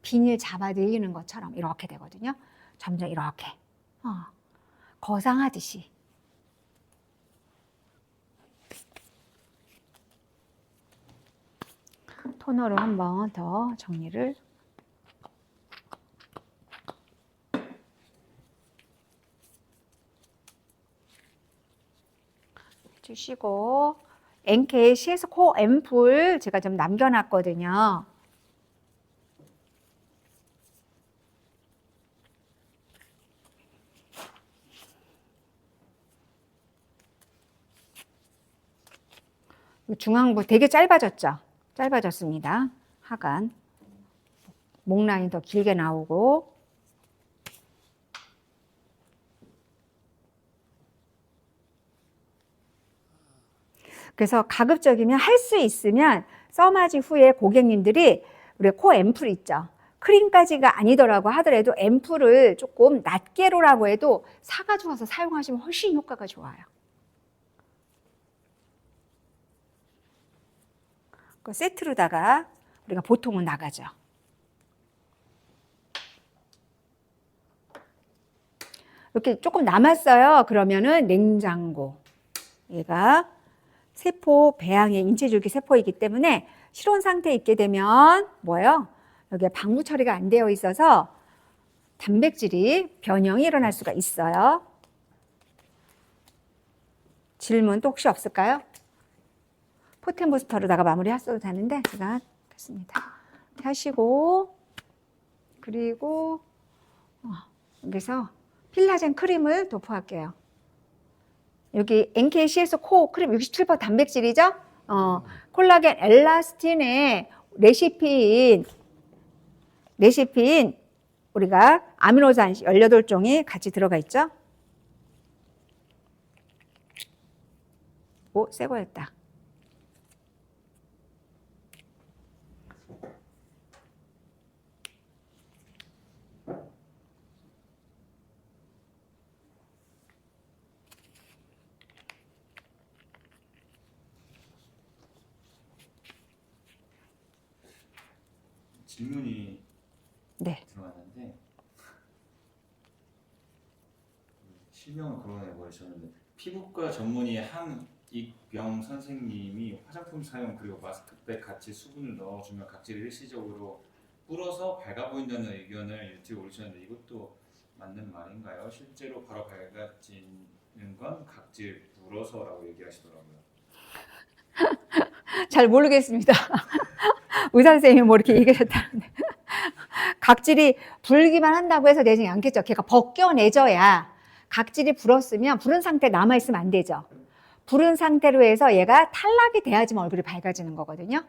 비닐 잡아 늘리는 것처럼 이렇게 되거든요. 점점 이렇게 거상하듯이. 토너로 한 번 더 정리를 해주시고 NK CS 코 앰플 제가 좀 남겨놨거든요. 중앙부 되게 짧아졌죠? 짧아졌습니다. 하관. 목 라인 더 길게 나오고. 그래서 가급적이면 할 수 있으면 써마지 후에 고객님들이 우리 코 앰플 있죠? 크림까지가 아니더라고 하더라도 앰플을 조금 낱개로라고 해도 사가지고 와서 사용하시면 훨씬 효과가 좋아요. 그 세트로다가 우리가 보통은 나가죠. 이렇게 조금 남았어요. 그러면은 냉장고. 얘가 세포 배양의 인체줄기 세포이기 때문에 실온 상태에 있게 되면 뭐예요? 여기에 방부 처리가 안 되어 있어서 단백질이 변형이 일어날 수가 있어요. 질문 또 혹시 없을까요? 포텐 부스터로다가 마무리 하셔도 되는데 제가 됐습니다. 하시고 그리고 여기서 필라젠 크림을 도포할게요. 여기 NKCS 코 크림 67% 단백질이죠? 콜라겐 엘라스틴에 레시피인 우리가 아미노산 18종이 같이 들어가 있죠? 오, 새 거였다. 질문이 네. 들어왔는데 실명을 거론해 버리셨는데 피부과 전문의 한익병 선생님이 화장품 사용 그리고 마스크팩 같이 수분을 넣어주면 각질을 일시적으로 불어서 밝아 보인다는 의견을 유튜브에 올리셨는데 이것도 맞는 말인가요? 실제로 바로 밝아지는 건 각질 불어서라고 얘기하시더라고요. 잘 모르겠습니다. 의사 선생님이 뭐 이렇게 얘기하셨다는데 각질이 불기만 한다고 해서 내성이 않겠죠. 걔가 벗겨내줘야 각질이 불었으면 부른 상태 남아있으면 안 되죠. 부른 상태로 해서 얘가 탈락이 돼야지만 얼굴이 밝아지는 거거든요.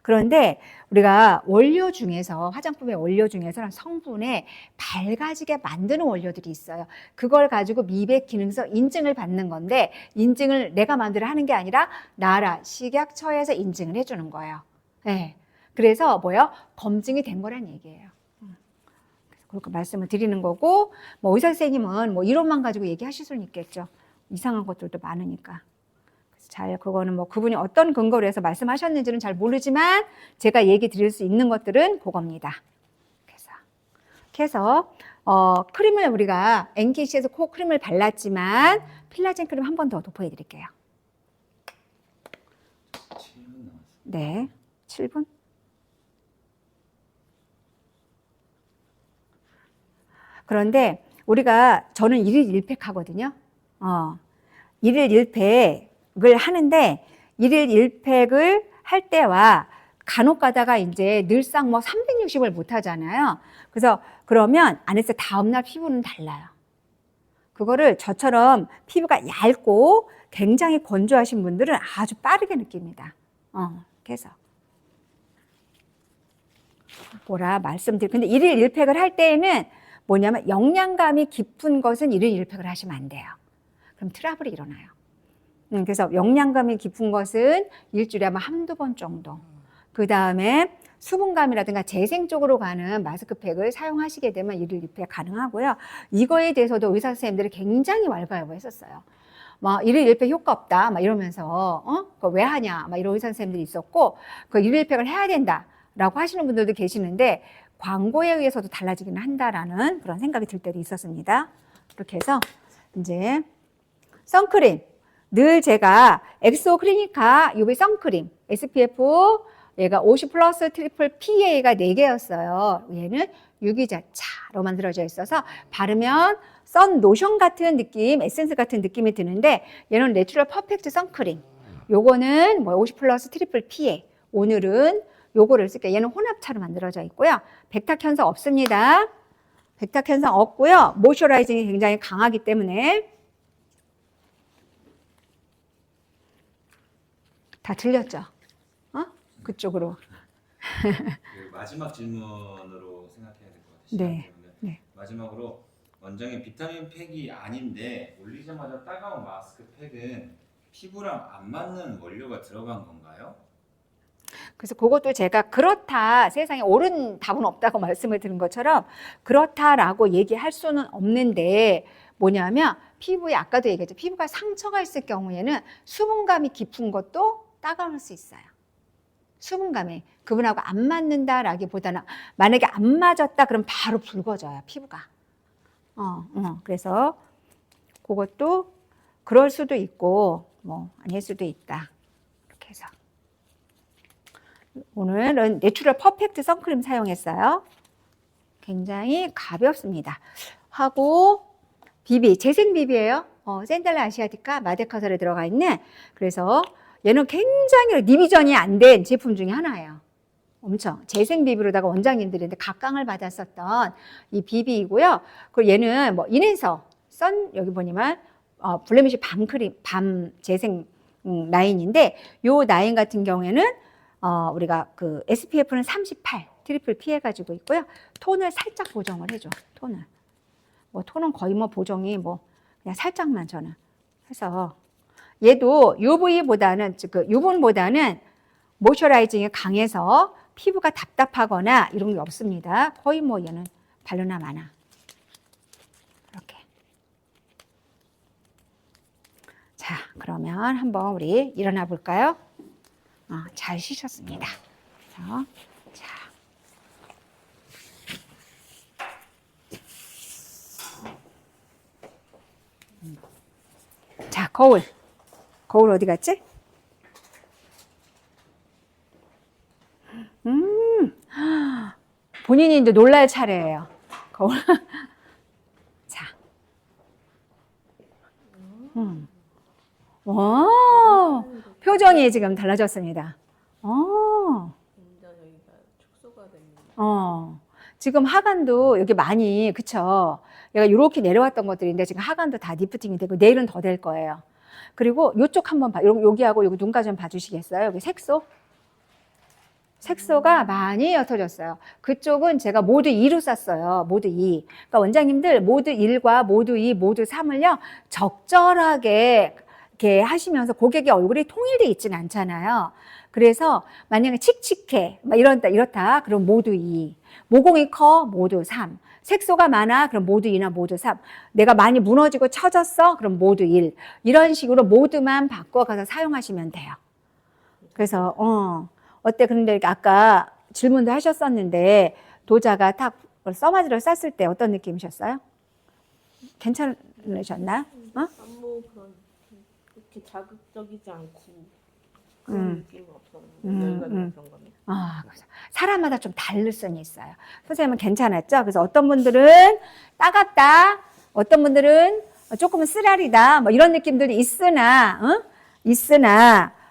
그런데 우리가 원료 중에서 화장품의 원료 중에서는 성분에 밝아지게 만드는 원료들이 있어요. 그걸 가지고 미백 기능성 인증을 받는 건데 인증을 내가 마음대로 하는 게 아니라 나라 식약처에서 인증을 해주는 거예요. 네. 그래서 뭐요? 검증이 된 거란 얘기예요. 그렇게 말씀을 드리는 거고, 뭐 의사 선생님은 뭐 이론만 가지고 얘기하실 수는 있겠죠. 이상한 것들도 많으니까. 잘 그거는 뭐 그분이 어떤 근거로 해서 말씀하셨는지는 잘 모르지만 제가 얘기 드릴 수 있는 것들은 그겁니다. 그래서 크림을 우리가 NKC에서 코 크림을 발랐지만 필라젠 크림 한 번 더 도포해 드릴게요. 7분 남았어요. 네, 7분. 그런데 저는 1일 1팩 하거든요. 1일 1팩을 하는데 1일 1팩을 할 때와 간혹 가다가 이제 늘상 뭐 360을 못 하잖아요. 그래서 그러면 안 했을 때 다음날 피부는 달라요. 그거를 저처럼 피부가 얇고 굉장히 건조하신 분들은 아주 빠르게 느낍니다. 그래서 근데 1일 1팩을 할 때에는 뭐냐면 영양감이 깊은 것은 1일 1팩을 하시면 안 돼요. 그럼 트러블이 일어나요. 그래서 영양감이 깊은 것은 일주일에 아마 한두 번 정도. 그 다음에 수분감이라든가 재생 쪽으로 가는 마스크팩을 사용하시게 되면 1일 1팩 가능하고요. 이거에 대해서도 의사 선생님들이 굉장히 왈가왈부했었어요. 막 1일 1팩 효과 없다 막 이러면서 그거 왜 하냐 막 이런 의사 선생님들이 있었고 그 1일 1팩을 해야 된다라고 하시는 분들도 계시는데 광고에 의해서도 달라지기는 한다라는 그런 생각이 들 때도 있었습니다. 이렇게 해서 이제 선크림 늘 제가 엑소 클리니카 UV 선크림 SPF 얘가 50 플러스 트리플 PA가 4개였어요. 얘는 유기자차로 만들어져 있어서 바르면 선 로션 같은 느낌, 에센스 같은 느낌이 드는데 얘는 내추럴 퍼펙트 선크림. 요거는 뭐 50 플러스 트리플 PA. 오늘은 요거를 쓸게요. 얘는 혼합차로 만들어져 있고요. 백탁 현상 없습니다. 백탁 현상 없고요. 모이스처라이징이 굉장히 강하기 때문에 다 들렸죠? 그쪽으로. 그 마지막 질문으로 생각해야 될 것 같아요. 네. 네. 마지막으로 원장님 비타민 팩이 아닌데 올리자마자 따가운 마스크팩은 피부랑 안 맞는 원료가 들어간 건가요? 그래서 그것도 제가 그렇다 세상에 옳은 답은 없다고 말씀을 드린 것처럼 그렇다라고 얘기할 수는 없는데 뭐냐면 피부에 아까도 얘기했죠. 피부가 상처가 있을 경우에는 수분감이 깊은 것도 따가울 수 있어요. 수분감이 그분하고 안 맞는다라기보다는 만약에 안 맞았다 그럼 바로 붉어져요 피부가. 그래서 그것도 그럴 수도 있고 뭐 아닐 수도 있다. 이렇게 해서 오늘은 내추럴 퍼펙트 선크림 사용했어요. 굉장히 가볍습니다. 하고 비비, 재생 비비예요. 샌달라 아시아티카 마데카설에 들어가 있는. 그래서 얘는 굉장히 리비전이 안 된 제품 중에 하나예요. 엄청 재생 비비로다가 원장님들인데 각광을 받았었던 이 비비이고요. 그리고 얘는 뭐 인해서 여기 보니만 블레미쉬 밤 재생 라인인데 요 라인 같은 경우에는 우리가 그 SPF는 38 트리플 P 해가지고 있고요. 톤을 살짝 보정을 해줘. 톤은 톤은 거의 뭐 보정이 뭐 그냥 살짝만 저는 해서 얘도 UV보다는 그 유분보다는 모이처라이징이 강해서 피부가 답답하거나 이런 게 없습니다. 거의 뭐 얘는 발르나 마나 이렇게. 자, 그러면 한번 우리 일어나 볼까요? 잘 쉬셨습니다. 그래서 자, 거울 어디 갔지? 본인이 이제 놀랄 차례예요. 거울. 자, 와, 표정이 지금 달라졌습니다. 진짜 여기가 축소가 됩니다. 지금 하관도 여기 많이, 그쵸? 얘가 이렇게 내려왔던 것들인데 지금 하관도 다 리프팅이 되고 내일은 더 될 거예요. 그리고 이쪽 한번 여기하고 여기 눈까지 좀 봐주시겠어요? 여기 색소가 많이 옅어졌어요. 그쪽은 제가 모드 2로 쌌어요. 모드 2. 그러니까 원장님들 모드 1과 모드 2, 모드 3을요. 적절하게 이렇게 하시면서 고객의 얼굴이 통일돼 있지는 않잖아요. 그래서 만약에 칙칙해, 막 이렇다. 그럼 모드 2. 모공이 커, 모드 3. 색소가 많아, 그럼 모드 2나 모드 3. 내가 많이 무너지고 처졌어, 그럼 모드 1. 이런 식으로 모드만 바꿔가서 사용하시면 돼요. 그래서 어때? 그런데 아까 질문도 하셨었는데 도자가 탁 써마지를 쌌을 때 어떤 느낌이셨어요? 괜찮으셨나요? 아무 그런 그렇게 자극적이지 않고 그런 느낌이 없었는데 여기가 그런 거네. 사람마다 좀 다를 수는 있어요. 선생님은 괜찮았죠? 그래서 어떤 분들은 따갑다, 어떤 분들은 조금은 쓰라리다, 뭐 이런 느낌들이 있으나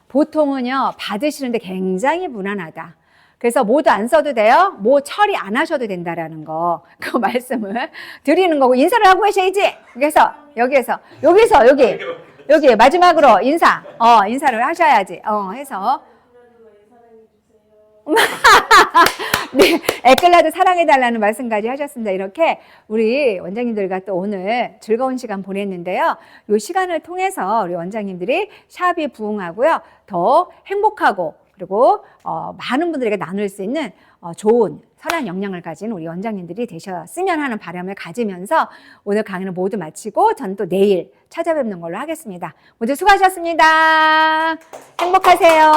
보통은요, 받으시는데 굉장히 무난하다. 그래서 모두 안 써도 돼요? 뭐 처리 안 하셔도 된다라는 거. 그 말씀을 드리는 거고, 인사를 하고 계셔야지. 그래서, 여기 마지막으로 인사를 하셔야지. 해서. 네, 에클라도 사랑해달라는 말씀까지 하셨습니다. 이렇게 우리 원장님들과 또 오늘 즐거운 시간 보냈는데요. 이 시간을 통해서 우리 원장님들이 샵이 부흥하고요. 더 행복하고 그리고 많은 분들에게 나눌 수 있는 좋은 선한 영향을 가진 우리 원장님들이 되셨으면 하는 바람을 가지면서 오늘 강의는 모두 마치고 전 또 내일 찾아뵙는 걸로 하겠습니다. 모두 수고하셨습니다. 행복하세요.